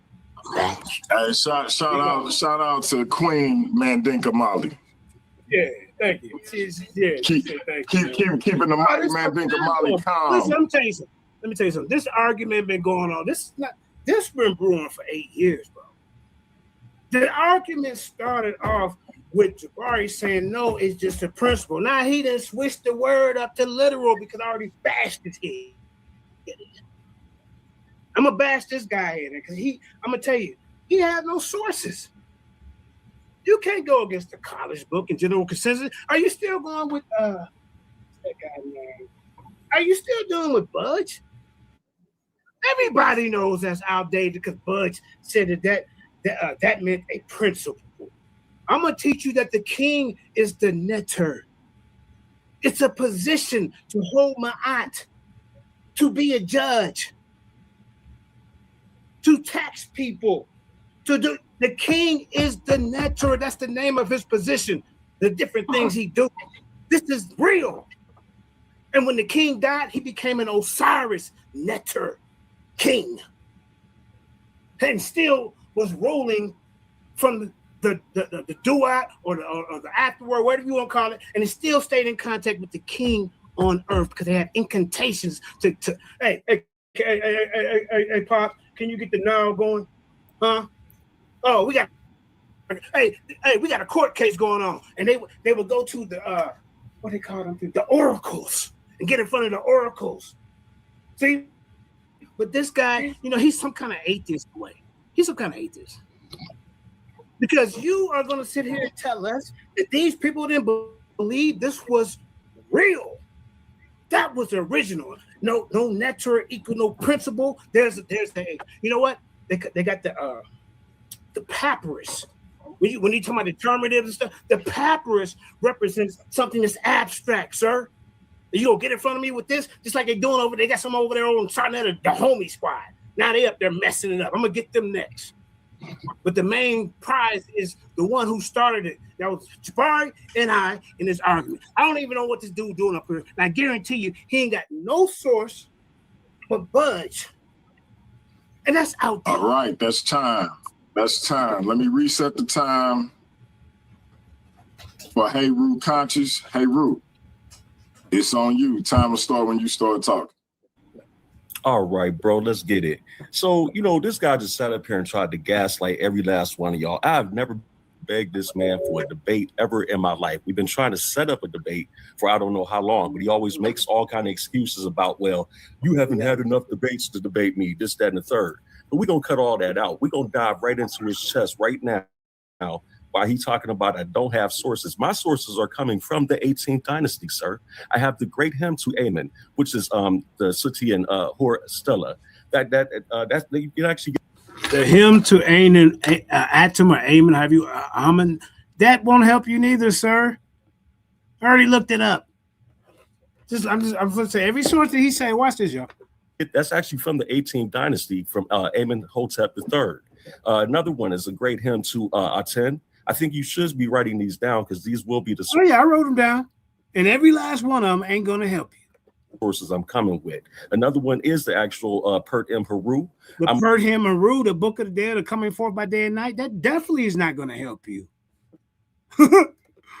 match. Hey, shout out to Queen Mandinka Molly. Yeah, thank you. Keeping the mighty Mandinka Molly calm. Listen, let me tell you something. This argument been going on. This been brewing for 8 years, bro. The argument started off with Jabari saying no, it's just a principle. Now he done switched the word up to literal because I already bashed his head. I'm gonna bash this guy in there because I'm gonna tell you, he has no sources. You can't go against the college book and general consensus. Are you still going with that guy name? Are you still doing with Budge? Everybody knows that's outdated because Budge said that meant a principle. I'm gonna teach you that the king is the netter. It's a position to hold ma'at, to be a judge, to tax people, to do. The king is the netter. That's the name of his position. The different things he do. This is real. And when the king died, he became an Osiris netter king, and still was ruling from the duat or the afterword, whatever you want to call it, and he still stayed in contact with the king on earth because they had incantations to hey, Pop, can you get the now going? Huh? Oh, we got we got a court case going on, and they would go to the what they call them, the oracles, and get in front of the oracles. See, but this guy, you know, he's some kind of atheist way. He's some kind of atheist. Because you are going to sit here and tell us that these people didn't believe this was real. That was original. No netter equal no principle. There's the you know what? They got the papyrus. When you talk about determinatives and stuff, the papyrus represents something that's abstract, sir. You gonna get in front of me with this, just like they're doing over. They got some over there on starting at the homie squad. Now they up there messing it up. I'm gonna get them next. But the main prize is the one who started it. That was Jabari and I in this argument. I don't even know what this dude doing up here. And I guarantee you, he ain't got no source but Budge. And that's out there. All right, that's time. That's time. Let me reset the time for Hey Rue Conscious. Hey Rue, it's on you. Time will start when you start talking. All right, bro, let's get it. So, this guy just sat up here and tried to gaslight every last one of y'all. I've never begged this man for a debate ever in my life. We've been trying to set up a debate for I don't know how long, but he always makes all kind of excuses about, well, you haven't had enough debates to debate me, this, that, and the third. But we're going to cut all that out. We're going to dive right into his chest right now. While he's talking about I don't have sources. My sources are coming from the 18th dynasty, sir. I have the great hymn to Amen, which is the Sutian Hor Stella. That you can actually get the hymn to Amen, Atom or Amen. Have you Amen? That won't help you neither, sir. I already looked it up. I'm going to say every source that he say. Watch this, y'all. That's actually from the 18th dynasty from Amen Hotep III. Another one is a great hymn to Aten. I think you should be writing these down because these will be the sources. Oh, yeah, I wrote them down. And every last one of them ain't going to help you. Sources I'm coming with. Another one is the actual Pert M. Haru. The Pert M. Haru, the Book of the Dead, are coming forth by day and night. That definitely is not going to help you.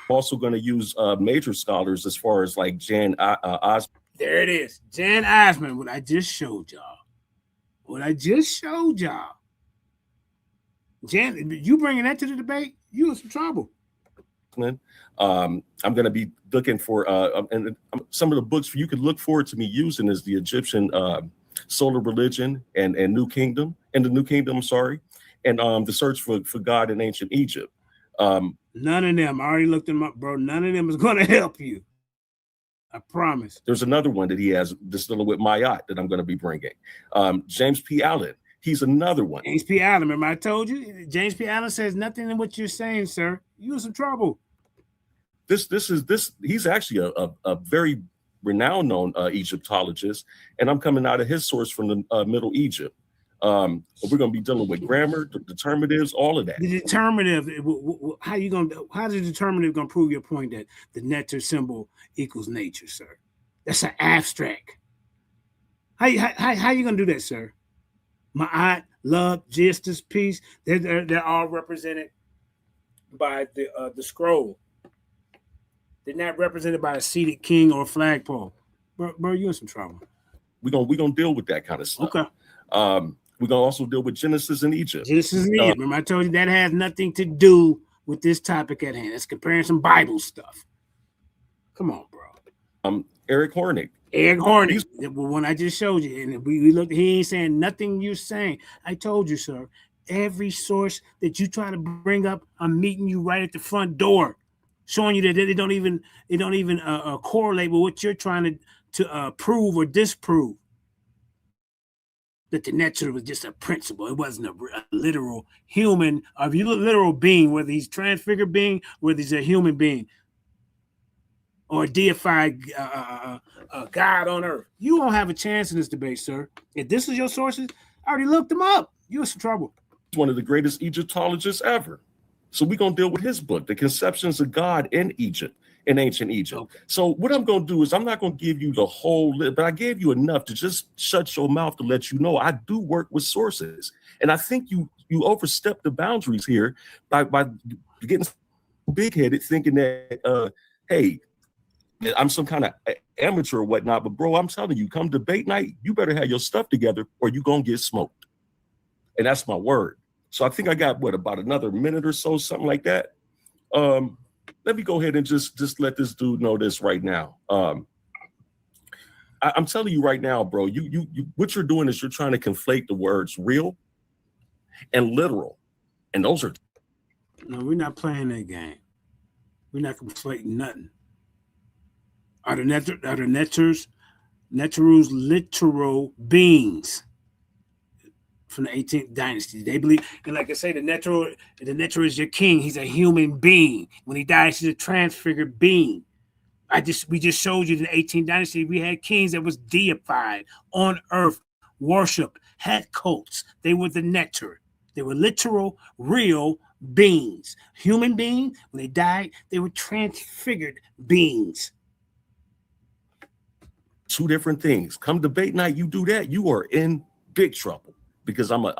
Also going to use major scholars as far as like Jan Osman. There it is. Jan Osman, what I just showed y'all. Jan, you bringing that to the debate? You in some trouble. I'm going to be looking for and some of the books you could look forward to me using is the Egyptian Solar Religion and New Kingdom, and the New Kingdom, I'm sorry, and the Search for God in Ancient Egypt. None of them. I already looked them up, bro. None of them is going to help you. I promise. There's another one that he has dealing with Mayat that I'm going to be bringing. James P. Allen. He's another one. James P. Allen. Remember I told you? James P. Allen says nothing in what you're saying, sir. You in some trouble. He's actually a very renowned known Egyptologist, and I'm coming out of his source from the Middle Egypt. We're going to be dealing with grammar, the determinatives, all of that. The determinative, how's the determinative going to prove your point that the netter symbol equals nature, sir? That's an abstract. How you going to do that, sir? Ma'at, love, justice, peace, they're all represented by the scroll. They're not represented by a seated king or a flagpole. Bro, you're in some trouble. We're gonna deal with that kind of stuff. Okay. We're gonna also deal with Genesis and Egypt. Genesis and Egypt. Remember, I told you that has nothing to do with this topic at hand. It's comparing some Bible stuff. Come on, bro. Eric Hornick. The one I just showed you, and we looked. He ain't saying nothing you're saying. I told you, sir. Every source that you try to bring up, I'm meeting you right at the front door, showing you that they don't even correlate with what you're trying to prove or disprove. That the nature was just a principle. It wasn't a literal human, or if you look literal being, whether he's transfigured being, whether he's a human being, or a deified God on earth. You won't have a chance in this debate, sir. If this is your sources, I already looked them up. You're in some trouble. He's one of the greatest Egyptologists ever. So we're going to deal with his book, The Conceptions of God in Egypt, in Ancient Egypt. Okay. So what I'm going to do is I'm not going to give you the whole list, but I gave you enough to just shut your mouth to let you know I do work with sources. And I think you overstep the boundaries here by getting big-headed, thinking that, hey, I'm some kind of amateur or whatnot, but bro, I'm telling you, come debate night, you better have your stuff together or you're going to get smoked. And that's my word. So I think I got, about another minute or so, something like that. Let me go ahead and just let this dude know this right now. I'm telling you right now, bro, you what you're doing is you're trying to conflate the words real and literal. And those are... No, we're not playing that game. We're not conflating nothing. Are the netterus literal beings from the 18th dynasty? They believe, and like I say, the netter is your king. He's a human being. When he dies, he's a transfigured being. We just showed you in the 18th dynasty, we had kings that was deified on earth, worshipped, had cults. They were the netter. They were literal, real beings. Human beings, when they died, they were transfigured beings. Two different things. Come debate night, you do that, you are in big trouble because I'm a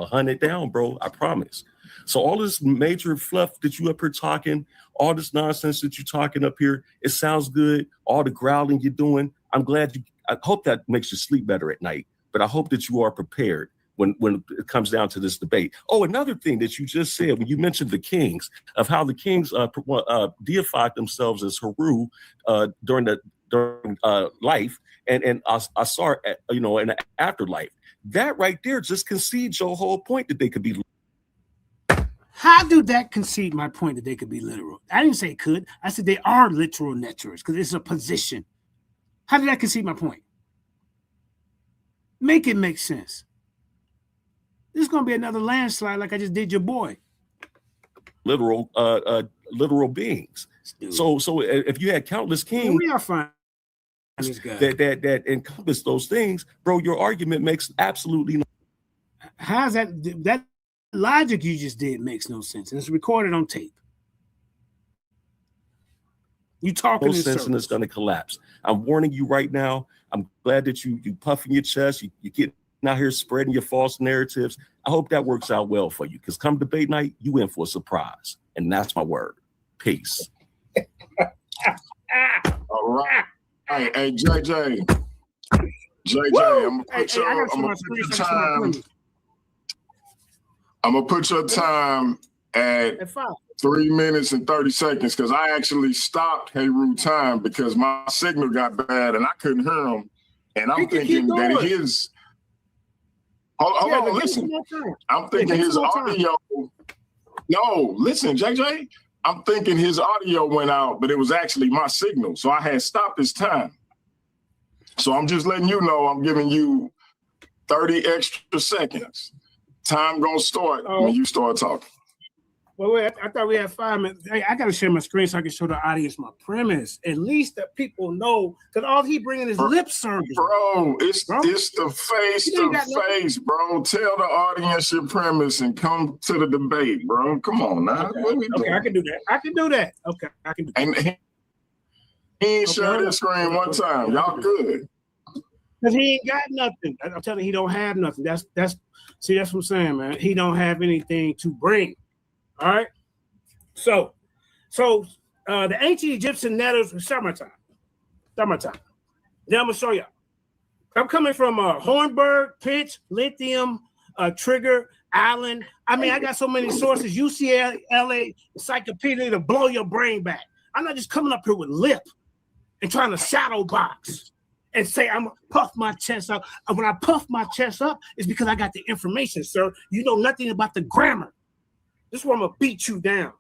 hunt it down, bro. I promise. So all this major fluff that you up here talking, all this nonsense that you're talking up here, it sounds good. All the growling you're doing, I hope that makes you sleep better at night. but I hope that you are prepared when it comes down to this debate. Oh, another thing that you just said when you mentioned the kings, of how the kings deified themselves as Heru during life and Asar, in the afterlife. That right there just concedes your whole point that they could be. How do that concede my point that they could be literal? I didn't say it could. I said they are literal neters because it's a position. How did that concede my point? Make it make sense. This is going to be another landslide like I just did your boy. Literal beings. Dude. So if you had countless kings, we are fine. That encompass those things, bro, your argument makes absolutely no. How's that logic you just did makes no sense, and it's recorded on tape. You talking no sense, and it's going to collapse. I'm warning you right now. I'm glad that you puffing your chest. You get out here spreading your false narratives. I hope that works out well for you, because come debate night, you in for a surprise, and that's my word. Peace. All right. Hey, JJ, I'm gonna put your time at 3 minutes and 30 seconds because I actually stopped Heru time because my signal got bad and I couldn't hear him. And I'm thinking that his hold on, listen. I'm thinking his audio. No, listen, JJ. I'm thinking his audio went out, but it was actually my signal. So I had stopped his time. So I'm just letting you know I'm giving you 30 extra seconds. Time gonna start when you start talking. Well, wait, I thought we had 5 minutes. Hey, I gotta share my screen so I can show the audience my premise. At least that people know, because all he bringing is lip service. Bro, it's the face to face, bro. Tell the audience your premise and come to the debate, bro. Come on now. Okay, what we doing? I can do that. Okay, I can do that. And he ain't shared his screen one time. Y'all good. Because he ain't got nothing. I'm telling you, he don't have nothing. That's what I'm saying, man. He don't have anything to bring. All right. So the ancient Egyptian netters were summertime. Then I'm gonna show y'all. I'm coming from Hornberg, Pitch, Lithium, Trigger, Allen. I mean, I got so many sources. UCLA Encyclopedia to blow your brain back. I'm not just coming up here with lip and trying to shadow box and say I'm gonna puff my chest up. And when I puff my chest up, it's because I got the information, sir. You know nothing about the grammar. This is where I'm gonna beat you down.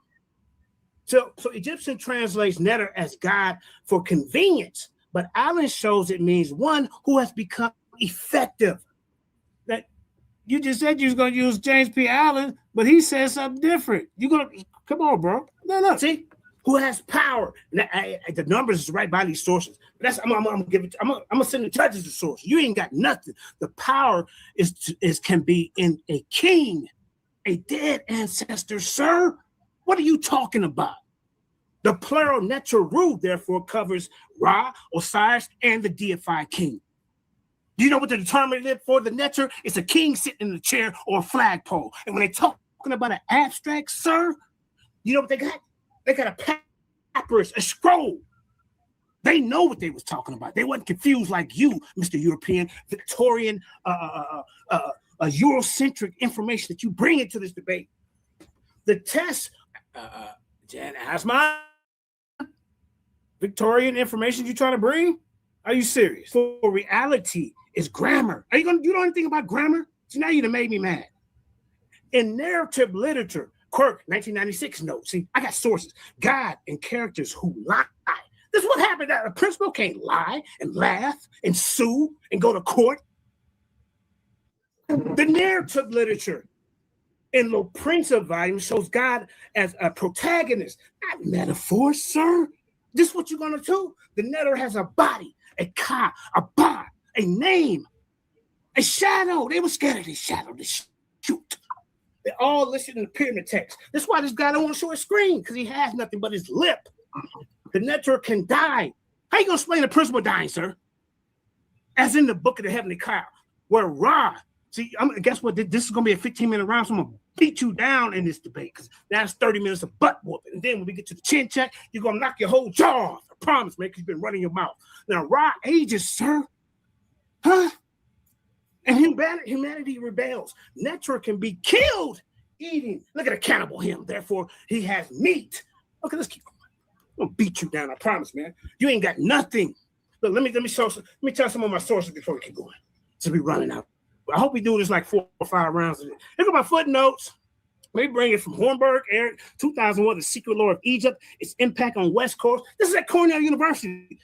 So Egyptian translates netter as God for convenience, but Allen shows it means one who has become effective. That you just said you was gonna use James P. Allen, but he said something different. You gonna come on, bro? No. See, who has power? The numbers is right by these sources. But I'm gonna give it. I'm gonna send the judges the source. You ain't got nothing. The power can be in a king. A dead ancestor, sir? What are you talking about? The plural neteru, therefore, covers Ra, Osiris, and the deified king. Do you know what the determinative for the neter? It's a king sitting in a chair or a flagpole. And when they're talking about an abstract, sir, you know what they got? They got a papyrus, a scroll. They know what they was talking about. They wasn't confused like you, Mr. European, Victorian, Eurocentric information that you bring into this debate. The test, Jan, ask my Victorian information you trying to bring? Are you serious? For reality is grammar. You know anything about grammar? See, now you done made me mad. In narrative literature, Quirk, 1996 note. See, I got sources. God and characters who lie. This is what happened. A principal can't lie and laugh and sue and go to court. The narrative literature in the Prince of volume shows God as a protagonist, not metaphor, sir. This is what you're gonna do. The netter has a body, a khar, a bar, a name, a shadow. They were scared of this shadow, this shoot. They all listed in the pyramid text. That's why this guy don't want to show his screen, because he has nothing but his lip. The netter can die. How you gonna explain the principle dying, sir? As in the book of the heavenly khar, where Ra. See, guess what? This is going to be a 15-minute round, so I'm going to beat you down in this debate because that's 30 minutes of butt whooping. And then when we get to the chin check, you're going to knock your whole jaw off. I promise, man, because you've been running your mouth. Now, Ra ages, sir. Huh? And humanity rebels. Neter can be killed eating. Look at a cannibal him. Therefore, he has meat. Okay, let's keep going. I'm gonna beat you down. I promise, man. You ain't got nothing. Look, let me tell some of my sources before we keep going. So we running out. I hope we do this like 4 or 5 rounds. Look at my footnotes. Let me bring it from Hornberg, Eric, 2001, The Secret Lore of Egypt, its impact on West Coast. This is at Cornell University.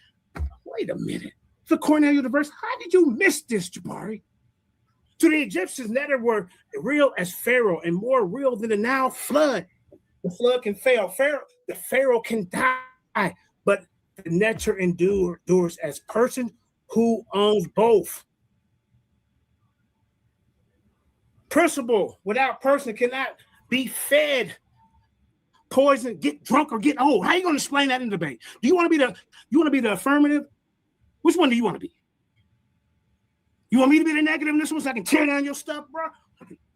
Wait a minute. For Cornell University, how did you miss this, Jabari? To the Egyptians, Neter were real as Pharaoh and more real than the Nile flood. The flood can fail. The Pharaoh can die, but the Neter endures as person who owns both. Principle without person cannot be fed, poison, get drunk, or get old. How are you going to explain that in debate? Do you want to be the affirmative? Which one do you want to be? You want me to be the negative in this one so I can tear down your stuff, bro?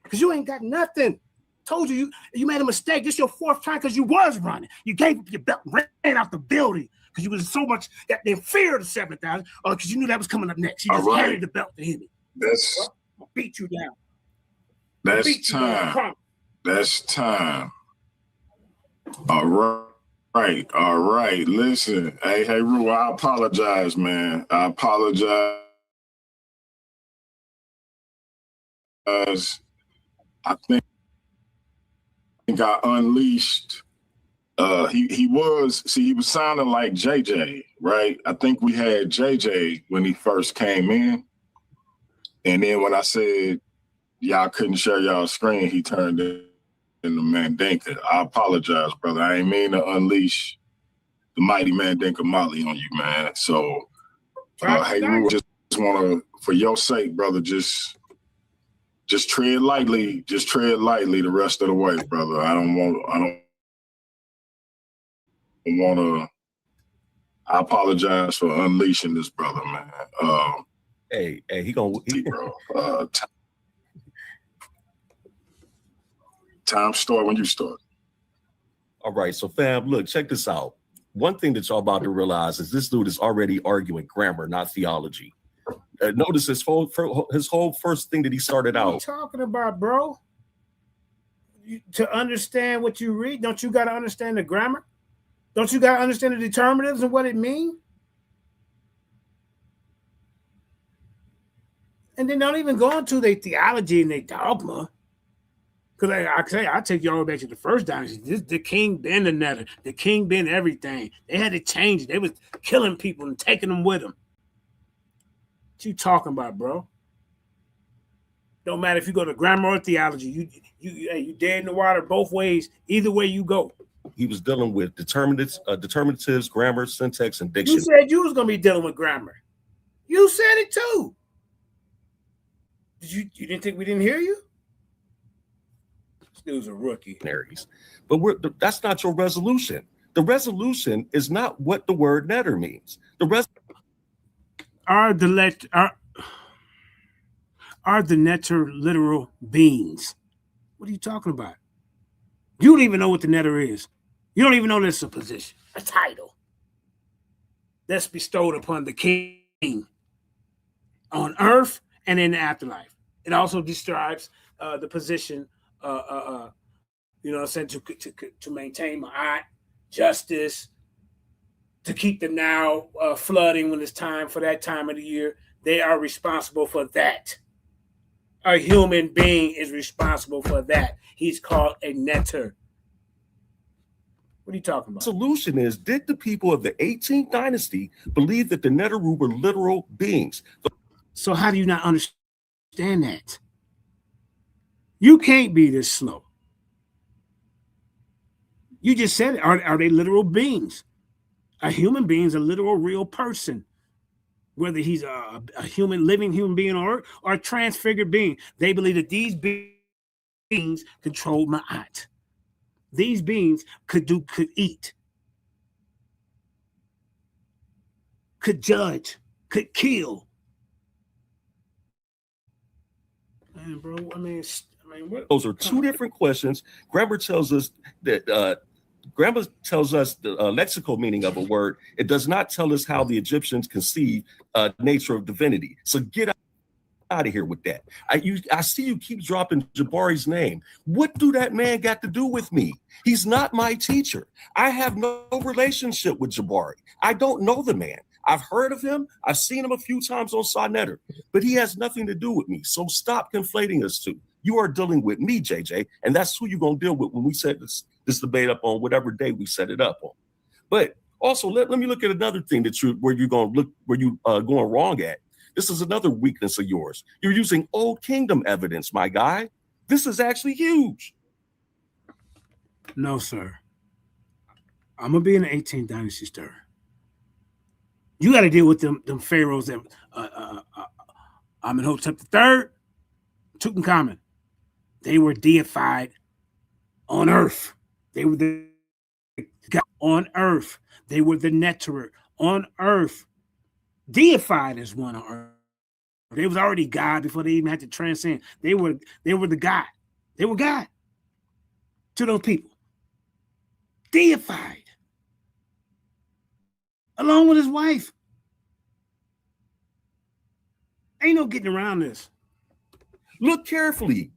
Because you ain't got nothing. Told you made a mistake. This your 4th time because you was running. You gave up your belt, ran out the building because you was so much that they feared the 7,000 or because you knew that was coming up next. You just handed the belt to him. I'll beat you down. That's time. That's time. All right. Listen, hey, Ru, I apologize, man. I apologize. I think I unleashed. He was sounding like JJ, right? I think we had JJ when he first came in, and then when I said y'all couldn't share y'all screen, he turned into Mandinka. I apologize, brother. I ain't mean to unleash the mighty Mandinka Molly on you, man. So, hey, Ru, just want to, for your sake, brother, just tread lightly. Just tread lightly the rest of the way, brother. I don't want to. I apologize for unleashing this brother, man. He gonna bro. Time start when you start. All right, so fam, look, check this out. One thing that y'all about to realize is this dude is already arguing grammar, not theology. Notice his whole first thing that he started out. What are you talking about, bro? To understand what you read, don't you got to understand the grammar? Don't you got to understand the determinatives and what it means? And then don't even go into their theology and their dogma. Because I take you all the way back to the first dynasty. The king been the Neter. The king been everything. They had to change it. They was killing people and taking them with them. What you talking about, bro? Don't matter if you go to grammar or theology. You dead in the water both ways. Either way you go. He was dealing with determinatives, grammar, syntax, and diction. You said you was gonna be dealing with grammar. You said it too. You didn't think we didn't hear you? This dude's a rookie. But that's not your resolution. The resolution is not what the word Neter means. Are the Neter literal beings? What are you talking about? You don't even know what the Neter is. You don't even know this is a position, a title that's bestowed upon the king on earth and in the afterlife. It also describes the position, to maintain ma'at, justice, to keep the Nile flooding when it's time for that time of the year. They are responsible for that. A human being is responsible for that. He's called a Neter. What are you talking about? The solution is, did the people of the 18th dynasty believe that the Neteru were literal beings? So how do you not understand that? You can't be this slow. You just said it. Are they literal beings? A human being is a literal real person. Whether he's a living human being on earth or a transfigured being. They believe that these beings control ma'at. These beings could eat, could judge, could kill. Man, bro, what? Those are two different questions. Grammar tells us that the lexical meaning of a word. It does not tell us how the Egyptians conceived nature of divinity. So get out of here with that. I see you keep dropping Jabari's name. What do that man got to do with me? He's not my teacher. I have no relationship with Jabari. I don't know the man. I've heard of him. I've seen him a few times on Sonetter, but he has nothing to do with me. So stop conflating us two. You are dealing with me, JJ, and that's who you're going to deal with when we set this debate up on whatever day we set it up on. But also, let me look at another thing where you're going wrong at. This is another weakness of yours. You're using Old Kingdom evidence, my guy. This is actually huge. No, sir. I'm going to be in the 18th dynasty, sir. You got to deal with them pharaohs that Hotep III, Tutankhamun. They were deified on earth. They were the God on earth. They were the Neterer on earth. Deified as one on earth. They was already God before they even had to transcend. They were the God. They were God to those people. Deified. Along with his wife. Ain't no getting around this. Look carefully.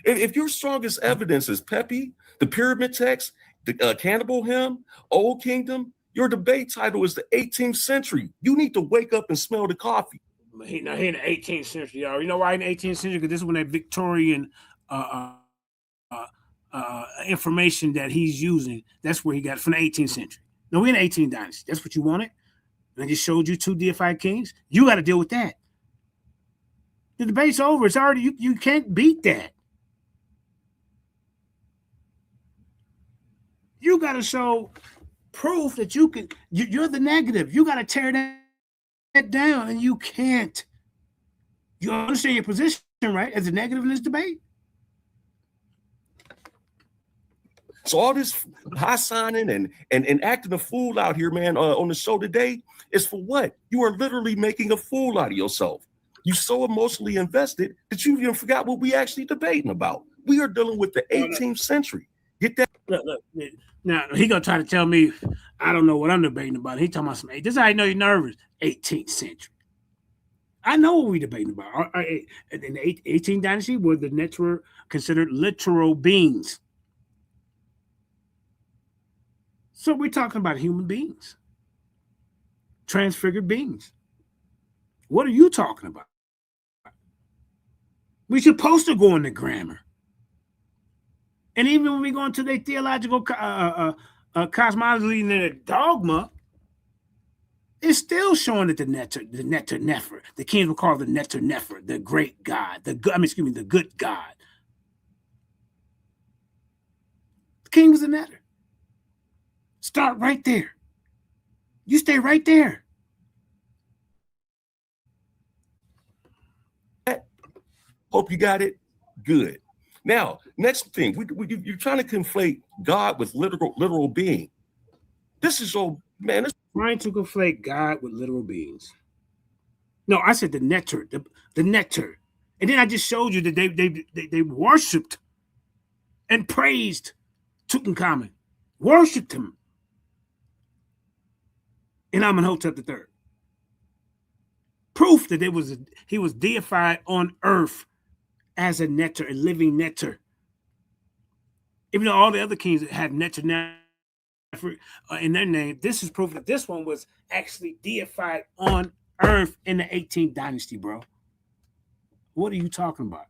If your strongest evidence is Pepi, the pyramid text, the cannibal hymn, Old Kingdom, your debate title is the 18th century. You need to wake up and smell the coffee. He in the 18th century, y'all. You know why in the 18th century? Because this is when that Victorian information that he's using, that's where he got it from the 18th century. No, we're in the 18th dynasty. That's what you wanted. And I just showed you two deified kings. You got to deal with that. The debate's over. It's already, you can't beat that. You got to show proof that you're the negative. You got to tear that down, and you can't. You understand your position, right, as a negative in this debate? So all this high signing and acting a fool out here, man, on the show today is for what? You are literally making a fool out of yourself. You so emotionally invested that you even forgot what we actually debating about. We are dealing with the 18th century. Get that? Look. Now he gonna try to tell me I don't know what I'm debating about. He talking about some. This is how I know you're nervous. 18th century. I know what we debating about. In the 18th dynasty, were the Neterer considered literal beings? So we're talking about human beings, transfigured beings. What are you talking about? We're supposed to go into grammar. And even when we go into their theological cosmology and their dogma, it's still showing that the Nefer, the kings will call the Nefer, the great God, the good God. The king was a Neter. Start right there. You stay right there. Hope you got it. Good. Now, next thing, you're trying to conflate God with literal being. This is so, man. Trying to conflate God with literal beings. No, I said the Neter, the Neter. And then I just showed you that they worshipped and praised Tutankhamun, worshipped him in Amenhotep III. Proof that he was deified on earth as a Neter, a living Neter. Even though all the other kings had Neter in their name, this is proof that this one was actually deified on earth in the 18th dynasty, bro. What are you talking about?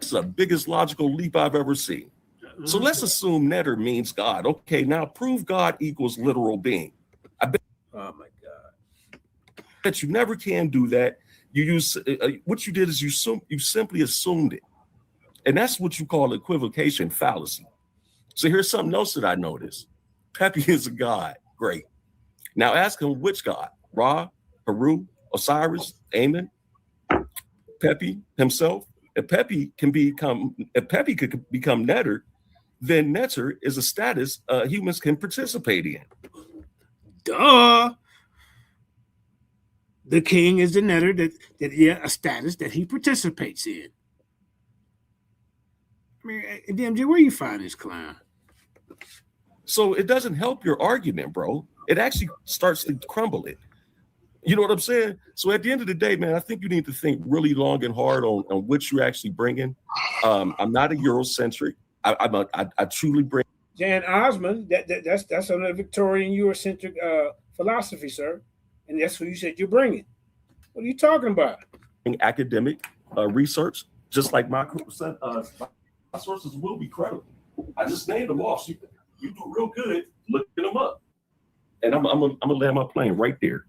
It's the biggest logical leap I've ever seen. So let's assume Neter means God. Okay, now prove God equals literal being. I bet. Oh my God. That you never can do that. You use what you did is you simply assumed it, and that's what you call equivocation fallacy. So here's something else that I noticed. Pepi is a god. Great. Now ask him which god: Ra, Heru, Osiris, Amen, Pepi himself. If Pepi could become Neter, then Neter is a status humans can participate in. Duh. The king is the Neter a status that he participates in. I mean, DMG, where you find this clown? So it doesn't help your argument, bro. It actually starts to crumble it. You know what I'm saying? So at the end of the day, man, I think you need to think really long and hard on what you're actually bringing. I'm not a Eurocentric. I truly bring Jan Osmond, that's another Victorian Eurocentric philosophy, sir. And that's what you said you're bringing. What are you talking about? Academic research, just like my sources will be credible. I just named them off. So you do real good looking them up. And I'm gonna land my plane right there.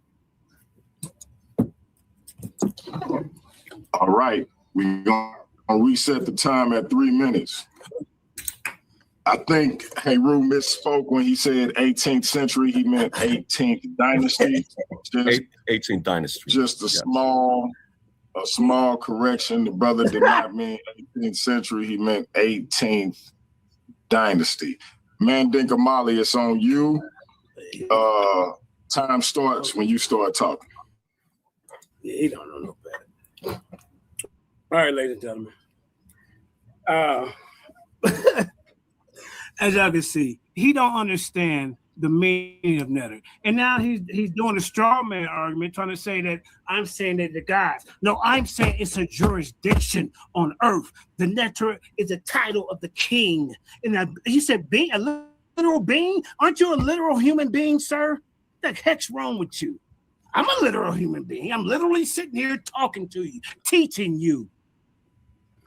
All right, we're gonna reset the time at 3 minutes. I think Heru misspoke when he said 18th century. He meant 18th dynasty. 18th dynasty. Just a small correction. The brother did not mean 18th century. He meant 18th dynasty. Mandinka Mali, it's on you. Time starts when you start talking. Yeah, he don't know no better. All right, ladies and gentlemen. As y'all can see, he don't understand the meaning of netter. And now he's doing a straw man argument, trying to say that I'm saying that the gods. No, I'm saying it's a jurisdiction on earth. The netter is a title of the king. And he said, being a literal being? Aren't you a literal human being, sir? What the heck's wrong with you? I'm a literal human being. I'm literally sitting here talking to you, teaching you.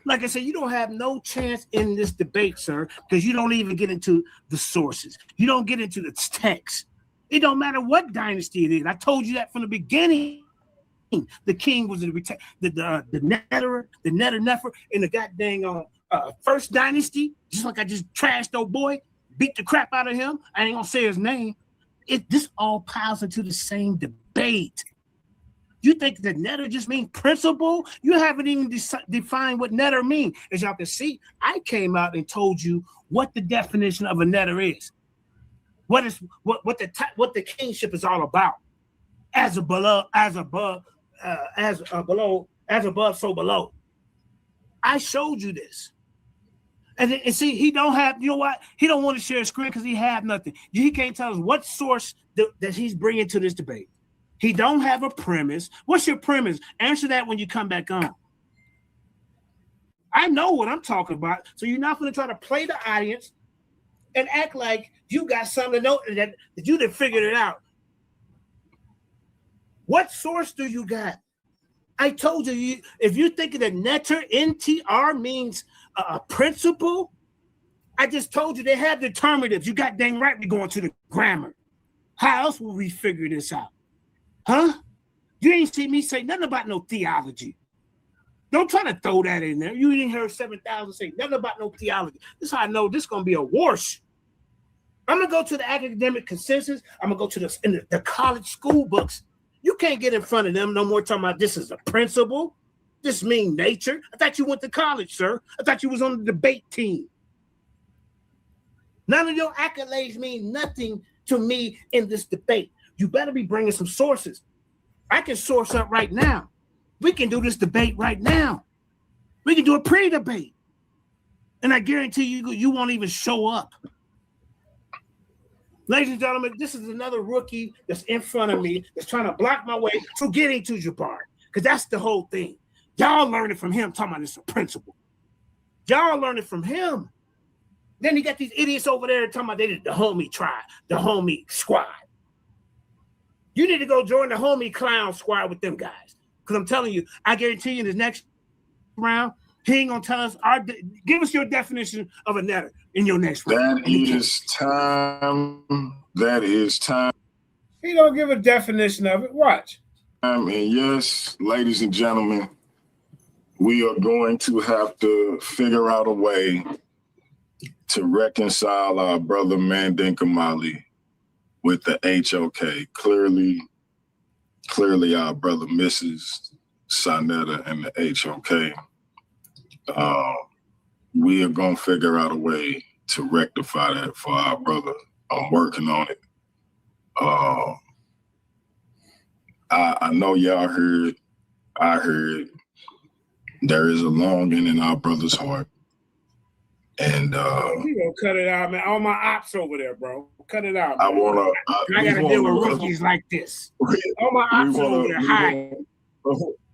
Like I said, you don't have no chance in this debate, sir, because you don't even get into the sources. You don't get into the text. It don't matter what dynasty it is. I told you that from the beginning. The king was the netter nefer in the goddamn first dynasty, just like I just trashed old boy, beat the crap out of him. I ain't gonna say his name. This all piles into the same debate. You think that netter just means principle? You haven't even defined what netter means. As y'all can see, I came out and told you what the definition of a netter is. What the kingship is all about. As above, so below. I showed you this. And see, he don't have, you know what? He don't want to share a screen because he have nothing. He can't tell us what source that he's bringing to this debate. He don't have a premise. What's your premise? Answer that when you come back on. I know what I'm talking about, so you're not going to try to play the audience and act like you got something to know that you done figured it out. What source do you got? I told you, if you're thinking that netter, NTR, means a principle, I just told you they have determinatives. You got dang right we're going to the grammar. How else will we figure this out? Huh? You ain't see me say nothing about no theology. Don't try to throw that in there. You didn't hear 7,000 say nothing about no theology. This is how I know this is going to be a wash. I'm going to go to the academic consensus. I'm going to go to the college school books. You can't get in front of them no more talking about this is a principle. This means nature. I thought you went to college, sir. I thought you was on the debate team. None of your accolades mean nothing to me in this debate. You better be bringing some sources. I can source up right now. We can do this debate right now. We can do a pre-debate. And I guarantee you won't even show up. Ladies and gentlemen, this is another rookie that's in front of me that's trying to block my way to getting to Jabbar. Because that's the whole thing. Y'all learning from him, talking about it's a principle. Y'all learning from him. Then you got these idiots over there talking about they did the homie tribe, the homie squad. You need to go join the homie clown squad with them guys. Because I'm telling you, I guarantee you in this next round, he ain't going to tell us, give us your definition of a netter in your next round. That is time. He don't give a definition of it. Watch. And yes, ladies and gentlemen, we are going to have to figure out a way to reconcile our brother Mandinka Mali with the HOK. Clearly our brother Mrs. Sonetta and the HOK. We are going to figure out a way to rectify that for our brother. I'm working on it. I know y'all heard, I heard, there is a longing in our brother's heart And you gonna cut it out, man. All my ops over there, bro. Cut it out. I Man. wanna. I gotta deal with rookies like this. All my ops over there. Hi.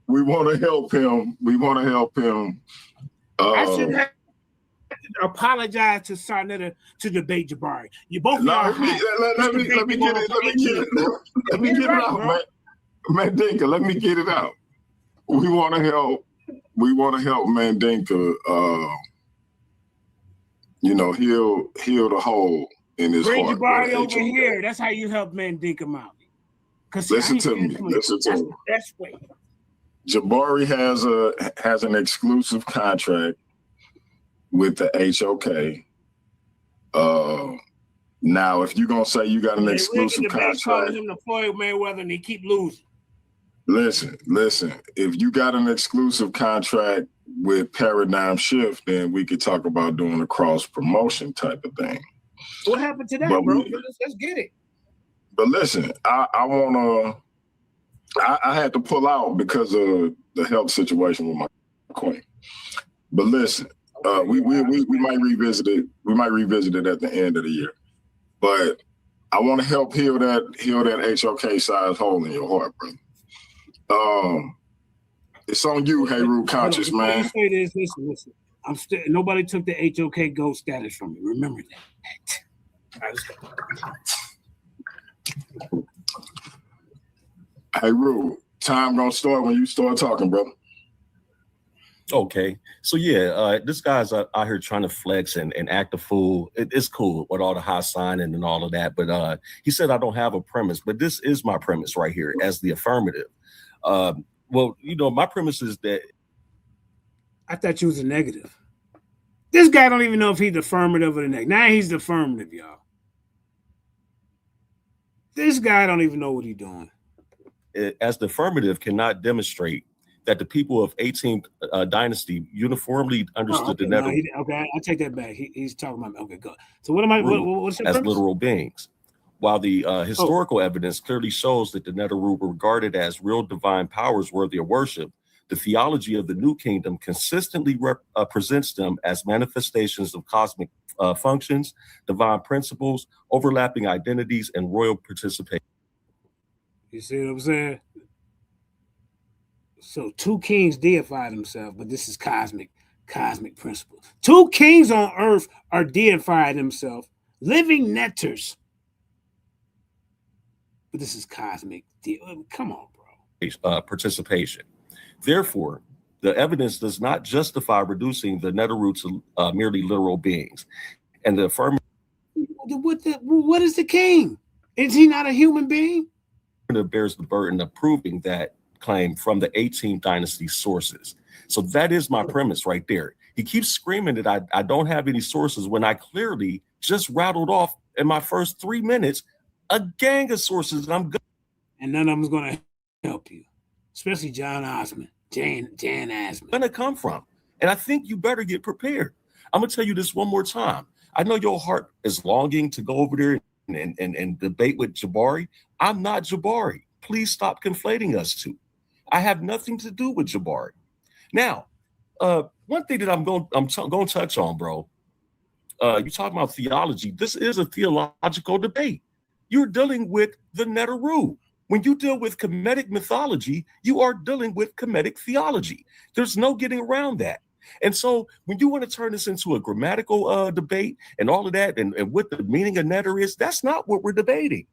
We want to help him. We want to help him. I should have apologize to Sarnetta to debate Jabari. You both let me get it out, man. Mandinka, let me get it out. We want to help. We want to help Mandinka. Heal the hole in his Bring heart. Jabari over here. That's how you help Mandinka out. Listen to me. Listen to me. The best way. Jabari has an exclusive contract with the HOK. Now, if you're gonna say you got an exclusive contract, calling him the Floyd Mayweather, and he keep losing. Listen. If you got an exclusive contract with Paradigm Shift, then we could talk about doing a cross promotion type of thing. What happened to that, bro? Let's get it. But listen, I had to pull out because of the health situation with my queen. But listen, we might revisit it. We might revisit it at the end of the year. But I want to help heal that HOK size hole in your heart, brother. It's on you, Hey Root Conscious, man. Say this, listen. I'm still nobody took the HOK gold status from me. Remember that. Hey Root, time gonna start when you start talking, brother. Okay, so yeah, this guy's out here trying to flex and act a fool. It's cool with all the high signing and all of that, but he said I don't have a premise, but this is my premise right here as the affirmative. Well, my premise is that I thought you was a negative. This guy don't even know if he's the affirmative or the negative. Now he's the affirmative, y'all. This guy don't even know what he's doing. As the affirmative cannot demonstrate that the people of 18th dynasty uniformly understood the nether. Okay, I take that back. He's talking about. Okay, go. So what am I? What's your as premise? literal beings? While the historical evidence clearly shows that the Neteru were regarded as real divine powers worthy of worship, the theology of the New Kingdom consistently presents them as manifestations of cosmic functions, divine principles, overlapping identities, and royal participation. You see what I'm saying? So two kings deified themselves, but this is cosmic principle. Two kings on earth are deified themselves, living netters. But this is cosmic. Come on, bro. Participation. Therefore, the evidence does not justify reducing the Neteru to merely literal beings. And the affirmative. What is the king? Is he not a human being? Bears the burden of proving that claim from the 18th dynasty sources. So that is my premise right there. He keeps screaming that I don't have any sources when I clearly just rattled off in my first 3 minutes a gang of sources, and I'm good. And none of them is going to help you, especially John Osmond, Jan Asman. Gonna come from, and I think you better get prepared. I'm gonna tell you this one more time. I know your heart is longing to go over there and debate with Jabari. I'm not Jabari. Please stop conflating us two. I have nothing to do with Jabari. Now, one thing that I'm going to touch on, bro. You talking about theology. This is a theological debate. You're dealing with the Neteru. When you deal with Kemetic mythology, you are dealing with Kemetic theology. There's no getting around that. And so when you want to turn this into a grammatical debate and all of that and what the meaning of Neter is, that's not what we're debating.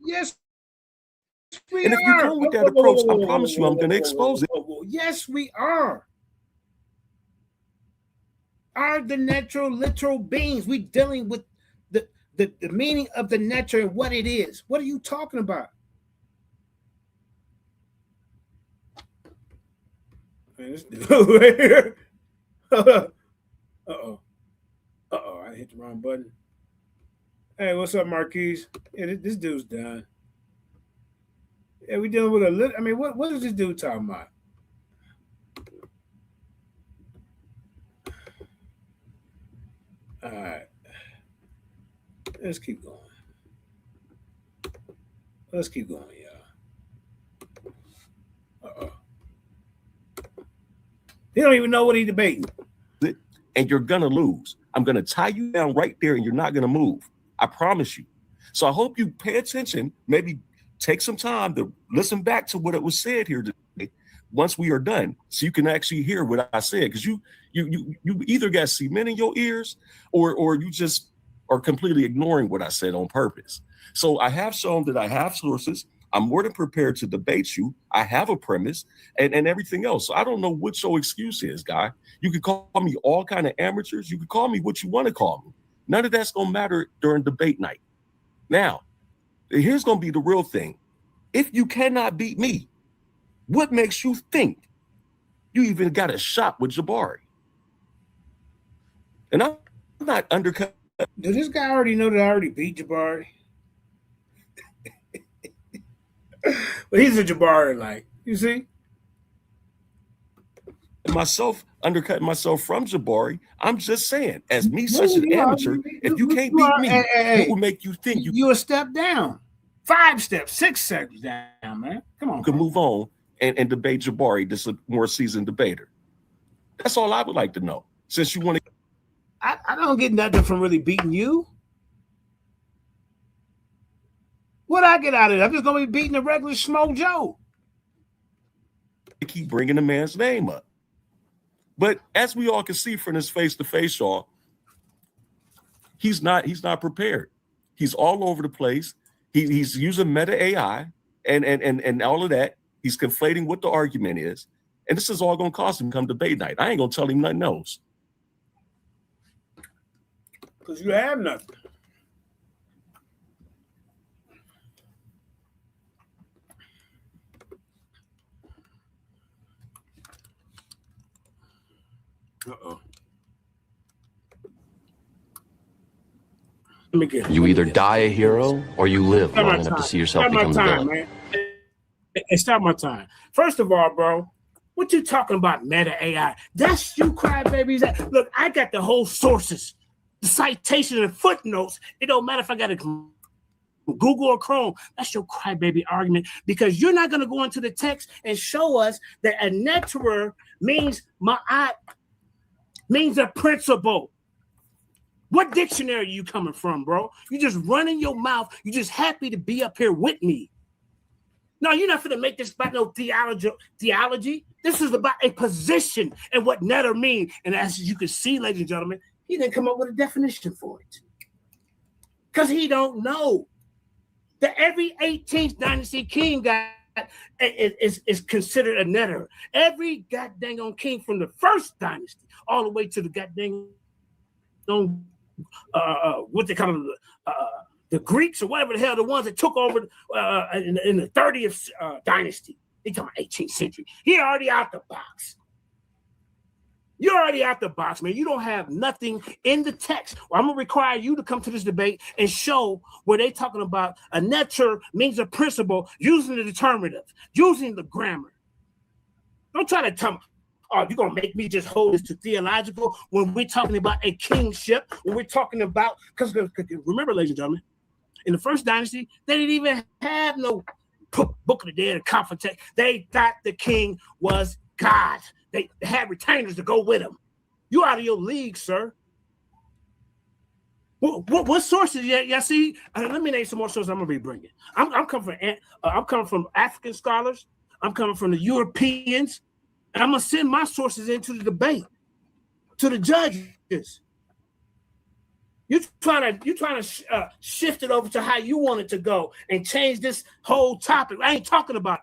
Yes, we and if you come with that approach, I promise you I'm going to expose it. Yes, we are. Are the natural literal beings. We dealing with the meaning of the natural and what it is. What are you talking about? Man, this dude right here. Uh-oh, I hit the wrong button. Hey, what's up, Marquise? Yeah, this dude's done. Yeah, we dealing with a. I mean, what is this dude talking about? All right, let's keep going. Let's keep going, y'all. Uh-oh. He don't even know what he's debating. And you're gonna lose. I'm going to tie you down right there and you're not going to move. I promise you. So I hope you pay attention, maybe take some time to listen back to what it was said here today once we are done, so you can actually hear what I said. Because you either got cement in your ears or you just are completely ignoring what I said on purpose. So I have shown that I have sources. I'm more than prepared to debate you. I have a premise and everything else. So I don't know what your excuse is, guy. You can call me all kind of amateurs. You can call me what you want to call me. None of that's going to matter during debate night. Now, here's going to be the real thing. If you cannot beat me, what makes you think you even got a shot with Jabari? And I'm not undercut. Does this guy already know that I already beat Jabari? But he's a Jabari, like, you see? Myself undercutting myself from Jabari. I'm just saying, as me, such an amateur, if you can't beat me, what will make you think you a step down? 5 steps, 6 steps down, man. Come on. You can move on and debate Jabari, this a more seasoned debater. That's all I would like to know. Since you want to, I don't get nothing from really beating you. What I get out of it? I'm just gonna be beating a regular Schmo Joe. Keep bringing the man's name up. But as we all can see from this face-to-face, y'all, he's not prepared. He's all over the place. He's using meta AI and all of that. He's conflating what the argument is. And this is all going to cost him come debate night. I ain't going to tell him nothing else. Because you have nothing. Uh-oh. You either die a hero or you live long enough to see yourself become the villain. Man. It's not my time. First of all, bro, what you talking about meta AI? That's you crybabies. Look, I got the whole sources, the citation and footnotes. It don't matter if I got a Google or Chrome. That's your crybaby argument, because you're not going to go into the text and show us that a netterer means ma'at, means a principle. What dictionary are you coming from, bro? You just running your mouth. You just happy to be up here with me. No, you're not going to make this about no theology. This is about a position and what netter mean. And as you can see, ladies and gentlemen, he didn't come up with a definition for it. Because he don't know that every 18th dynasty king is considered a netter. Every goddamn on king from the first dynasty all the way to the goddamn what they call the Greeks or whatever the hell, the ones that took over in the 30th dynasty. They talking about 18th century. He already out the box. You're already out the box, man. You don't have nothing in the text. Well, I'm going to require you to come to this debate and show where they're talking about a netter means a principle using the determinative, using the grammar. Don't try to tell me, oh, you're going to make me just hold this to theological when we're talking about a kingship, when we're talking about, because remember, ladies and gentlemen, in the first dynasty, they didn't even have no Book of the Dead or Conflict. They thought the king was God. They had retainers to go with him. You out of your league, sir. What sources? Yeah, see. Let me name some more sources I'm gonna be bringing. I'm coming from African scholars. I'm coming from the Europeans, and I'm gonna send my sources into the debate to the judges. You're trying to shift it over to how you want it to go and change this whole topic. I ain't talking about.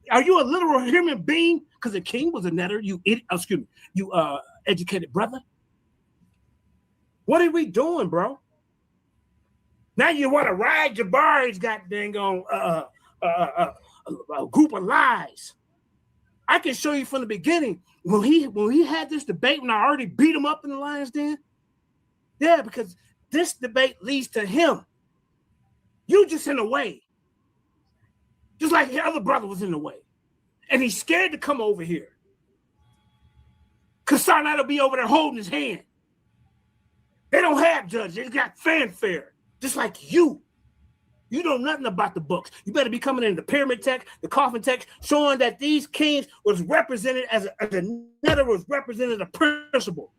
Are you a literal human being? Because the king was a netter. You educated brother. What are we doing, bro? Now you want to ride Jabari's goddamn a group of lies. I can show you from the beginning when he had this debate when I already beat him up in the lion's den. Yeah, because this debate leads to him. You just in the way. Just like the other brother was in the way. And he's scared to come over here. Because Sarnite will be over there holding his hand. They don't have judges. They got fanfare. Just like you. You know nothing about the books. You better be coming in the pyramid text, the coffin text, showing that these kings was represented as a netter was represented a principle.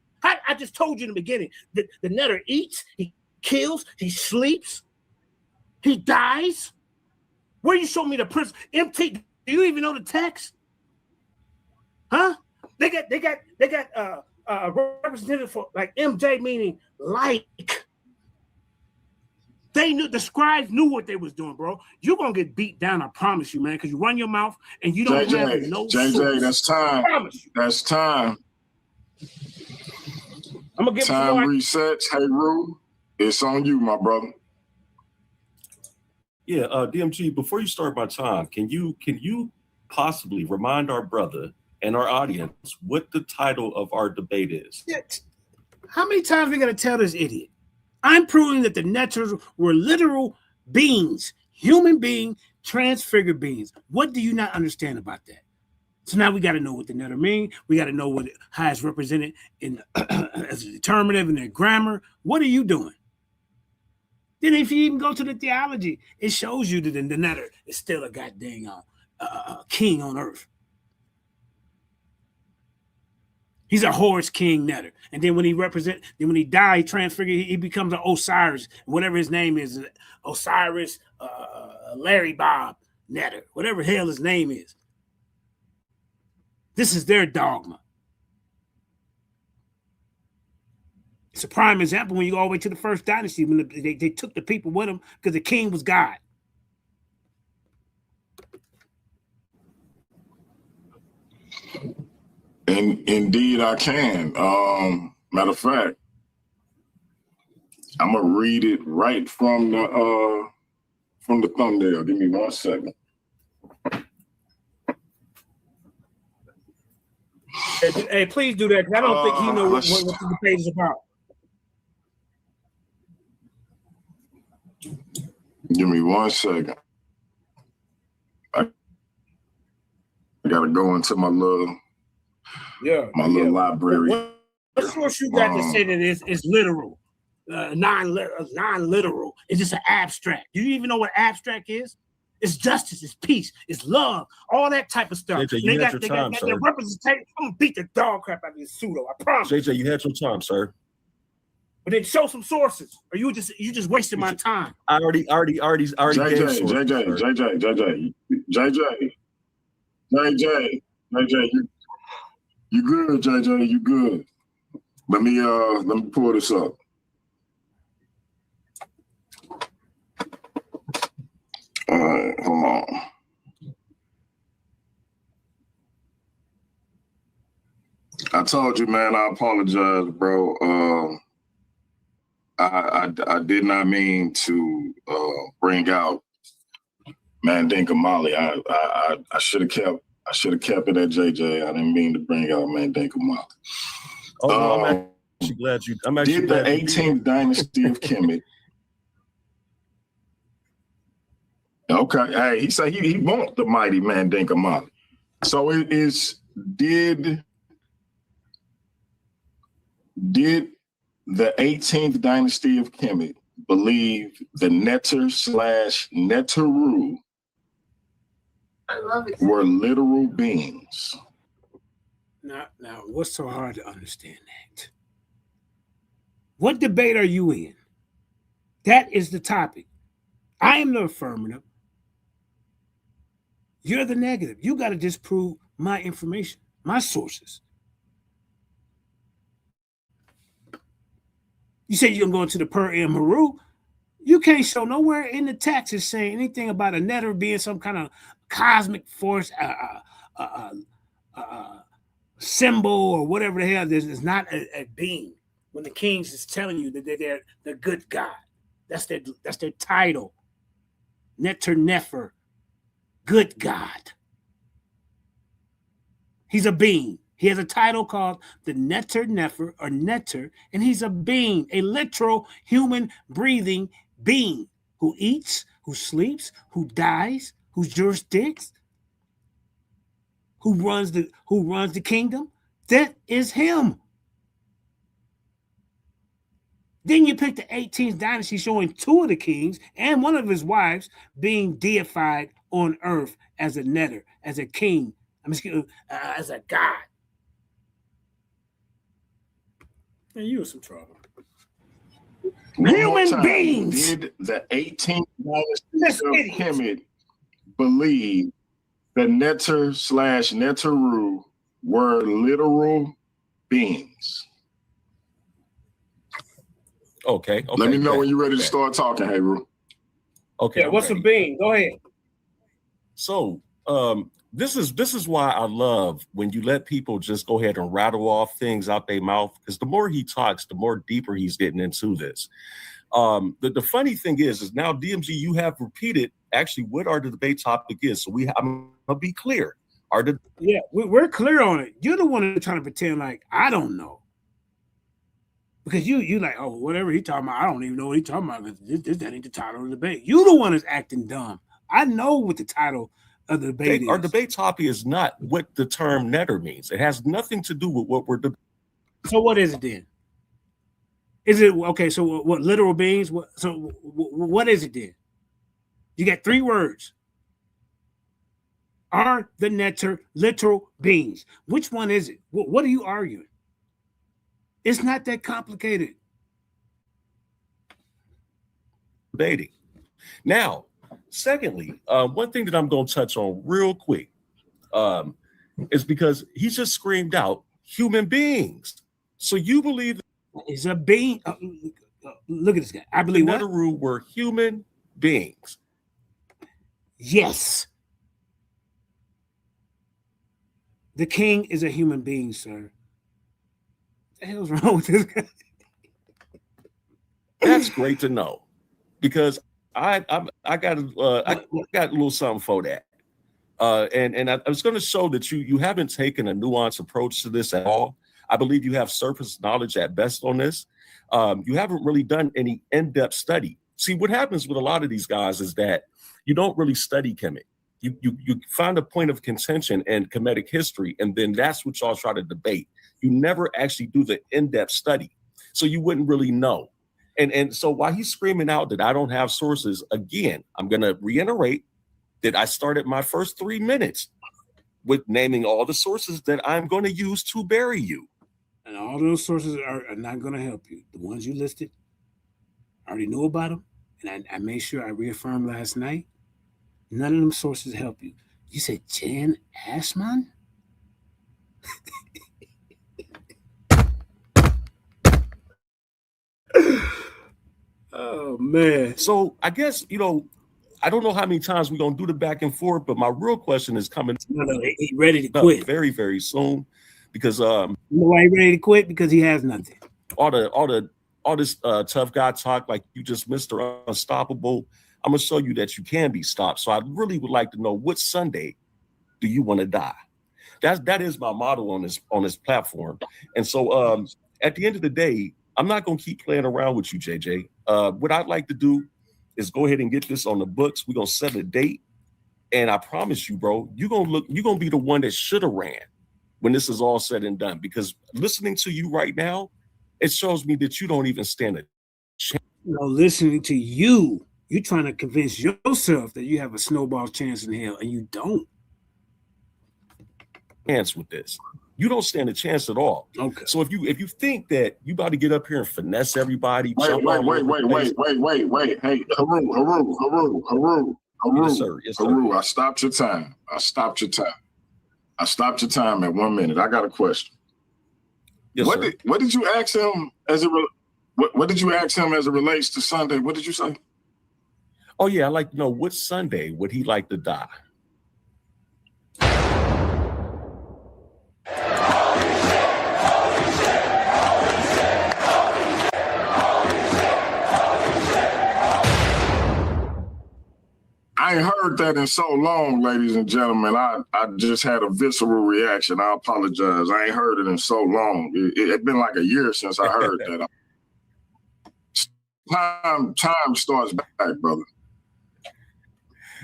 I just told you in the beginning that the netter eats, he kills, he sleeps, he dies. Where you show me the principle? MT, do you even know the text? Huh? They got representative for like MJ, meaning like. They knew, the scribes knew what they was doing, bro. You're gonna get beat down, I promise you, man, because you run your mouth and you don't have no JJ, that's time. I promise you. That's time. I'm gonna give time resets. Hey, Rue, it's on you, my brother. Yeah, DMG, before you start my time, can you possibly remind our brother and our audience what the title of our debate is? Yeah. How many times are we gonna tell this idiot? I'm proving that the netters were literal beings, human being, transfigured beings. What do you not understand about that? So now we got to know what the netter mean. We got to know how it's represented in as a determinative in their grammar. What are you doing? Then if you even go to the theology, it shows you that the netter is still a goddamn king on earth. He's a horse king netter. And then when he dies, he transfigured, he becomes an Osiris, whatever his name is, Osiris, Larry Bob netter, whatever the hell his name is. This is their dogma. It's a prime example when you go all the way to the first dynasty, when they took the people with them because the king was God. And indeed, I can. Matter of fact, I'm gonna read it right from the thumbnail. Give me 1 second. Hey, please do that, because I don't think he knows what the debate is about. Give me 1 second. I gotta go into my little library. What source you got to say that it's literal, non-literal? It's just an abstract. Do you even know what abstract is? It's justice, it's peace, it's love, all that type of stuff. JJ, they got their representation. I'm gonna beat the dog crap out of this pseudo. I promise. JJ, you had some time, sir. But then show some sources, or you just wasting my time. I already gave sources, JJ, you good, JJ, you good. Let me pull this up. All right, hold on. I told you, man, I apologize, bro. I did not mean to bring out Mandinka Mali. I should have kept it at JJ. I didn't mean to bring out Mandinka Mali. Oh, no, I'm actually glad you. Did the 18th dynasty of Kemet? Okay, hey, he said he wants the mighty Mandinka Mali. So it is did the 18th dynasty of Kemet believe the Netter/Netteru were literal beings? Now, what's so hard to understand that? What debate are you in? That is the topic. I am the affirmative. You're the negative. You got to disprove my information, my sources. You say you're going to go into the Per and Maru. You can't show nowhere in the text is saying anything about a netter being some kind of cosmic force, symbol or whatever the hell. There's not a being. When the kings is telling you that they're the good God, that's their title. Netter Nefer, good God. He's a being. He has a title called the Netter Nefer or Netter, and he's a being, a literal human breathing being who eats, who sleeps, who dies, who jurisdicts, who runs the kingdom. That is him. Then you pick the 18th dynasty showing two of the kings and one of his wives being deified on earth as a netter, as a king, as a god. Man, you in some trouble. Human beings. Did the 18th dynasty of Kemet believe that Neter/Neteru were literal beings? Okay. Let me know when you're ready to start talking, Hebrew. Okay. Yeah, what's a being? Go ahead. So this is why I love when you let people just go ahead and rattle off things out their mouth, because the more he talks, the more deeper he's getting into this. The funny thing is now, DMG, you have repeated actually what our debate topic is. So I'm gonna be clear. We're clear on it. You're the one that's trying to pretend like I don't know. Because you like, oh, whatever he talking about, I don't even know what he talking about. That ain't the title of the debate. You the one that's acting dumb. I know what the title of the debate is. Our debate topic is not what the term netter means. It has nothing to do with what we're debating. So what is it then? Is it okay? So what literal beings? What is it then? You got 3 words. Are the netter literal beings? Which one is it? What are you arguing? It's not that complicated. Debating. Now, secondly, one thing that I'm going to touch on real quick is because he just screamed out human beings. So you believe is a being? Look at this guy. I believe the Neteru were human beings. Yes. The king is a human being, sir. What the hell's wrong with this guy? That's great to know, because I got a little something for that, and I was going to show that you haven't taken a nuanced approach to this at all. I believe you have surface knowledge at best on this. You haven't really done any in-depth study. See, what happens with a lot of these guys is that you don't really study Kemet. You find a point of contention in Kemetic history, and then that's what y'all try to debate. You never actually do the in-depth study, so you wouldn't really know. And so while he's screaming out that I don't have sources, again, I'm going to reiterate that I started my first 3 minutes with naming all the sources that I'm going to use to bury you. And all those sources are not going to help you. The ones you listed, I already knew about them, and I made sure I reaffirmed last night. None of them sources help you. You said Jan Ashman? Oh, man. So I guess, I don't know how many times we're going to do the back and forth, but my real question is coming. No, he's ready to quit. Very, very soon. Because you know why he's ready to quit? Because he has nothing. All this tough guy talk, like you just Mr. Unstoppable. I'm gonna show you that you can be stopped. So I really would like to know, what Sunday do you want to die? That is my motto on this platform. And so at the end of the day, I'm not gonna keep playing around with you, JJ. What I'd like to do is go ahead and get this on the books. We're gonna set a date, and I promise you, bro, you're gonna be the one that should have ran when this is all said and done. Because listening to you right now, it shows me that you don't even stand a chance. Listening to you, you're trying to convince yourself that you have a snowball chance in hell, and you don't. Chance with this. You don't stand a chance at all. Okay. So if you think that you about to get up here and finesse everybody, wait. Hey, Haru. Yes, sir. Haru, I stopped your time. At 1 minute. I got a question. Yes, sir. What did you ask him what did you ask him as it relates to Sunday? What did you say? Oh yeah, I'd like to know, what Sunday would he like to die? I ain't heard that in so long, ladies and gentlemen. I just had a visceral reaction. I apologize. I ain't heard it in so long. It's been like a year since I heard that. Time starts back, brother.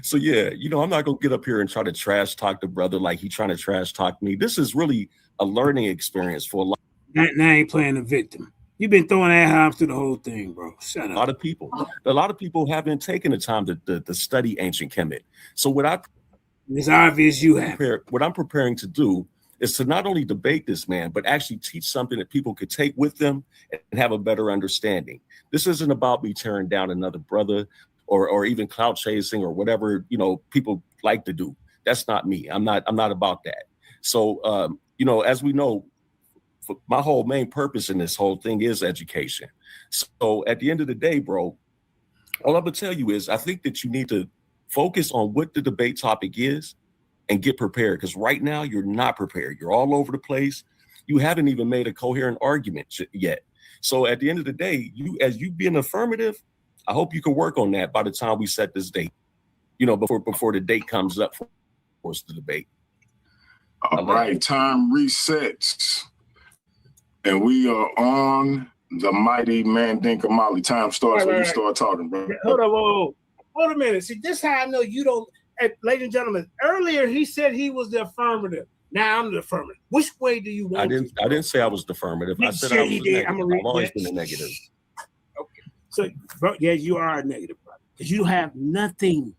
So yeah, I'm not gonna get up here and try to trash talk the brother like he trying to trash talk me. This is really a learning experience for a lot. Now ain't playing the victim. You've been throwing ad homs through the whole thing, bro. Shut up. A lot of people haven't taken the time to study ancient Kemet. So it's obvious you have. What I'm preparing to do is to not only debate this man, but actually teach something that people could take with them and have a better understanding. This isn't about me tearing down another brother or even clout chasing or whatever, you know, people like to do. That's not me. I'm not about that. So, you know, as we know, my whole main purpose in this whole thing is education. So at the end of the day, bro, all I'm gonna tell you is I think that you need to focus on what the debate topic is and get prepared, because right now you're not prepared. You're all over the place. You haven't even made a coherent argument yet. So at the end of the day, as you being affirmative, I hope you can work on that by the time we set this date, you know, before the date comes up for us to debate. All right, time resets. And we are on the mighty Mandinka Molly. Time starts when you start talking, bro. Hold on, hold a minute. See, this is how I know you don't, ladies and gentlemen, earlier he said he was the affirmative. Now I'm the affirmative. Which way do you want to? I didn't say I was the affirmative. I said I was the negative. I've always been a negative. Okay. So, bro, yeah, you are a negative, brother. Because you have nothing.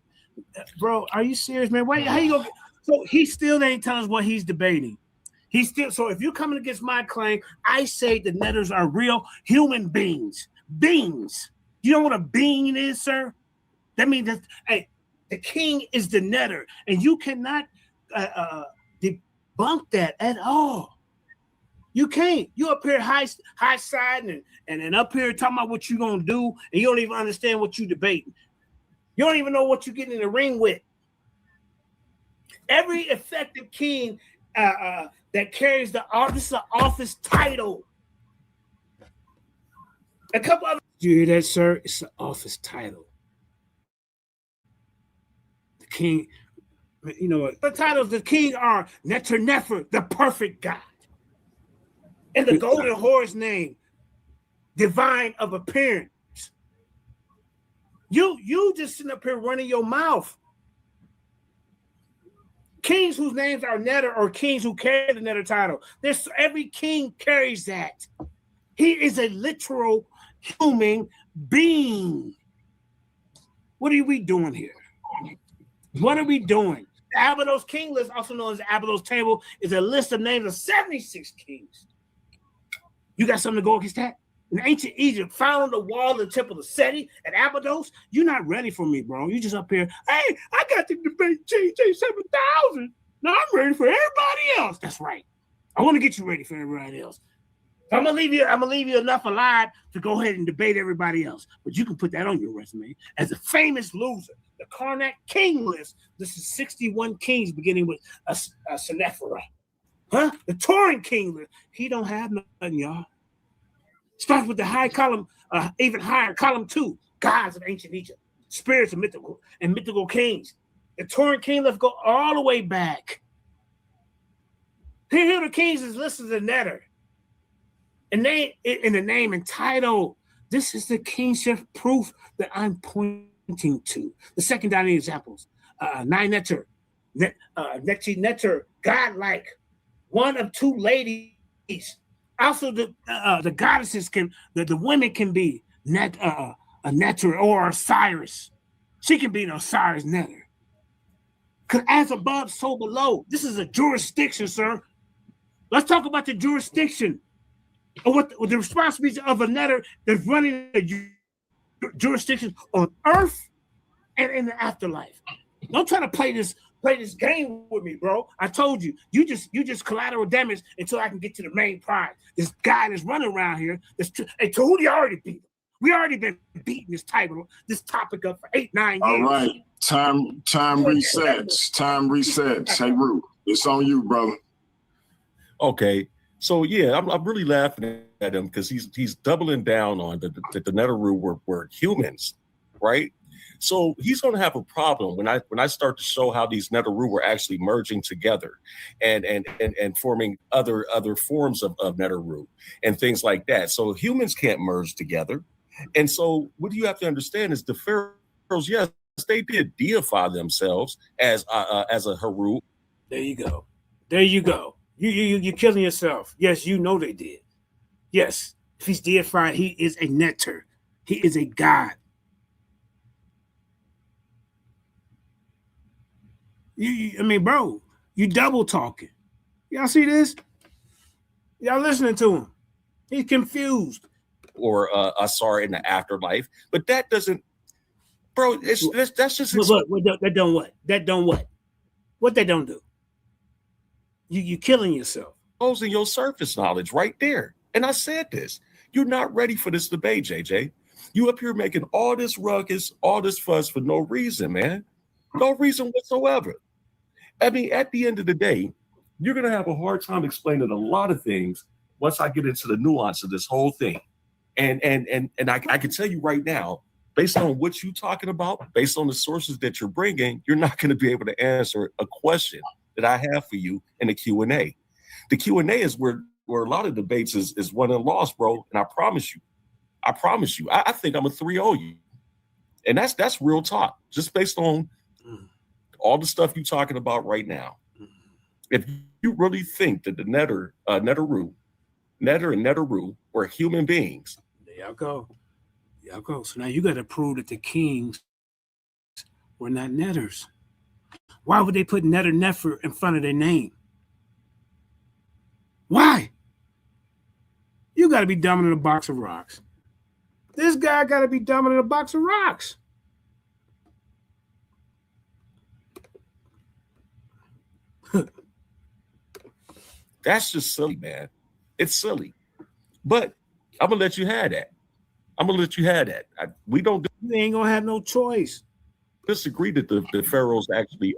Bro, are you serious, man? Wait, how you going to... So he still ain't telling us what he's debating. He's still... So if you're coming against my claim, I say the netters are real human beings. Beings. You know what a being is, sir? That means that, hey, the king is the netter, and you cannot debunk that at all. You can't. You up here high siding and up here talking about what you're gonna do, and you don't even understand what you debating. You don't even know what you're getting in the ring with. Every effective king that carries the office title. A couple of you hear that, sir? It's the office title. The king, you know what? The titles of the king are Neter Nefer, the perfect God. And the golden horse name, divine of appearance. You just sitting up here running your mouth. Kings whose names are Netter, or kings who carry the Netter title. Every king carries that. He is a literal human being. What are we doing here? What are we doing? The Abydos King List, also known as the Abydos Table, is a list of names of 76 kings. You got something to go against that? In ancient Egypt, found on the wall of the temple of Seti at Abydos, you're not ready for me, bro. You just up here, hey, I got to debate JJ 7000. Now I'm ready for everybody else. That's right. I want to get you ready for everybody else. So I'm gonna leave you enough alive to go ahead and debate everybody else. But you can put that on your resume as a famous loser. The Karnak King List. This is 61 kings beginning with a Senephra. Huh? The Tauran King List. He don't have nothing, y'all. Starts with the high column, even higher, column 2, gods of ancient Egypt, spirits of mythical kings. The Tauran King List go all the way back. Here the kings is listed as a netter. And they, in the name and title, this is the kingship proof that I'm pointing to. The secondary examples: nine netter, netter, godlike, one of two ladies. Also, the goddesses the women can be a netter or Osiris. She can be an Osiris netter. Because as above, so below. This is a jurisdiction, sir. Let's talk about the jurisdiction. Or what the responsibility of a netter that's running a jurisdiction on Earth and in the afterlife. Don't try to play this game with me, bro. I told you, you just collateral damage until I can get to the main prize. This guy that's running around here, hey, Tahuti already beat him. We already been beating this topic up for 8-9 years. All right, time resets. Time resets. Hey, Ru, it's on you, brother. Okay. So yeah, I'm really laughing at him because he's doubling down on that the Neteru were humans, right? So he's going to have a problem when I start to show how these Neteru were actually merging together and forming other forms of Neteru and things like that. So humans can't merge together, and so what do you have to understand is the pharaohs, yes, they did deify themselves as a Heru. There you go. There you go. You're killing yourself. Yes, you know they did. Yes, if he's deified, he is a netter. He is a god. I mean, bro, you double talking. Y'all see this? Y'all listening to him? He's confused. Or us are in the afterlife, but that doesn't, bro. That's just what that don't what? That don't what? What that don't do? You killing yourself. Exposing your surface knowledge right there. And I said this. You're not ready for this debate, JJ. You up here making all this ruckus, all this fuss for no reason, man. No reason whatsoever. I mean, at the end of the day, you're gonna have a hard time explaining a lot of things once I get into the nuance of this whole thing. And I can tell you right now, based on what you're talking about, based on the sources that you're bringing, you're not going to be able to answer a question that I have for you in the Q&A. The Q&A is where a lot of debates is won and lost, bro. And I promise you, I think I'm a 3-0 you. And that's real talk, just based on all the stuff you're talking about right now. If you really think that the Netter and Netteru were human beings, there y'all go. Y'all go. So now you got to prove that the kings were not netters. Why would they put Netter Nefer in front of their name? Why? You got to be dumber than a box of rocks. This guy got to be dumber than a box of rocks. That's just silly, man. It's silly. But I'm going to let you have that. We don't. You ain't going to have no choice. Disagree that the pharaohs actually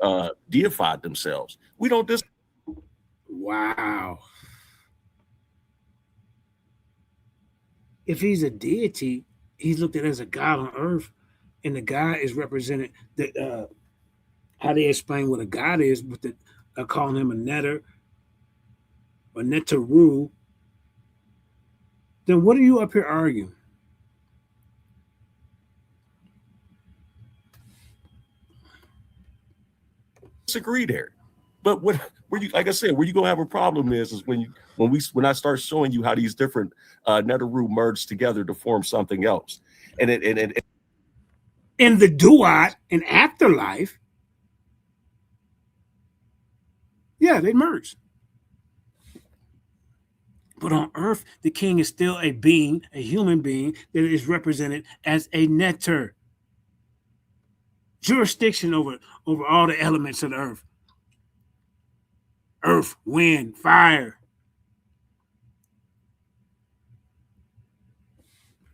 deified themselves. We don't disagree. Wow. If he's a deity, he's looked at as a god on earth, and the god is represented. That how they explain what a god is, with calling him a netter or netteru. Then what are you up here arguing? Disagree there, but where you, like I said, where you gonna have a problem is when I start showing you how these different netteru merge together to form something else, and it in the duat in afterlife, yeah, they merge. But on earth, the king is still a being, a human being that is represented as a netter. Jurisdiction over all the elements of the earth. Earth, wind, fire.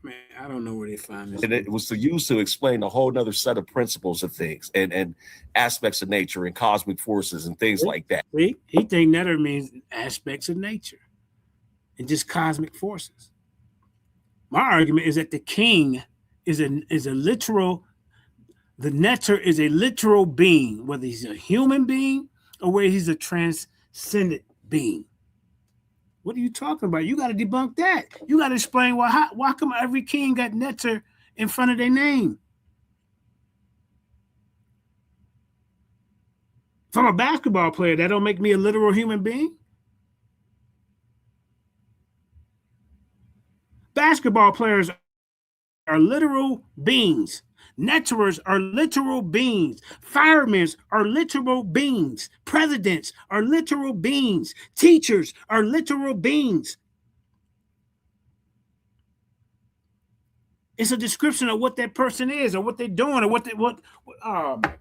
Man, I don't know where they find this. And it was used to explain a whole nother set of principles of things and aspects of nature and cosmic forces and things like that. See, he think netter means aspects of nature and just cosmic forces. My argument is that the king is a literal. The netter is a literal being, whether he's a human being or whether he's a transcendent being. What are you talking about? You got to debunk that. You got to explain why come every king got netter in front of their name? If I'm a basketball player, that don't make me a literal human being. Basketball players are literal beings. Netterers are literal beings. Firemen are literal beings. Presidents are literal beings. Teachers are literal beings. It's a description of what that person is, or what they're doing, or what. Oh my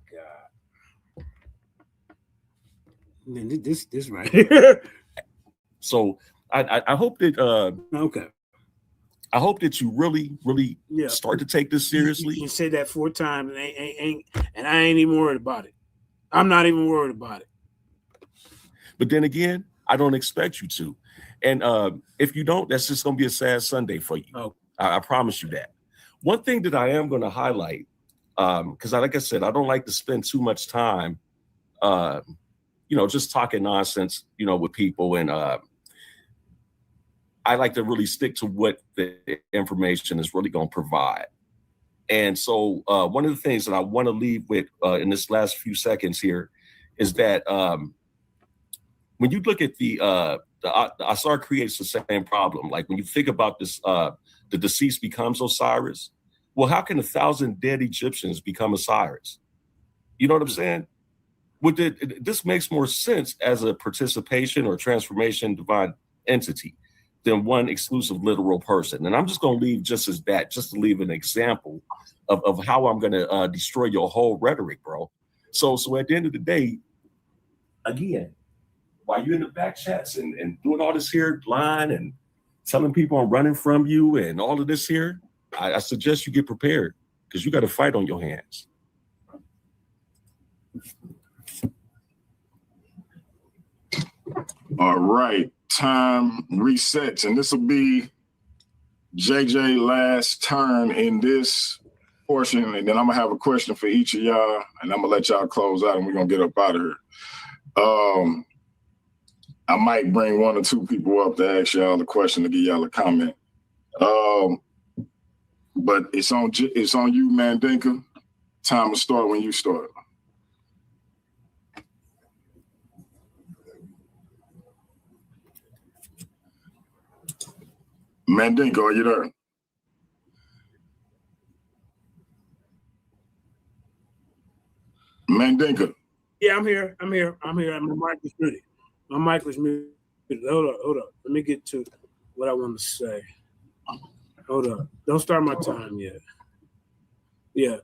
God! This right here. So I hope that okay. I hope that you really start to take this seriously. You said that 4 times, and I ain't even worried about it. I'm not even worried about it. But then again, I don't expect you to. And if you don't, that's just going to be a sad Sunday for you. Oh. I promise you that. One thing that I am going to highlight, because like I said, I don't like to spend too much time, just talking nonsense, with people. And I like to really stick to what the information is really going to provide. And so one of the things that I want to leave with in this last few seconds here is that when you look at the Asar creates the same problem. Like when you think about this, the deceased becomes Osiris. Well, how can 1,000 dead Egyptians become Osiris? You know what I'm saying? This makes more sense as a participation or transformation divine entity than one exclusive literal person. And I'm just going to leave just as that, just to leave an example of how I'm going to destroy your whole rhetoric, bro. So at the end of the day, again, while you're in the back chats and doing all this here lying and telling people I'm running from you and all of this here, I suggest you get prepared because you got a fight on your hands. All right, time resets, and this will be JJ last turn in this portion, and then I'm gonna have a question for each of y'all, and I'm gonna let y'all close out, and we're gonna get up out of here. I might bring one or two people up to ask y'all a question to give y'all a comment. But it's on you, Mandinka. Time to start when you start. Mandinka, are you there? Mandinka. Yeah, I'm here. My mic was muted. My mic was muted. Hold up. Let me get to what I want to say. Hold up. Don't start my time yet. Yeah.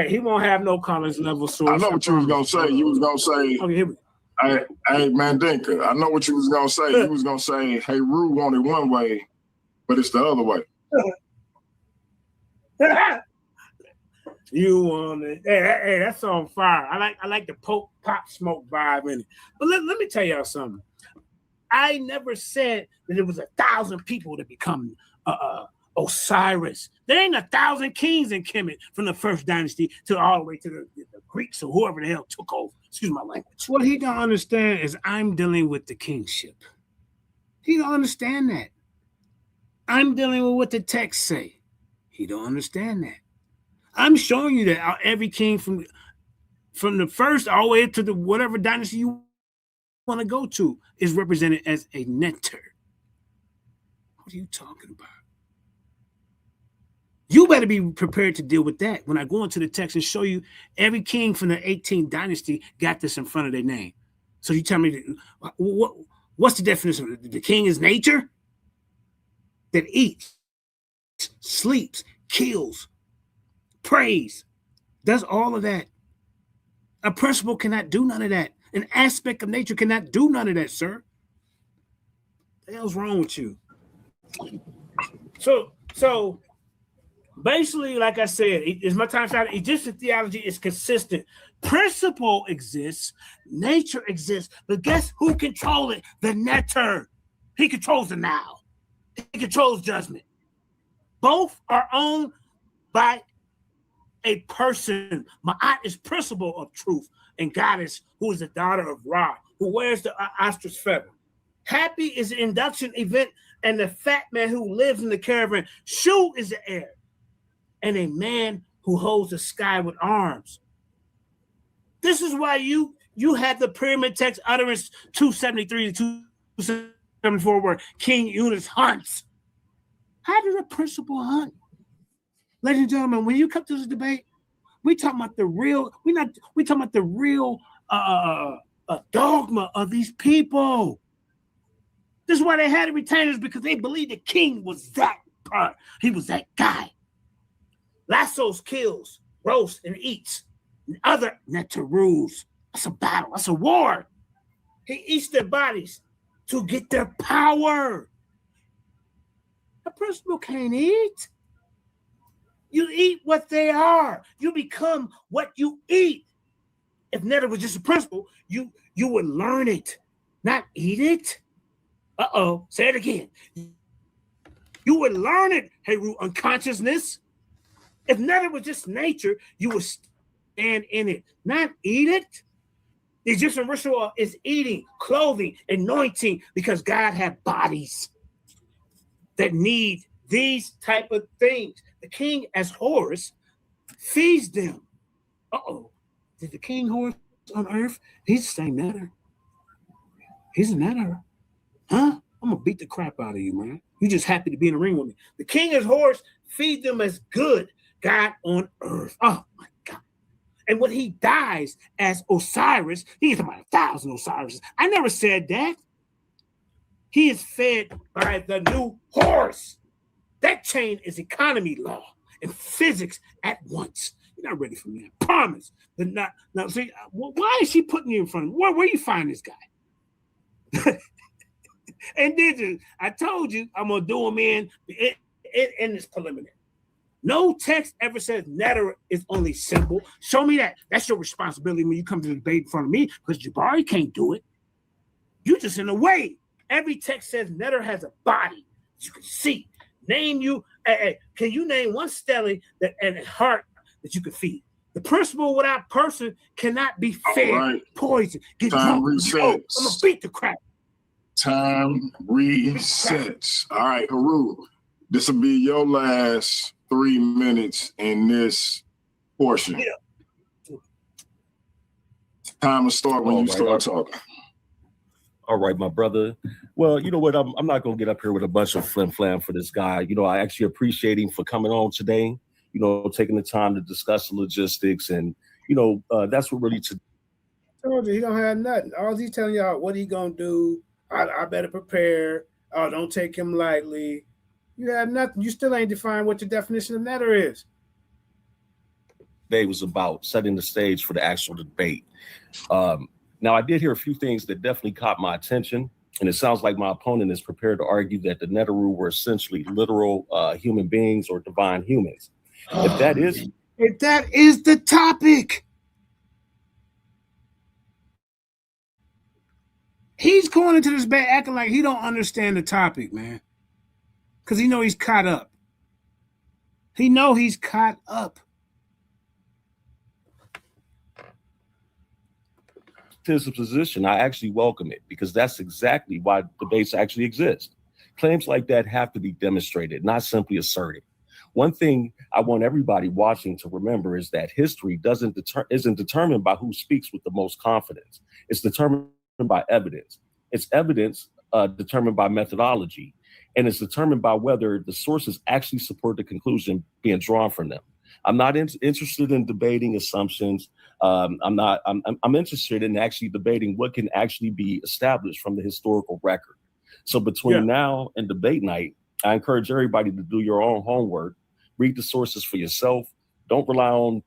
He won't have no college level source. I know what you was gonna say. You was gonna say, okay, here we go. Hey, Mandinka, I know what you was gonna say. You was gonna say, hey, Rue wanted one way, but it's the other way. You want it? Hey, that's on fire. I like the pop smoke vibe in it. But let me tell y'all something. I never said that it was 1,000 people to become Osiris. There ain't 1,000 kings in Kemet from the first dynasty to all the way to the Greeks or whoever the hell took over. Excuse my language. What he don't understand is I'm dealing with the kingship. He don't understand that. I'm dealing with what the texts say. He don't understand that. I'm showing you that every king from the first all the way to the whatever dynasty you want to go to is represented as a neter. What are you talking about? You better be prepared to deal with that when I go into the text and show you every king from the 18th dynasty got this in front of their name. So you tell me, what's the definition? The king is nature that eats, sleeps, kills, prays, does all of that. A principle cannot do none of that. An aspect of nature cannot do none of that, sir. What the hell's wrong with you? So basically, like I said, it's my time shot. Egyptian theology is consistent. Principle exists, nature exists, but guess who controls it? The neter. He controls the now. He controls judgment. Both are owned by a person. Ma'at is principle of truth, and goddess, who is the daughter of Ra, who wears the ostrich feather. Happy is an induction event, and the fat man who lives in the caravan. Shu is the heir, and a man who holds the sky with arms. This is why you have the pyramid text utterance 273 to 274 where King Eunice hunts. How does a principle hunt? Ladies and gentlemen, when you come to this debate, we talking about the real, we talking about the real dogma of these people. This is why they had retainers, because they believed the king was that part. He was that guy. Lassos kills, roasts, and eats. And other neter rules. That's a battle. That's a war. He eats their bodies to get their power. A principle can't eat. You eat what they are. You become what you eat. If neter was just a principle, you would learn it, not eat it. Uh-oh, say it again. You would learn it, Heru, unconsciousness. If neter was just nature, you would stand in it, not eat it. The Egyptian ritual is eating, clothing, anointing, because God had bodies that need these type of things. The king, as Horus, feeds them. Uh-oh. Did the king Horus on earth? He's the same neter. He's a neter. Huh? I'm going to beat the crap out of you, man. You just happy to be in the ring with me. The king as Horus, feed them as good God on earth. Oh, my God. And when he dies as Osiris, he is about 1,000 Osirises. I never said that. He is fed by the new horse. That chain is economy law and physics at once. You're not ready for me, I promise. But not now. See, why is she putting you in front of me? Where you find this guy? Indigenous. I told you I'm gonna do him in this preliminary. No text ever says netter is only symbol. Show me that. That's your responsibility when you come to the debate in front of me, because Jabari can't do it. You just in the way. Every text says netter has a body. You can see. Name you. Can you name one stele that and a heart that you could feed? The principle without person cannot be fed. Right. Poison. Get Time drunk. resets. Oh, I'm gonna beat the crap. Time resets. All right, Haru. This will be your last 3 minutes in this portion. Yeah. Time to start when you start talking. All right, my brother. Well, you know what? I'm not going to get up here with a bunch of flim-flam for this guy. You know, I actually appreciate him for coming on today, you know, taking the time to discuss the logistics. And, you know, that's what really... I told you, he don't have nothing. All he's telling y'all what he going to do. I better prepare. Oh, don't take him lightly. You have nothing. You still ain't defined what your definition of netter is. Today was about setting the stage for the actual debate. Now, I did hear a few things that definitely caught my attention, and it sounds like my opponent is prepared to argue that the Neteru were essentially literal human beings or divine humans. If that is the topic, he's going into this debate acting like he don't understand the topic, man, because he know he's caught up. He know he's caught up. His position, I actually welcome it, because that's exactly why debates actually exist. Claims like that have to be demonstrated, not simply asserted. One thing I want everybody watching to remember is that history isn't determined by who speaks with the most confidence. It's determined by evidence. It's evidence determined by methodology, and it's determined by whether the sources actually support the conclusion being drawn from them. I'm not interested in debating assumptions. I'm interested in actually debating what can actually be established from the historical record. So between now and debate night, I encourage everybody to do your own homework, read the sources for yourself. Don't rely on,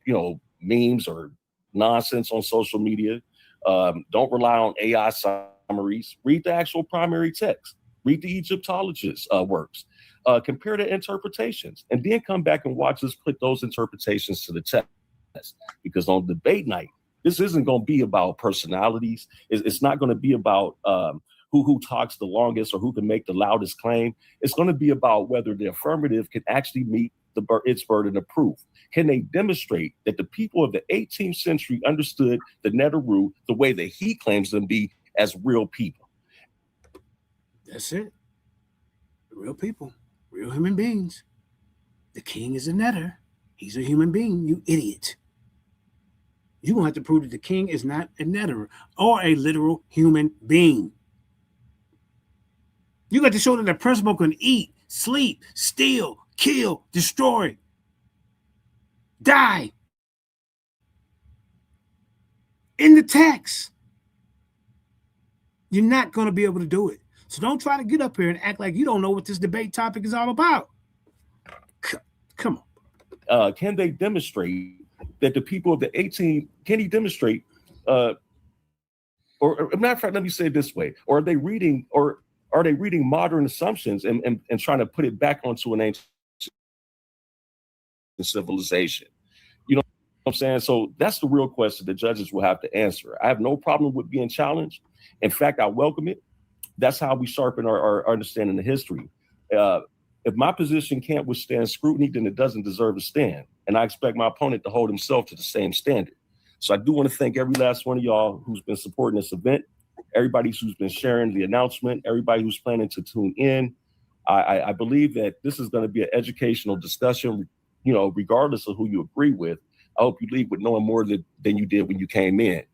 memes or nonsense on social media. Don't rely on AI summaries. Read the actual primary text. Read the Egyptologist works. Compare the interpretations, and then come back and watch us put those interpretations to the test. Because on debate night, this isn't going to be about personalities. It's not going to be about who talks the longest or who can make the loudest claim. It's going to be about whether the affirmative can actually meet its burden of proof. Can they demonstrate that the people of the 18th century understood the Neteru the way that he claims them to be as real people? That's it. Real people, real human beings. The king is a netter. He's a human being, you idiot. You're going to have to prove that the king is not a netter or a literal human being. You got to show that the principle can eat, sleep, steal, kill, destroy, die. In the text. You're not going to be able to do it. So don't try to get up here and act like you don't know what this debate topic is all about. Come on. Can they demonstrate that the people of the 18, can he demonstrate, or matter of fact, let me say it this way, or are they reading modern assumptions and trying to put it back onto an ancient civilization? You know what I'm saying? So that's the real question the judges will have to answer. I have no problem with being challenged. In fact, I welcome it. That's how we sharpen our understanding of history. If my position can't withstand scrutiny, then it doesn't deserve to stand. And I expect my opponent to hold himself to the same standard. So I do want to thank every last one of y'all who's been supporting this event, everybody who's been sharing the announcement, everybody who's planning to tune in. I believe that this is going to be an educational discussion, regardless of who you agree with. I hope you leave with knowing more than you did when you came in.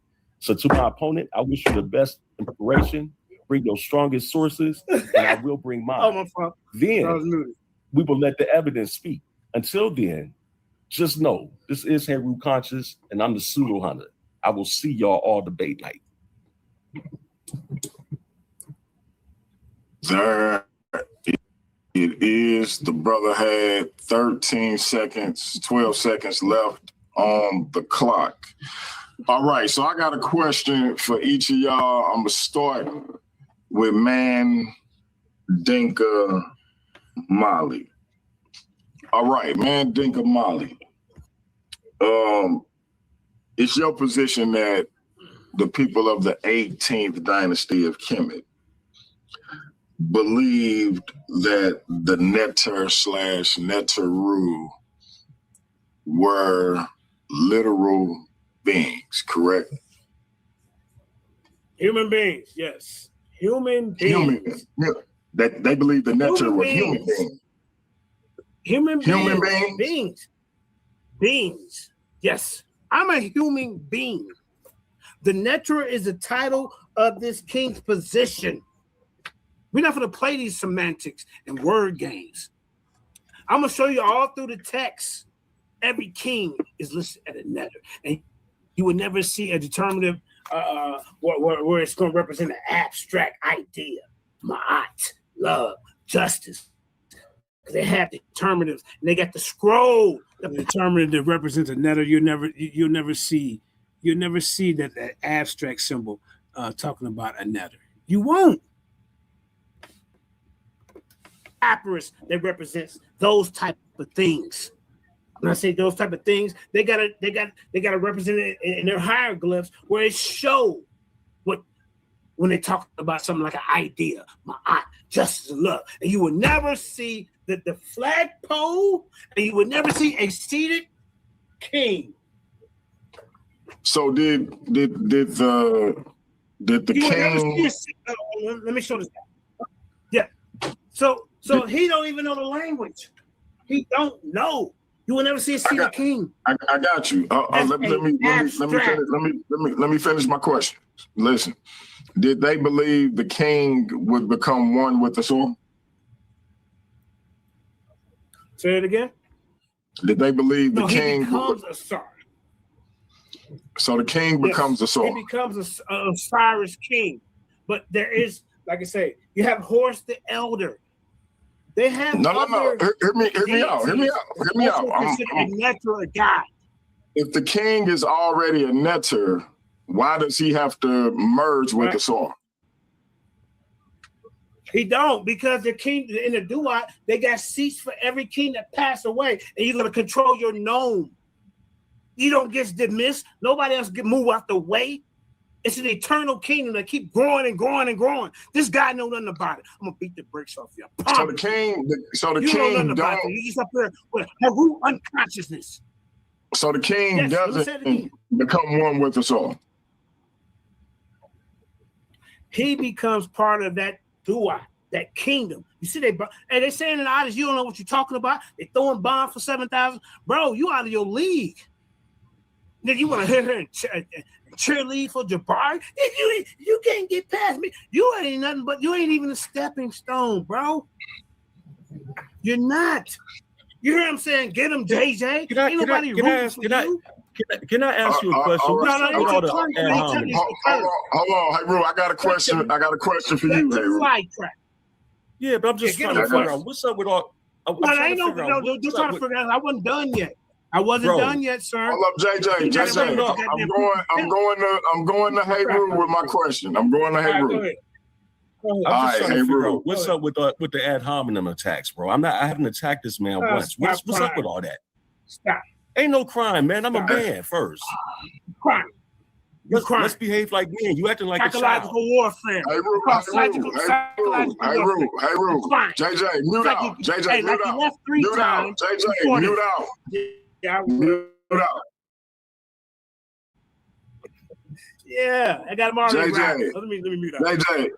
So to my opponent, I wish you the best in preparation. Bring your strongest sources, and I will bring mine. Then we will let the evidence speak. Until then, just know this is Heru Conscious, and I'm the pseudo hunter. I will see y'all all debate night. There it is. The brother had 13 seconds, 12 seconds left on the clock. All right, so I got a question for each of y'all. I'm gonna start with Dinka Molly. All right, Dinka Molly. It's your position that the people of the 18th dynasty of Kemet believed that the Neter/Neteru were literal beings, correct? Human beings, yes. Human beings. That they believe the Neter were human beings. Human beings. Beings. Yes. I'm a human being. The Neter is the title of this king's position. We're not going to play these semantics and word games. I'm going to show you all through the text. Every king is listed at a Neter. And you will never see a determinative where it's going to represent an abstract idea. Ma'at, love, justice. They have determinatives, and they got the scroll. The determinative represents a Neter. You'll never see that abstract symbol talking about a Neter. You won't. Papyrus that represents those type of things. When I say those type of things, they gotta represent it in their hieroglyphs where it show what when they talk about something like an idea, ma'at, justice and love. And you will never see the flagpole, and you will never see a seated king. So did the king? Let me show this. Yeah. So he don't even know the language. He don't know. You will never see a seated king. I got you. Let me finish my question. Listen, did they believe the king would become one with the soil? Say it again. Did they believe the king becomes a Sar? So the king becomes a Sar. He becomes a Osiris king. But there is, like I say, you have Horus the Elder. They have no. Hear me out. A Neter, a god. If the king is already a Neter, why does he have to merge with the Sar? He don't, because the king in the Duat, they got seats for every king that passed away, and you're gonna control your gnome. You don't get dismissed. Nobody else get moved out the way. It's an eternal kingdom that keep growing and growing and growing. This guy know nothing about it. I'm gonna beat the brakes off you. So the king know nothing about it. You just up there with Heru unconsciousness. So the king doesn't become one with the soul. He becomes part of that Duat, that kingdom. You see, they saying in the audience, you don't know what you're talking about. They throwing bombs for 7,000. Bro, you out of your league. Then you want to hear her and cheerlead for Jabari? You can't get past me. You ain't nothing but, you ain't even a stepping stone, bro. You're not. You hear him saying, get him, JJ? Ain't nobody rooting for you. Can I ask you a question? Hold on, hey Ru, I got a question. I got a question for you, hey Ru. Yeah, but I'm just trying to figure out what's up with all. Just trying to figure out. I wasn't done yet. I wasn't done yet, sir. Hold up, JJ. I'm going to Hey Ru with my question. I'm going to Hey Ru. I'm just trying to figure out what's up with the ad hominem attacks, bro. I haven't attacked this man once. What's up with all that? Stop. Ain't no crime, man. I'm a man first. Crime. Let's behave like men. You acting like a child. Psychological warfare. Hey Ru. JJ, mute out. JJ, mute out. Mute out. JJ, mute out. Mute out. Yeah, I got him already. JJ, let me mute out. JJ,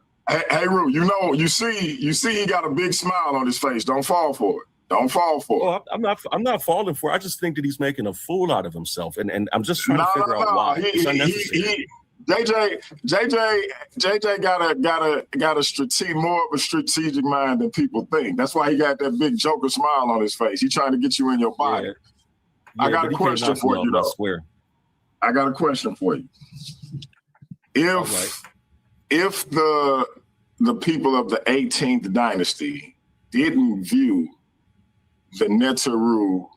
hey Ru, you see he got a big smile on his face. Don't fall for it. Don't fall for it. I'm not falling for it. I just think that he's making a fool out of himself, and I'm just trying to figure out why. It's unnecessary. JJ got a more of a strategic mind than people think. That's why he got that big Joker smile on his face. He's trying to get you in your body. I got a question for you, though. I got a question for you. If the people of the 18th dynasty didn't view the Neteru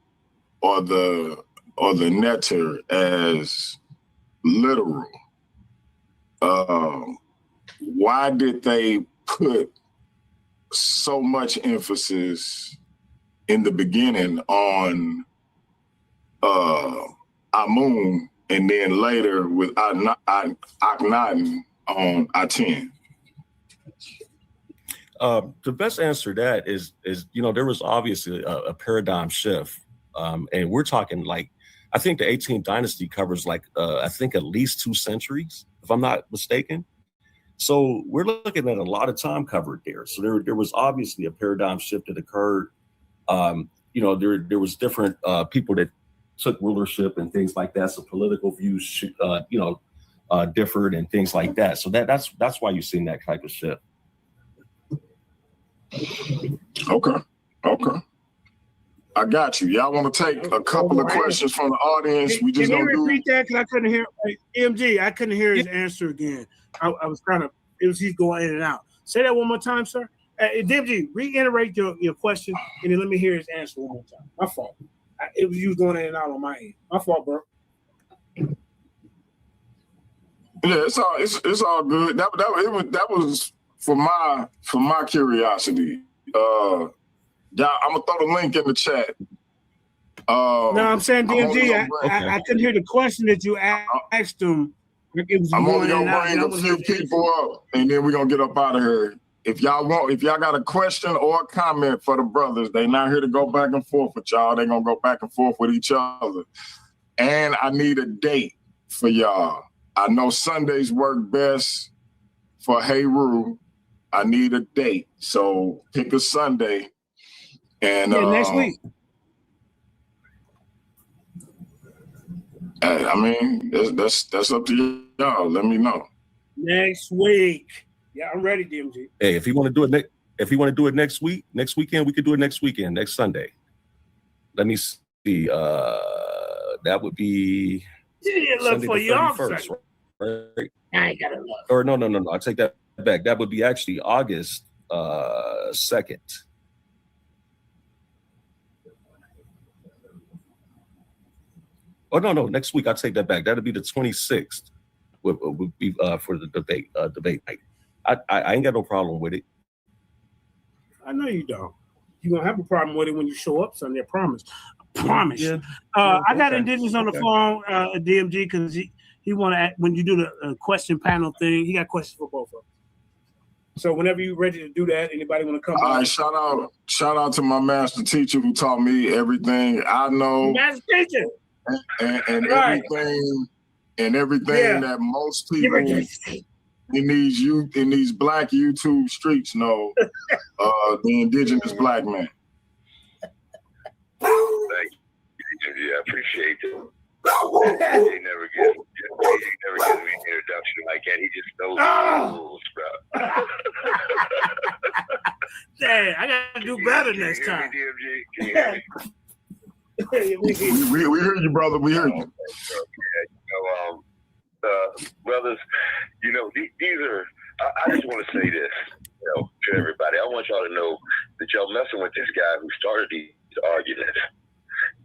or the Neter as literal, why did they put so much emphasis in the beginning on Amun, and then later with Akhenaten on Aten? The best answer to that is there was obviously a paradigm shift, and we're talking like, I think the 18th dynasty covers I think at least 2 centuries, if I'm not mistaken. So we're looking at a lot of time covered there. So there was obviously a paradigm shift that occurred. There was different people that took rulership and things like that. So political views, differed and things like that. So that's why you're seeing that type of shift. Okay. I got you. Y'all want to take a couple of questions from the audience? We just Can gonna you repeat that? Because I couldn't hear. EMG, I couldn't hear his answer again. I was he's going in and out. Say that one more time, sir. DMG, reiterate your question, and then let me hear his answer one more time. My fault. It was you going in and out on my end. My fault, bro. Yeah, it's all good. That was for my curiosity. Yeah, I'm gonna throw the link in the chat. No, I'm saying DMG. I couldn't hear the question that you asked him. I'm only gonna bring a few people up, and then we're gonna get up out of here. If y'all got a question or a comment for the brothers, they not here to go back and forth with y'all. They gonna go back and forth with each other. And I need a date for y'all. I know Sundays work best for Heru. I need a date, so pick a Sunday. And next week. I mean, that's up to y'all. Let me know. Next week. Yeah, I'm ready, DMG. Hey, if you want to do it next weekend, we could do it next weekend, next Sunday. Let me see. That would be Sunday the 31st, right? I ain't got to look. Or no. I take that back. That would be actually August 2nd. Oh no, next week I take that back. That'll be the 26th. Would be for the debate night. I ain't got no problem with it. I know you don't. You're gonna have a problem with it when you show up Sunday. I promise. Yeah. I got Indigenous on the phone, DMG, because he want to when you do the question panel thing. He got questions for both of them. So whenever you're ready to do that, anybody want to come? All right, shout out to my master teacher who taught me everything I know. Master teacher. And everything that most people in these black YouTube streets know, the indigenous black man. Thank you. Yeah, I appreciate it. He never gives me an introduction like that. He just knows the rules, bro. Dang, I gotta do better next time. Can you hear me? We hear you, brother. We hear you. Brothers, these are. I just want to say this, to everybody. I want y'all to know that y'all messing with this guy who started these arguments.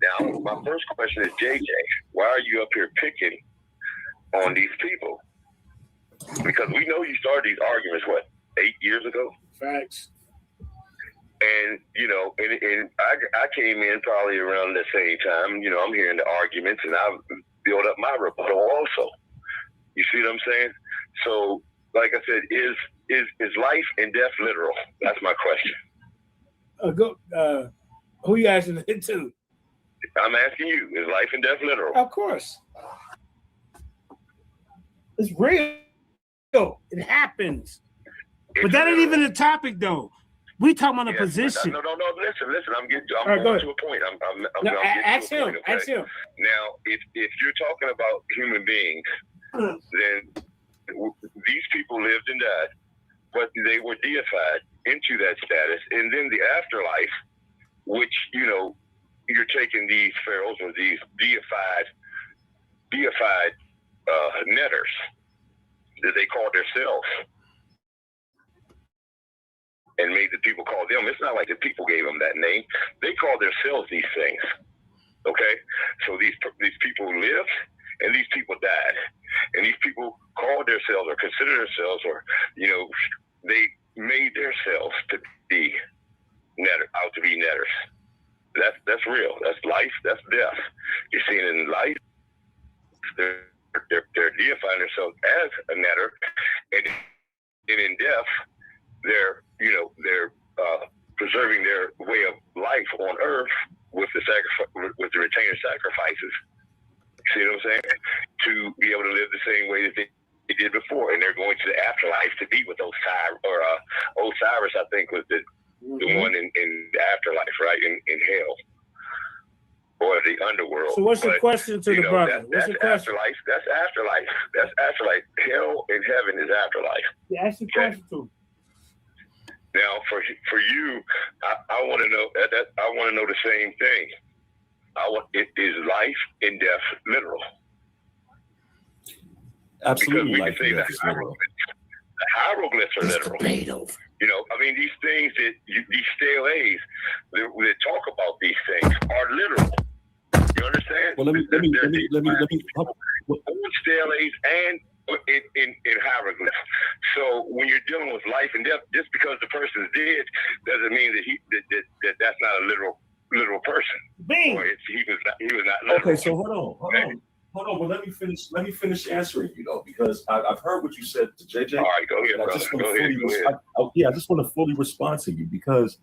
Now, my first question is, JJ, why are you up here picking on these people? Because we know you started these arguments, 8 years ago? Facts. And, and I came in probably around the same time. I'm hearing the arguments, and I've built up my rebuttal also. You see what I'm saying? So, like I said, is life and death literal? That's my question. Who you asking it to? I'm asking you, is life and death literal? Of course. It's real. It happens. But that ain't even the topic, though. We talking about a position. No. Listen. I'm getting to a point. Ask him. Now, if you're talking about human beings, then these people lived and died, but they were deified into that status, and then the afterlife, which you're taking these pharaohs or these deified netters that they called themselves and made the people call them. It's not like the people gave them that name. They called themselves these things. Okay? So these people lived and these people died. And these people called themselves or considered themselves, or, you know, they made themselves to be out to be netters. That's real. That's life. That's death. You're seeing in life, they're deifying themselves as a netter, and in death, they're preserving their way of life on earth with the retainer sacrifices. See what I'm saying? To be able to live the same way that they did before, and they're going to the afterlife to be with Osiris, I think, was the one in the afterlife, right? In hell or the underworld. So what's your question to the brother? What's your question? Afterlife. That's afterlife. That's afterlife. Hell and heaven is afterlife. Yeah, ask your question to. Now, for you, I want to know that I want to know the same thing. Is life and death literal? Absolutely, because we can say the hieroglyphs are literal. You know, I mean, these things these steles that talk about these things are literal. You understand? Well, let me. Steles and in hieroglyphs. So when you're dealing with life and death, just because the person's dead doesn't mean that that's not a literal person. Bing. Or he was not literal. Okay, so hold on. Well, let me finish answering you though, because I've heard what you said to JJ. All right, go ahead, brother. I just want to fully respond to you, because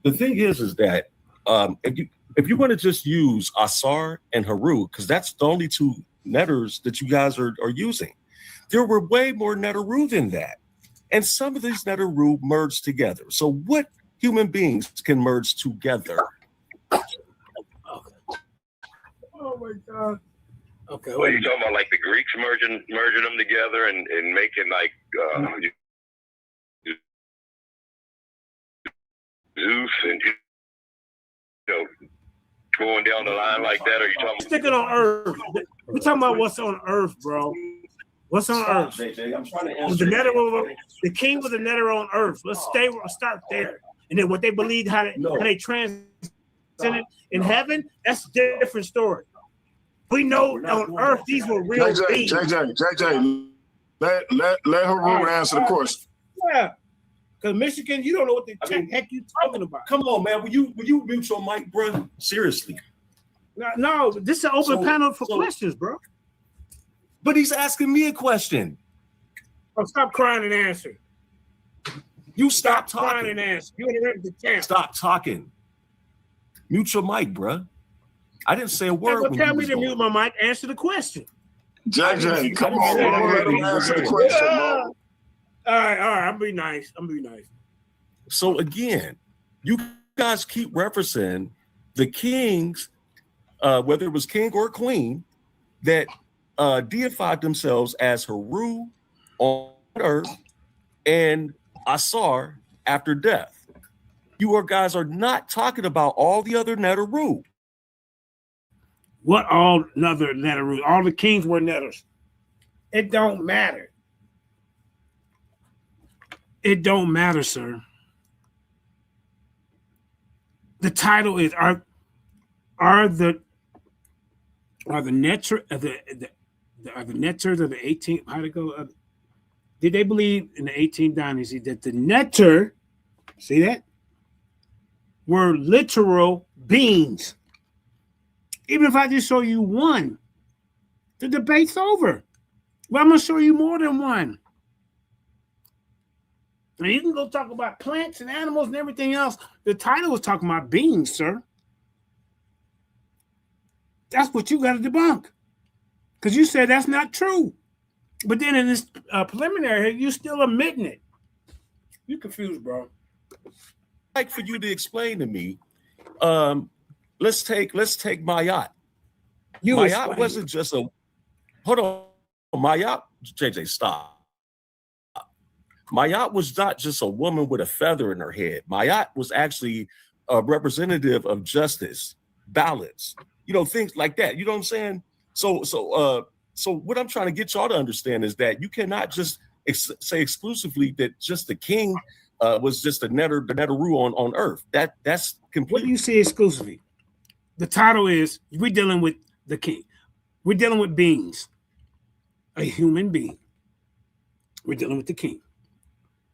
the thing is that if you want to just use Asar and Haru, because that's the only two netters that you guys are using, there were way more Neteru than that, and some of these Neteru merged together. So what human beings can merge together? Oh my God. Okay. Well, you talking about like the Greeks merging them together and making like Zeus and going down the line like that? Or you talking? Sticking on Earth. We're talking about what's on Earth, bro. What's on Earth? JJ, I'm trying to answer. The king was a netter on Earth. Let's start there, and then what they believed, how they transcended in heaven. That's a different story. We know on Earth these were real beings. JJ, let Haru answer the question. Yeah, because Michigan, you don't know what the heck you talking about. Come on, man. Will you mute your mic, bro? Seriously. No, this is an open panel for questions, bro. But he's asking me a question. Oh, stop crying and answer. You stop talking. Crying and answer. You interrupt the champ. Stop talking. Mute your mic, bro. I didn't say a word. Well, tell me to mute my mic. Answer the question. JJ, come on, let him answer the question, bro. All right. I'm be nice. So again, you guys keep referencing the kings, whether it was king or queen, that deified themselves as Haru on earth and Asar after death. You guys are not talking about all the other Neteru. What all other Neteru? All the kings were netters. It don't matter. It don't matter, sir. The title is are the netters of the 18th? How to go? Did they believe in the 18th dynasty that the netter, see that, were literal beings? Even if I just show you one, the debate's over. Well, I'm gonna show you more than one. Now you can go talk about plants and animals and everything else. The title was talking about beings, sir. That's what you got to debunk, because you said that's not true. But then in this preliminary, you still admitting it. You confused, bro. Like for you to explain to me. Let's take Mayat. Mayat wasn't just a. Hold on, Mayat. JJ, stop. Mayat was not just a woman with a feather in her head. Mayat was actually a representative of justice. ballots, you know, things like that. You know what I'm saying? So what I'm trying to get y'all to understand is that you cannot just say exclusively that just the king was just the netteroo on earth. That's complete. What do you say exclusively? The title is we're dealing with the king. We're dealing with beings, a human being. We're dealing with the king.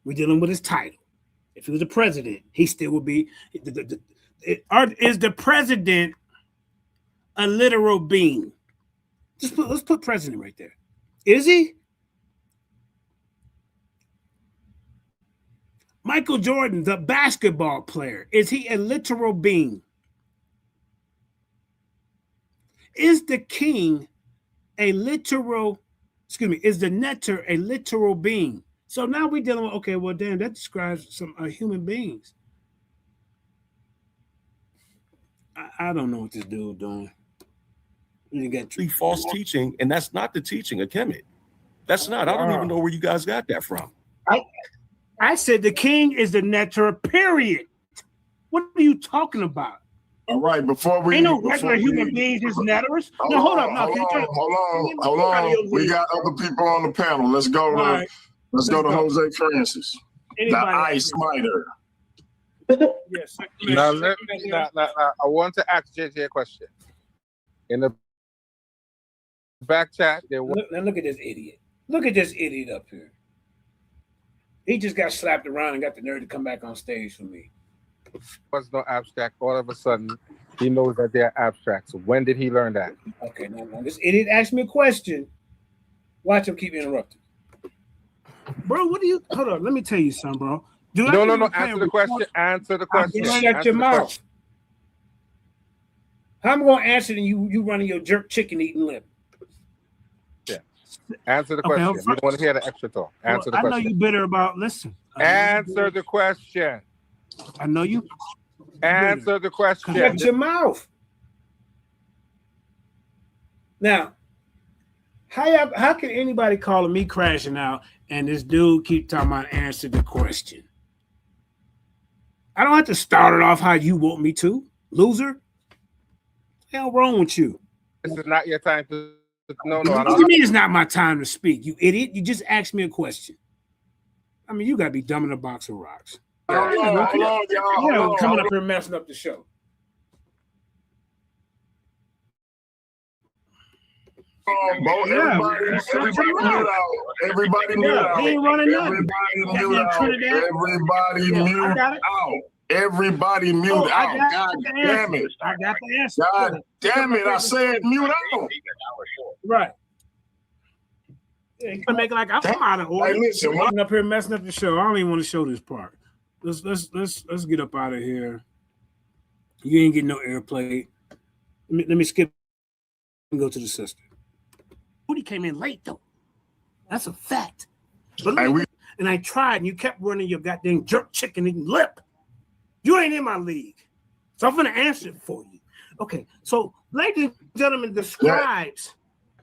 We're dealing with his title. If he was the president, he still would be. Is the president a literal being? Let's put president right there. Is he? Michael Jordan, the basketball player, is he a literal being? Is the king a literal, is the netter a literal being? So now we're dealing with, okay, well, damn, that describes some human beings. I don't know what this dude doing. You got false teaching, and that's not the teaching of Kemet. That's not. I don't even know where you guys got that from. I said the king is the netter, period. What are you talking about? All right, before we ain't no regular human beings is netters. No, hold on. Hold on. We got other people on the panel. Let's go to Jose Francis, the ice smiter. Yes. Now, I want to ask JJ a question. In the back chat, look at this idiot. Look at this idiot up here. He just got slapped around and got the nerve to come back on stage for me. Was no abstract. All of a sudden, he knows that they're abstract. So when did he learn that? Okay, now this idiot asked me a question. Watch him keep interrupting. Bro, what do you? Hold on, let me tell you something, bro. No. Answer the question. Answer the question. Shut your mouth. How am I going to answer than you running your jerk chicken eating lip? Yeah. Answer the question. You don't want to hear the extra talk. Answer the question. I know you bitter about. Listen. Answer the question. I know you. Answer the question. Shut your mouth. Now, how can anybody calling me crashing out and this dude keep talking about answer the question? I don't have to start it off how you want me to, loser. What the hell wrong with you? This is not your time to. No. What do you mean it's not my time to speak, you idiot? You just asked me a question. I mean, you gotta be dumb in a box of rocks. Hold on, y'all. Coming up here messing up the show. Everybody mute out. He ain't running nothing. Everybody mute out. God damn it. I got the answer. God damn it. I said mute out. Right. Yeah, you can make it like I'm out of order. Hey, listen, I'm up here messing up the show. I don't even want to show this part. Let's get up out of here. You ain't getting no airplay. Let me skip and go to the sister. He came in late though. That's a fact. But and I tried, and you kept running your goddamn jerk chicken eating lip. You ain't in my league, so I'm gonna answer it for you. Okay, so ladies and gentlemen, the scribes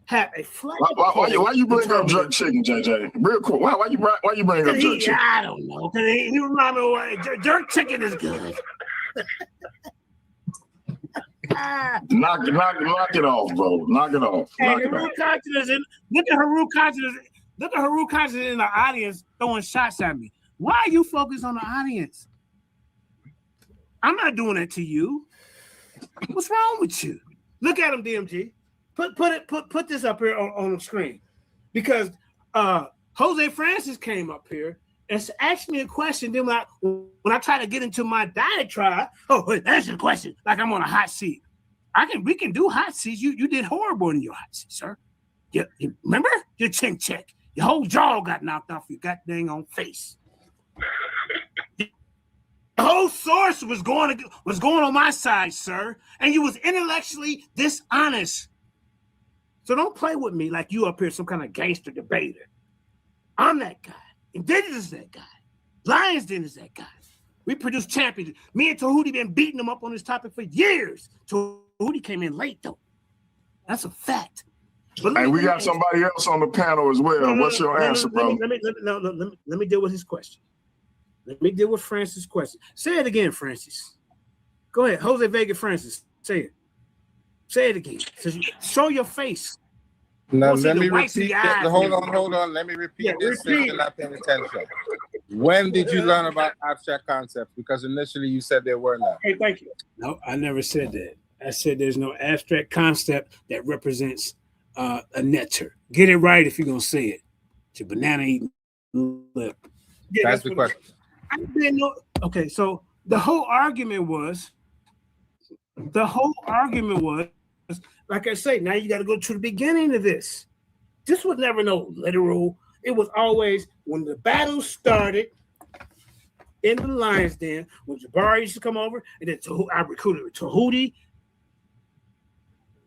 have a flag. Why you bring up jerk chicken, JJ? Real quick. Why you bring up jerk chicken? I don't know. He reminded me what jerk chicken is good. Knock it off, bro. Knock it off. Look at Haru Conscious in the audience throwing shots at me. Why are you focused on the audience? I'm not doing that to you. What's wrong with you? Look at him, DMG. Put this up here on the screen, because Jose Francis came up here and asked me a question. Then when I try to get into my diatribe, answer the question like I'm on a hot seat. We can do hot seats. You did horrible in your hot seat, sir. You remember your chin check? Your whole jaw got knocked off your goddamn on face. The whole source was going on my side, sir, and you was intellectually dishonest. So don't play with me like you up here some kind of gangster debater. I'm that guy. Indigenous is that guy. Lions Den is that guy. We produce champions. Me and Tahuti been beating them up on this topic for years. Tahuti came in late though. That's a fact. Hey, we got somebody else on the panel as well. What's your answer, bro? Let me deal with his question. Let me deal with Francis' question. Say it again, Francis. Go ahead. Jose Vega Francis. Say it. Say it again. Show your face. Now, Don't see let the me whites of repeat your that. eyes. Hold on. Let me repeat this since you're not paying attention. When did you learn about abstract concepts? Because initially you said there were none. Hey, thank you. No, I never said that. I said there's no abstract concept that represents a nectar. Get it right if you're going to say it. It's your banana eating lip. Yeah, that's the question. Okay, so the whole argument was, like I say, now you got to go to the beginning of this. This was never no literal. It was always when the battle started in the lion's den, when Jabari used to come over, and then I recruited Tahuti.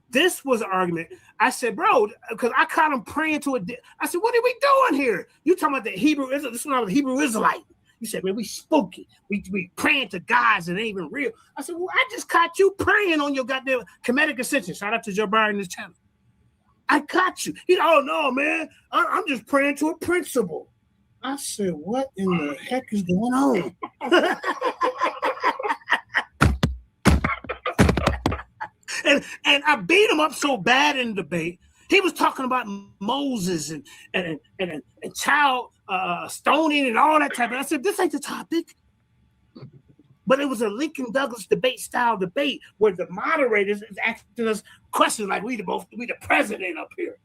This was an argument. I said, bro, because I caught him praying to I said, what are we doing here? You talking about the Hebrew Israelite? This is when I was a Hebrew Israelite. You said, man, we spooky. We praying to gods that ain't even real. I said, well, I just caught you praying on your goddamn comedic ascension. Shout out to Jabari in this channel. I got you. He said, oh, no, man. I'm just praying to a principle. I said, what in the heck is going on? and I beat him up so bad in the debate. He was talking about Moses and child stoning and all that type of. I said, this ain't the topic. But it was a Lincoln Douglas style debate where the moderators is asking us questions like we the president up here.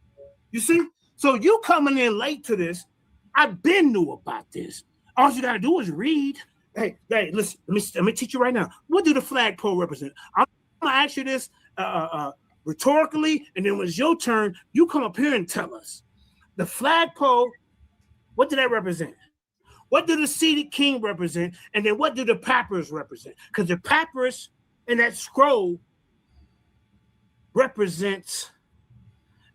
You see? So you coming in late to this, I've been knew about this. All you gotta do is read. Hey, listen, let me teach you right now. What do the flagpole represent? I'm gonna ask you this rhetorically, and then when it's your turn, you come up here and tell us. The flagpole, what do that represent? What do the seated king represent? And then what do the papyrus represent? Because the papyrus and that scroll represents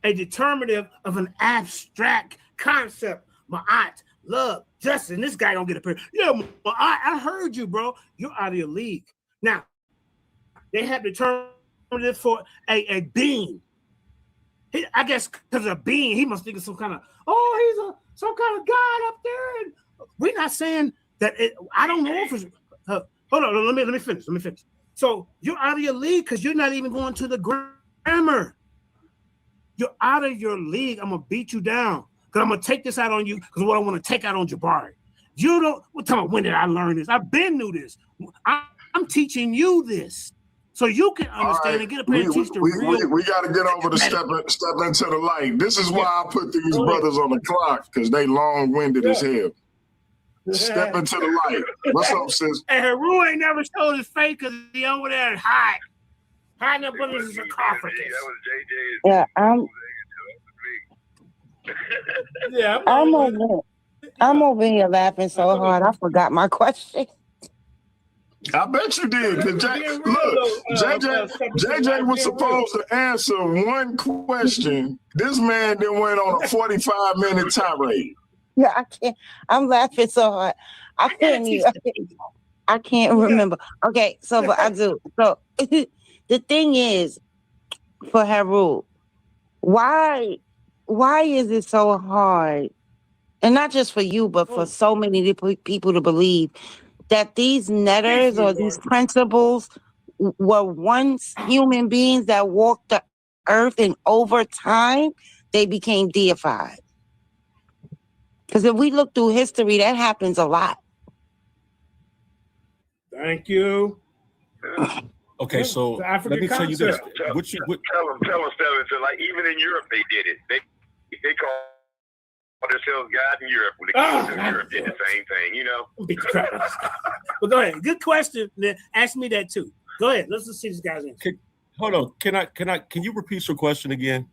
a determinative of an abstract concept. Ma'at, love, justice. And this guy don't get a period. Yeah, I heard you, bro. You're out of your league. Now, they have determinative for a being. I guess because of being, he must think of some kind of, he's some kind of God up there. And we're not saying that I don't know if it's hold on, let me finish. So you're out of your league because you're not even going to the grammar. You're out of your league. I'm gonna beat you down because I'm gonna take this out on you because what I want to take out on Jabari. You don't. What time? When did I learn this? I've been knew this. I'm teaching you this so you can understand and get up here and teach the real. We got to get over the step into the light. This is why I put these brothers on the clock because they long-winded as hell. Step into the light. What's up, sis? And Haru ain't never showed his face because he over there and hiding up under his sarcophagus. Yeah, I'm over here laughing so hard I forgot my question. I bet you did. JJ was supposed to answer one question. This man then went on a 45-minute tirade. Yeah, I can't. I'm laughing so hard. I can't remember. Okay, so but I do. So the thing is, for Haru, why is it so hard? And not just for you, but for so many people to believe that these netters or these principles were once human beings that walked the earth, and over time they became deified. Because if we look through history, that happens a lot. Thank you. Okay, so let me tell you this. Tell them, Steven. Like even in Europe, they did it. They call themselves God in Europe. When the kings of Europe did the same thing, you know. Well, go ahead. Good question. Ask me that too. Go ahead. Let's just see this guy's answer. Hold on. Can you repeat your question again?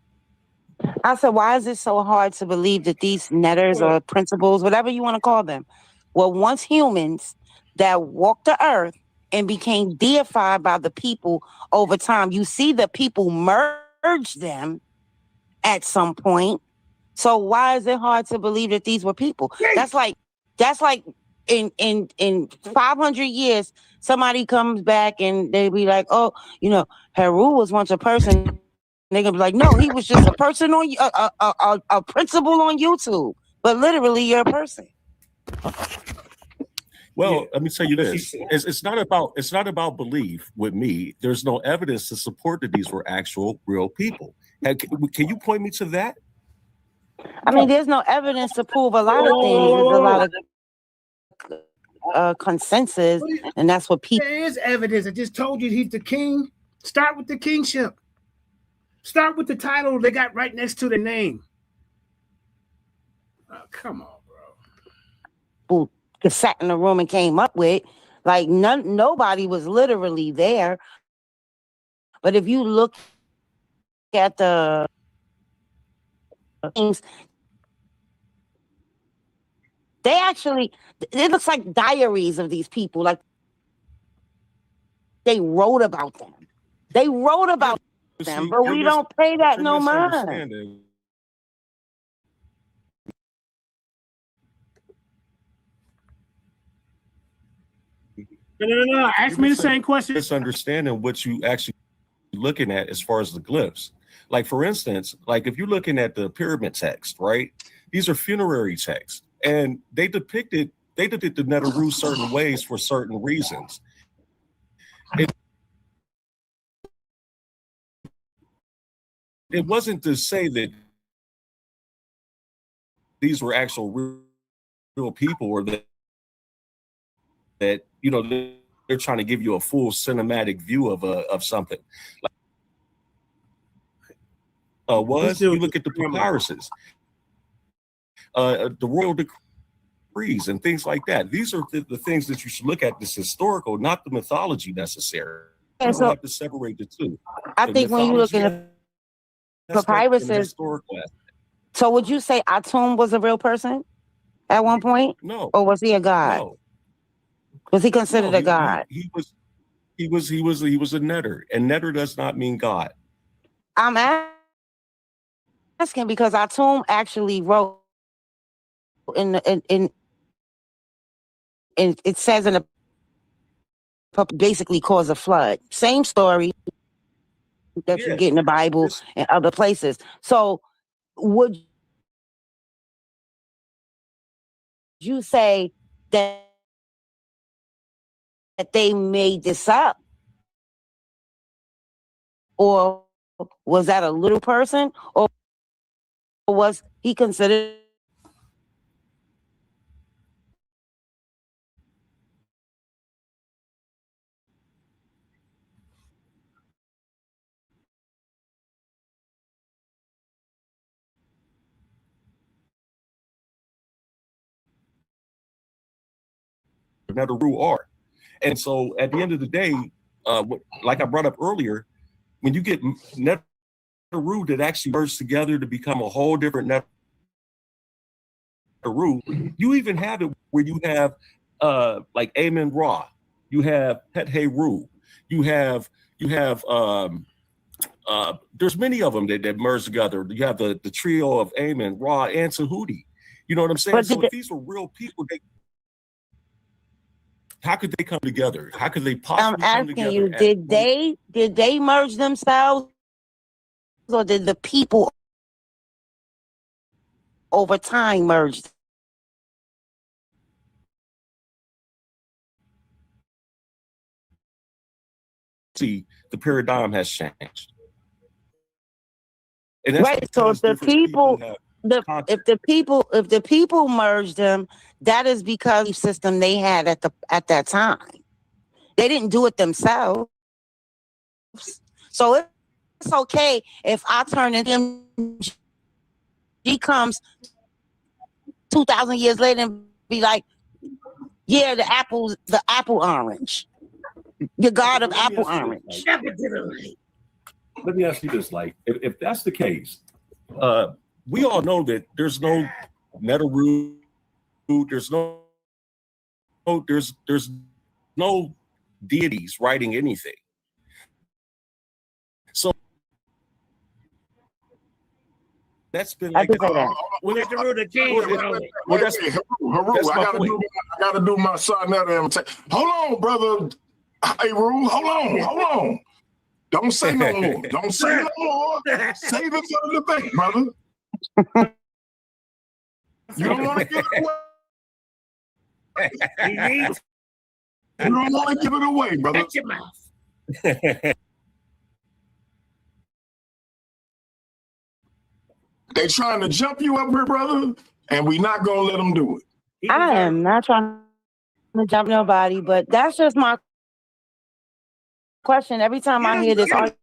I said, why is it so hard to believe that these netters or principles, whatever you want to call them, were once humans that walked the earth and became deified by the people over time? You see the people merge them at some point. So why is it hard to believe that these were people? That's like in 500 years, somebody comes back and they be like, Haru was once a person. They're gonna be like, no, he was just a person on a principal on YouTube, but literally you're a person. Well, let me tell you this: it's not about belief with me. There's no evidence to support that these were actual, real people. Can you point me to that? I mean, there's no evidence to prove a lot of things. There's a lot of consensus, and that's what people. There is evidence. I just told you he's the king. Start with the kingship. Start with the title they got right next to the name. Oh, come on, bro. Who sat in the room and came up with, like, nobody was literally there. But if you look at the things, they actually, it looks like diaries of these people. Like, they wrote about them. They wrote about them, but we don't pay that no mind. No. Ask me the same question. Misunderstanding what you actually looking at as far as the glyphs. Like, for instance, like if you're looking at the pyramid text, right? These are funerary texts, and they depicted the Neteru certain ways for certain reasons. It wasn't to say that these were actual real people, or that you know they're trying to give you a full cinematic view of something. Like, you look at the papyruses, the royal decrees, and things like that. These are the things that you should look at. This historical, not the mythology necessary. You don't have to separate the two. I think when you look at papyruses. So would you say Atum was a real person at one point? No. Or was he a god? No. Was he considered a god? He was a netter, and netter does not mean god. I'm asking because Atum actually wrote in it says in a basically caused a flood. Same story that you get in the Bible and other places. So would you say that they made this up? Or was that a little person? Or was he considered Neteru are? And so at the end of the day, like I brought up earlier, when you get Neteru that actually merge together to become a whole different Neteru, you even have it where you have like Amen Ra, you have Het Heru, you have there's many of them that merge together. You have the trio of Amen, Ra, and Tahuti. You know what I'm saying? So if these were real people, how could they come together? How could they possibly come together? I'm asking you, did they merge themselves, or did the people over time merge? See, the paradigm has changed. And that's right. So if the people merged them, that is because the system they had at that time. They didn't do it themselves. So it's okay if I turn into he comes 2,000 years later and be like, yeah, the apple orange. The god of apple orange. Let me ask you this, like, if that's the case, we all know that there's no Neteru, there's no deities writing anything. So that's been like Well, that's I gotta do my son that imitation. Hold on, brother. Hey, Rue, hold on. Don't say no more. Don't say no more. Save it for the debate, brother. You don't want to get away You don't want to give it away, brother. Shut your mouth. They trying to jump you up here, brother, and we not gonna let them do it. I am not trying to jump nobody, but that's just my question. Every time I hear this argument,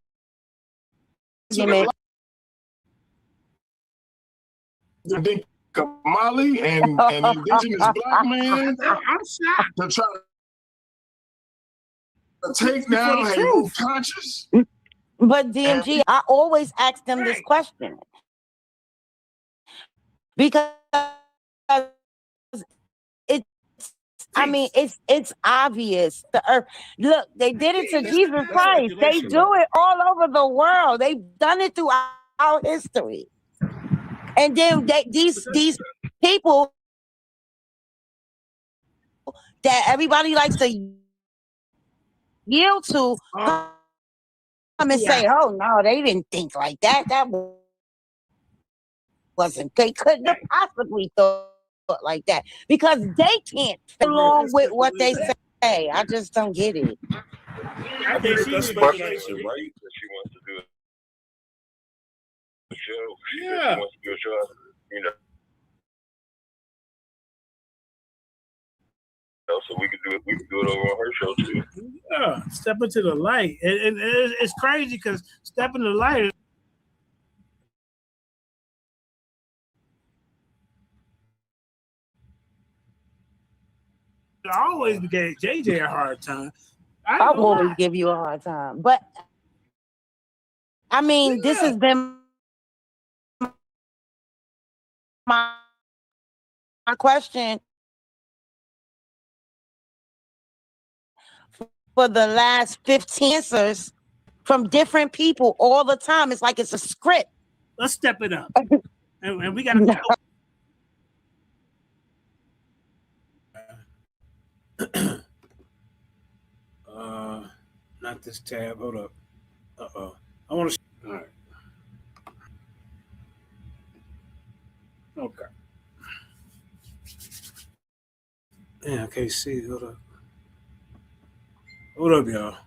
Kamali and Indigenous Blackman, I'm shocked. to try to take down a conscious. But DMG, I always ask them this question because it's obvious. The earth. Look, they did it to Jesus Christ. They do it all over the world. They've done it throughout history. And then these people that everybody likes to yield to come and say, "Oh no, they didn't think like that. That wasn't. They couldn't have possibly thought like that because they can't go along with what they say." I just don't get it. I think that's speculation, right? She wants to do a show. Yeah. She wants to do a show. You know. So we can do it. We can do it over on her show too. Yeah, step into the light, and it's crazy because stepping into the light. I always gave JJ a hard time. I always give you a hard time, but I mean, this has been my question for the last 15 answers from different people all the time. It's like it's a script. Let's step it up, and we got to go. Not this tab. Hold up. I want to. All right. Okay. Yeah, I can't see. Hold up. Hold up, y'all.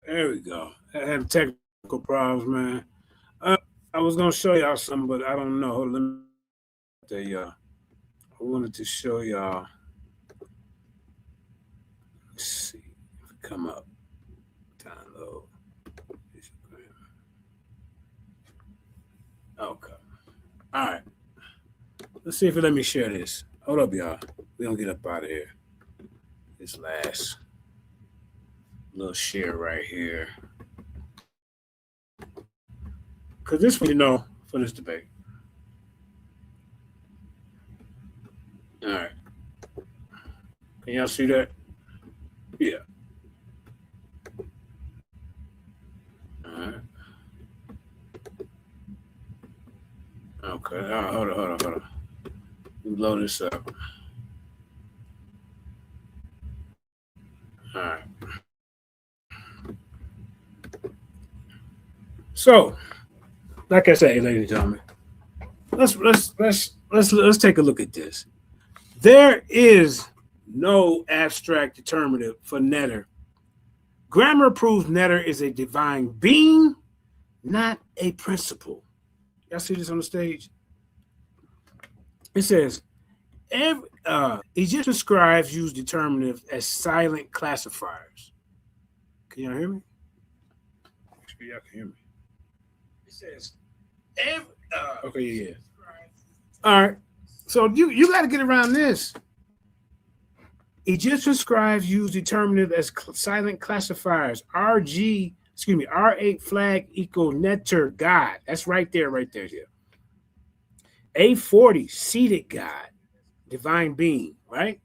There we go. I had technical problems, man. I was gonna show y'all something, but I don't know. Let me tell y'all. I wanted to show y'all. Let's see if it come up. Download. Okay. All right. Let's see if it let me share this. Hold up, y'all. We don't get up out of here. This last little share right here. Because this one, you know, for this debate. All right. Can y'all see that? Yeah. All right. Okay. Hold on. Let me blow this up. All right. So, like I say, ladies and gentlemen, let's take a look at this. There is no abstract determinative for netter. Grammar proves netter is a divine being, not a principle. Y'all see this on the stage? It says, Egyptian scribes use determinatives as silent classifiers. Can y'all hear me? Make sure y'all can hear me. It says, okay, yeah. All right. So you got to get around this. Egyptian scribes use determinative as silent classifiers. R8 flag equal netter God. That's right there. Here. A40 seated God, divine being. Right?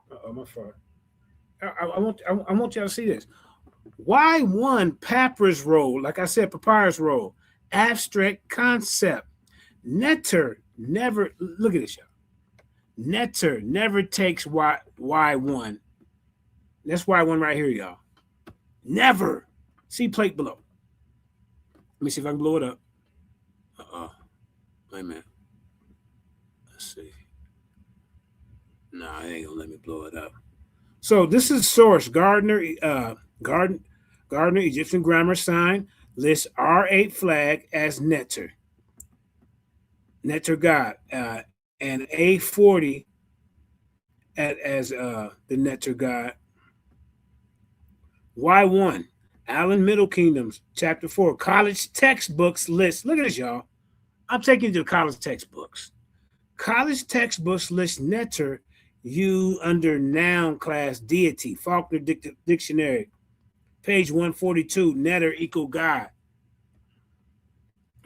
My fault. I want y'all to see this. Y1 papyrus roll, like I said, papyrus roll, abstract concept. Netter never, look at this, y'all. Netter never takes Y1. That's Y1 right here, y'all. Never. See plate below. Let me see if I can blow it up. Wait a minute. Let's see. No, it ain't gonna let me blow it up. So this is source Gardner Egyptian grammar sign lists R8 flag as netter God, and A40 as the netter God. Y1 Allen Middle Kingdoms chapter 4 college textbooks list. Look at this, y'all. I'm taking you to college textbooks. College textbooks list netter you under noun class deity. Faulkner Dictionary, page 142. Netter equal God.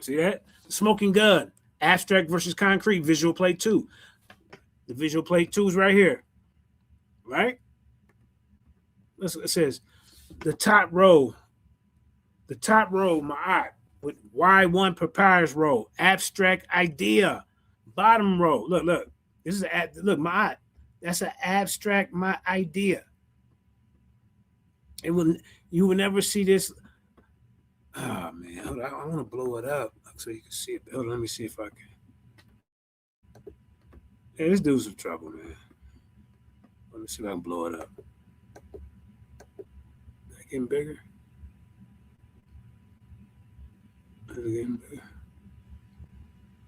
See that? Smoking gun. Abstract versus concrete. Visual plate 2. The visual plate 2 is right here. Right? It says the top row, Ma'at, with Y1 papyrus row. Abstract idea. Bottom row. Look. This is Ma'at. That's an abstract idea. You will never see this. Oh man, hold on. I want to blow it up so you can see it. Hold on, let me see if I can. Hey, this dude's in trouble, man. Let me see if I can blow it up. Is that getting bigger? Is it getting bigger?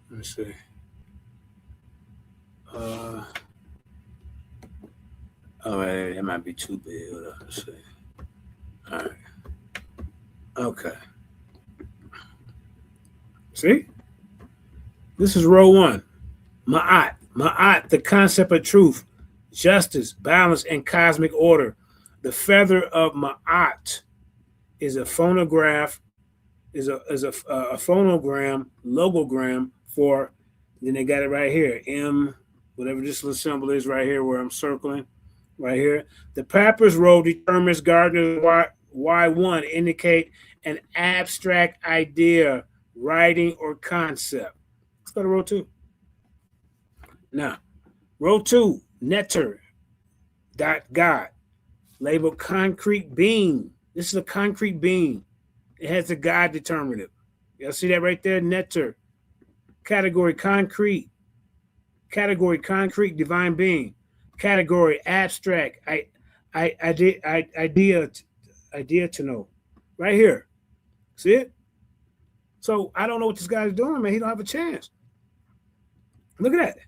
Let me see. Oh, it might be too big. Hold on, let's see. All right. Okay. See? This is row 1. Ma'at, the concept of truth, justice, balance, and cosmic order. The feather of Ma'at is a phonograph, is a phonogram, logogram for, then they got it right here, M, whatever this little symbol is right here where I'm circling, right here. The papyrus roll determines Gardner Y1 indicate an abstract idea, writing, or concept. Let's go to row 2. Now, row 2, netter God, labeled concrete being. This is a concrete being. It has a God determinative. Y'all see that right there? Netter. Category concrete. Category concrete, divine being. Category abstract. Idea to know. Right here. See it? So I don't know what this guy's doing, man. He don't have a chance. Look at that.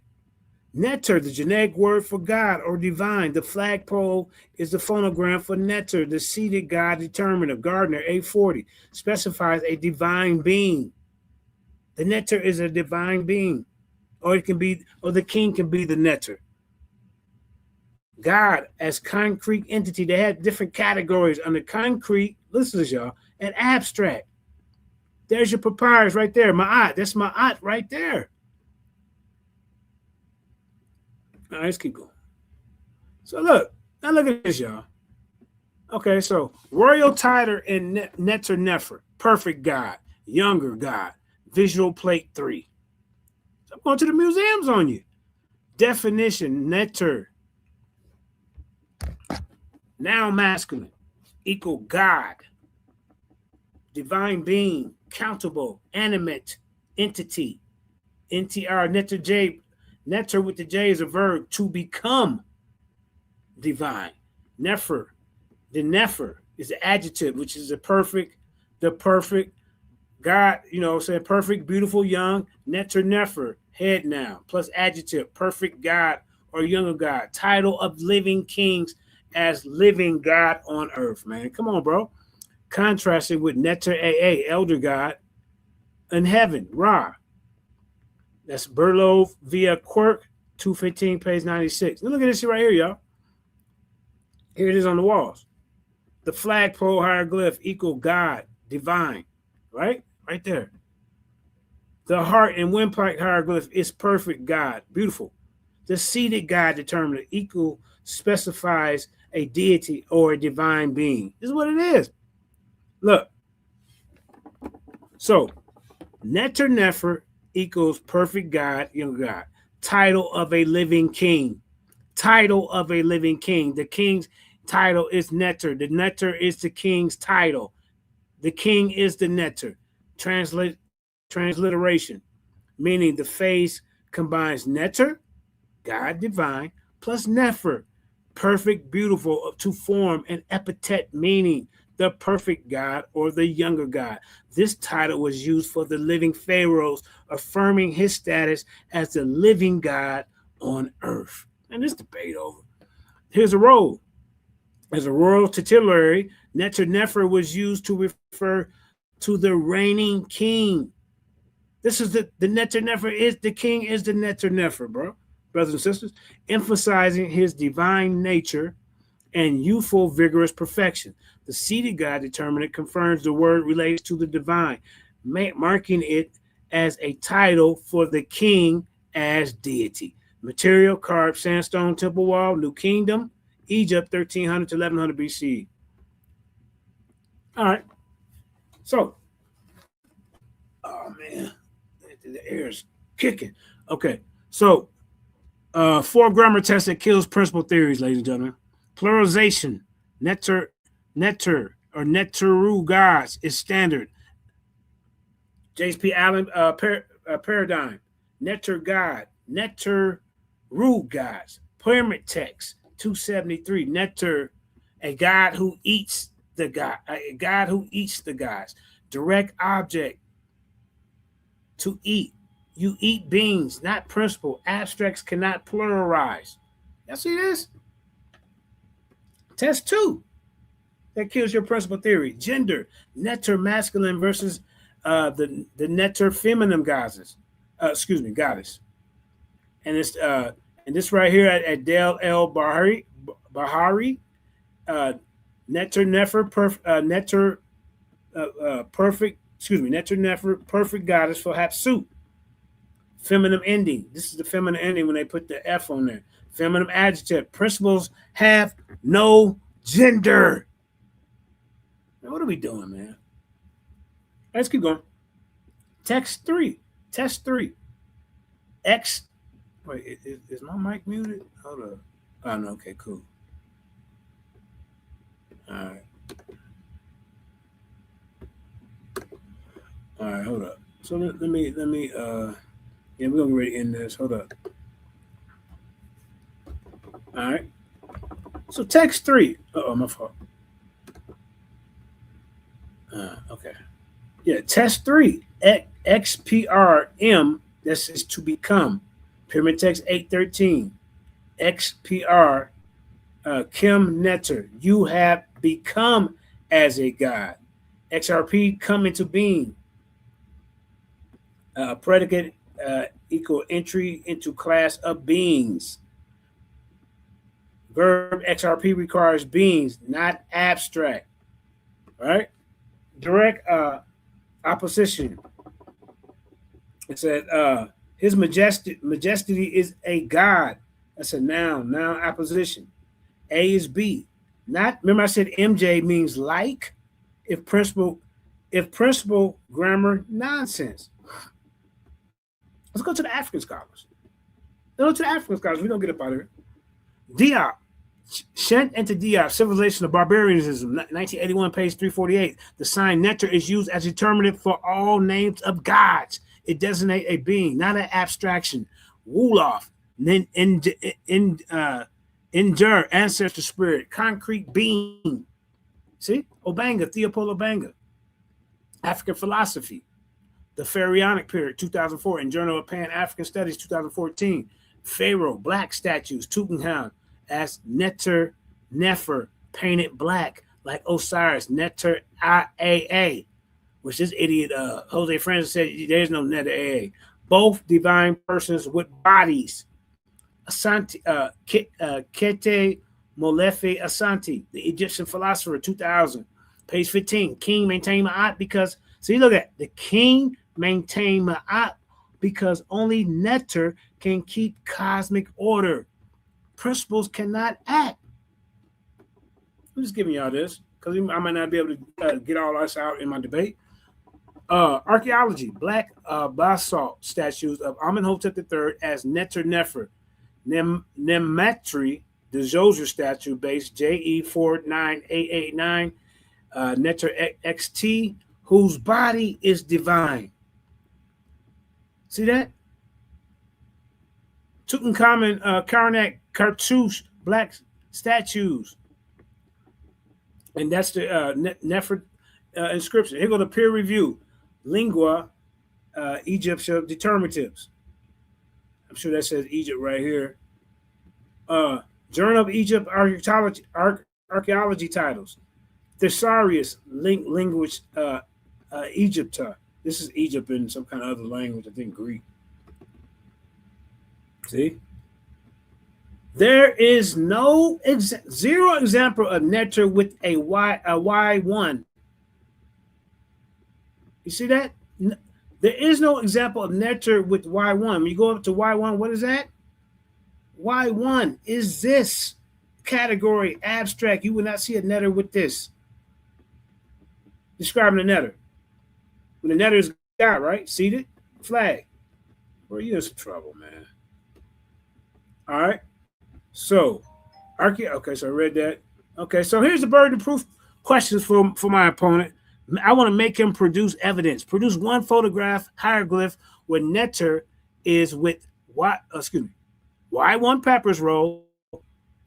Neter, the genetic word for God or divine. The flagpole is the phonogram for Neter, the seated God determinative. Gardner, 840, specifies a divine being. The Neter is a divine being. Or it can be, or the king can be the Neter. God as concrete entity. They had different categories under concrete, listen to this, y'all, and abstract. There's your papyrus right there. Ma'at. That's Ma'at right there. All right, let's keep going. So look, now look at this, y'all. Okay, so royal title in Neter Nefer, perfect God, younger God, visual plate 3. So I'm going to the museums on you. Definition, Neter, noun masculine, equal God, divine being, countable, animate, entity, NTR, Neter J. Neter with the J is a verb, to become divine. Nefer, the Nefer is the adjective, which is the perfect God, saying perfect, beautiful, young. Neter Nefer, head noun, plus adjective, perfect God or younger God. Title of living kings as living God on earth, man. Come on, bro. Contrasted with Neter AA, elder God in heaven, Ra. That's Berlov via Quirk, 215, page 96. Now look at this right here, y'all. Here it is on the walls. The flagpole hieroglyph equal God, divine, right? Right there. The heart and windpipe hieroglyph is perfect God, beautiful. The seated God determinant equal specifies a deity or a divine being. This is what it is. Look. So, Neter Nefer equals perfect God, younger God. Title of a living king. Title of a living king. The king's title is Neter. The Neter is the king's title. The king is the Neter. Transliteration, meaning the phrase combines Neter, God divine, plus Nefer, perfect, beautiful, to form an epithet meaning the perfect God or the younger God. This title was used for the living pharaohs, affirming his status as the living God on earth. And this debate over. Here's a role. As a royal titulary, Neter Nefer was used to refer to the reigning king. This is the Neter Nefer is the king is the Neter Nefer, bro, brothers and sisters, emphasizing his divine nature and youthful, vigorous perfection. The seated God determinant confirms the word relates to the divine, marking it as a title for the king as deity. Material, carved sandstone temple wall, New Kingdom, Egypt, 1300 to 1100 BC. All right. So, oh man, the air is kicking. Okay. So, 4 grammar tests that kills principal theories, ladies and gentlemen. Pluralization, Neter, or Neteru gods is standard. J.P. Allen paradigm. Neter God, Neteru gods. Pyramid text, 273. Neter, a god who eats the god, a god who eats the gods. Direct object, to eat. You eat beings, not principle. Abstracts cannot pluralize. Y'all see this? Test 2. That kills your principal theory. Gender, Neter masculine versus the Neter feminine goddess. Goddess. And it's and this right here at Del El Bahari, Neter Nefer Neter perfect. Neter Nefer perfect goddess for Haecceity. Feminine ending. This is the feminine ending when they put the F on there. Feminine adjective. Principles have no gender. Now, what are we doing, man? Let's keep going. Test 3. X. Wait, is my mic muted? Hold up. Oh, no. Okay, cool. All right, hold up. So let me yeah, we're gonna ready to end this. Hold up. All right. So text 3. Oh, my fault. Okay. Yeah, test 3. XPRM, this is to become. Pyramid text 813. XPR, Kim Netter, you have become as a god. XRP, come into being. Predicate equal entry into class of beings. Verb XRP requires beings, not abstract. Right? Direct opposition. It said his majesty is a god. That's a noun opposition. A is B. Not, remember I said MJ means like. If principle grammar nonsense. Let's go to the African scholars. We don't get up out of here. Diop. Shent into Diop, Civilization of Barbarianism, 1981, page 348. The sign Netter is used as determinative for all names of gods. It designates a being, not an abstraction. Wolof, Injur, ancestor spirit, concrete being. See? Obanga, Theopold Obanga. African philosophy. The Pharaonic period, 2004, in Journal of Pan-African Studies, 2014. Pharaoh, black statues, Tutankhamun, as Neter Nefer, painted black, like Osiris, Neter Aa, which this idiot Jose Francis said there's no Neter Aa. Both divine persons with bodies. Asante, Kete Molefe Asante, the Egyptian philosopher, 2000, page 15. King maintained Ma'at because, see, look at the king maintained Ma'at because only Neter can keep cosmic order. Principles cannot act. I'm just giving y'all this because I might not be able to get all this out in my debate. Archaeology, black basalt statues of Amenhotep III as Neter Nefer. Nematri, the Djoser statue base, JE 49889, Neter XT, whose body is divine. See that? Tutankhamun, Karnak, Cartouche, black statues. And that's the Nefer inscription. Here go the peer review. Lingua Egyptia determinatives. I'm sure that says Egypt right here. Journal of Egypt archaeology titles. Thesaurus, language Egypta. This is Egypt in some kind of other language, I think Greek. See? There is no zero example of Neter with a Y1. You see that? There is no example of Neter with Y1. When you go up to Y1, what is that? Y1 is this category abstract. You will not see a Neter with this. Describing the Neter. When the Neter is God, right? Seated, flag. Well, you're in some trouble, man. All right. So, okay, so I read that. Okay, so here's the burden of proof questions for my opponent. I want to make him produce evidence. Produce one photograph hieroglyph where Neter is with Y1 papyrus roll,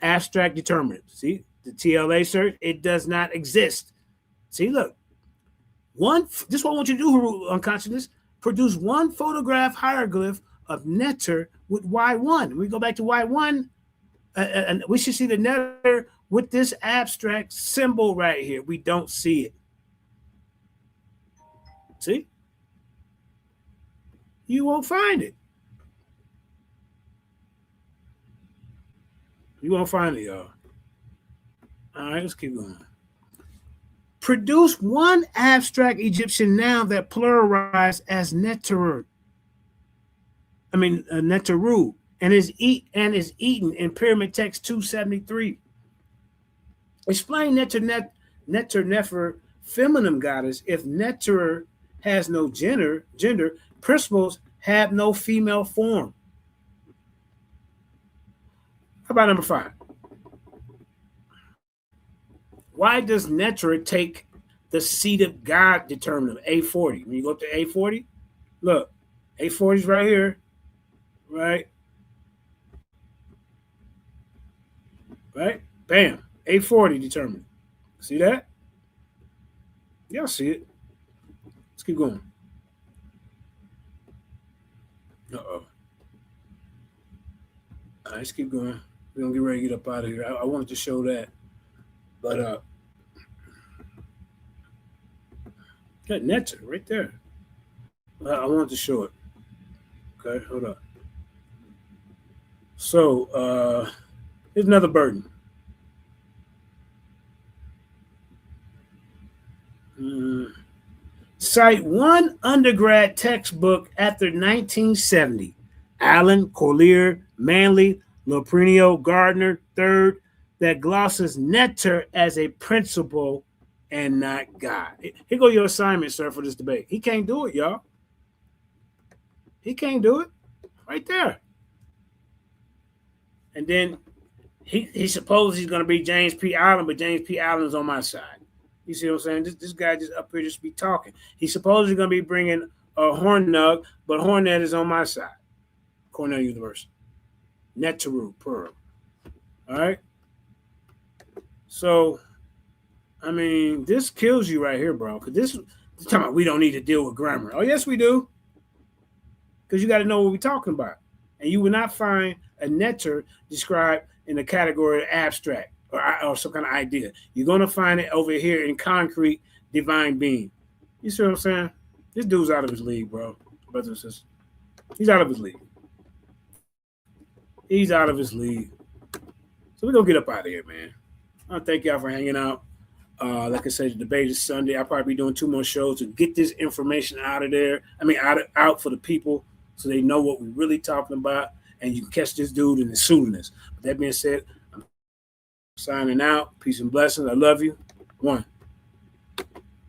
abstract determinant. See, the TLA search, it does not exist. See, look. This is what I want you to do, unconsciousness. Produce one photograph hieroglyph of Neter with Y1. We go back to Y1, and we should see the Neter with this abstract symbol right here. We don't see it. See? You won't find it. You won't find it, y'all. All right, let's keep going. Produce one abstract Egyptian noun that pluralized as Neteru. Neteru, and is eaten in Pyramid Text 273. Explain Neter Nefer, feminine goddess. If Neter has no gender, principles have no female form. How about number 5? Why does Neter take the seat of God determinative? A40. When you go up to A40, look, A40 is right here, right? Right? Bam. A40 determinative. See that? Y'all see it. Let's keep going. Uh-oh. All right, let's keep going. We're going to get ready to get up out of here. I wanted to show that. But, got nectar right there. I wanted to show it. Okay, hold up. So, here's another burden. Cite one undergrad textbook after 1970. Allen, Collier, Manley, Loprinio, Gardner, third, that glosses nectar as a principle and not God. Here go your assignment, sir, for this debate. He can't do it, y'all. He can't do it. Right there. And then he supposes he's going to be James P. Allen, but James P. Allen is on my side. You see what I'm saying? This guy just up here just be talking. He supposes he's going to be bringing a Hornug, but Hornet is on my side. Cornell University. Neteru, Pearl. All right? So, I mean, this kills you right here, bro. Because this talking about we don't need to deal with grammar. Oh, yes, we do. Because you got to know what we're talking about. And you will not find a netter described in the category of abstract or some kind of idea. You're going to find it over here in concrete divine being. You see what I'm saying? This dude's out of his league, bro. Brothers and sisters. He's out of his league. He's out of his league. So we're going to get up out of here, man. I want to thank y'all for hanging out. Like I said, the debate is Sunday. I'll probably be doing 2 more shows to get this information out of there. I mean, out for the people so they know what we're really talking about. And you can catch this dude in the pseudonyms. With that being said, I'm signing out. Peace and blessings. I love you. 1.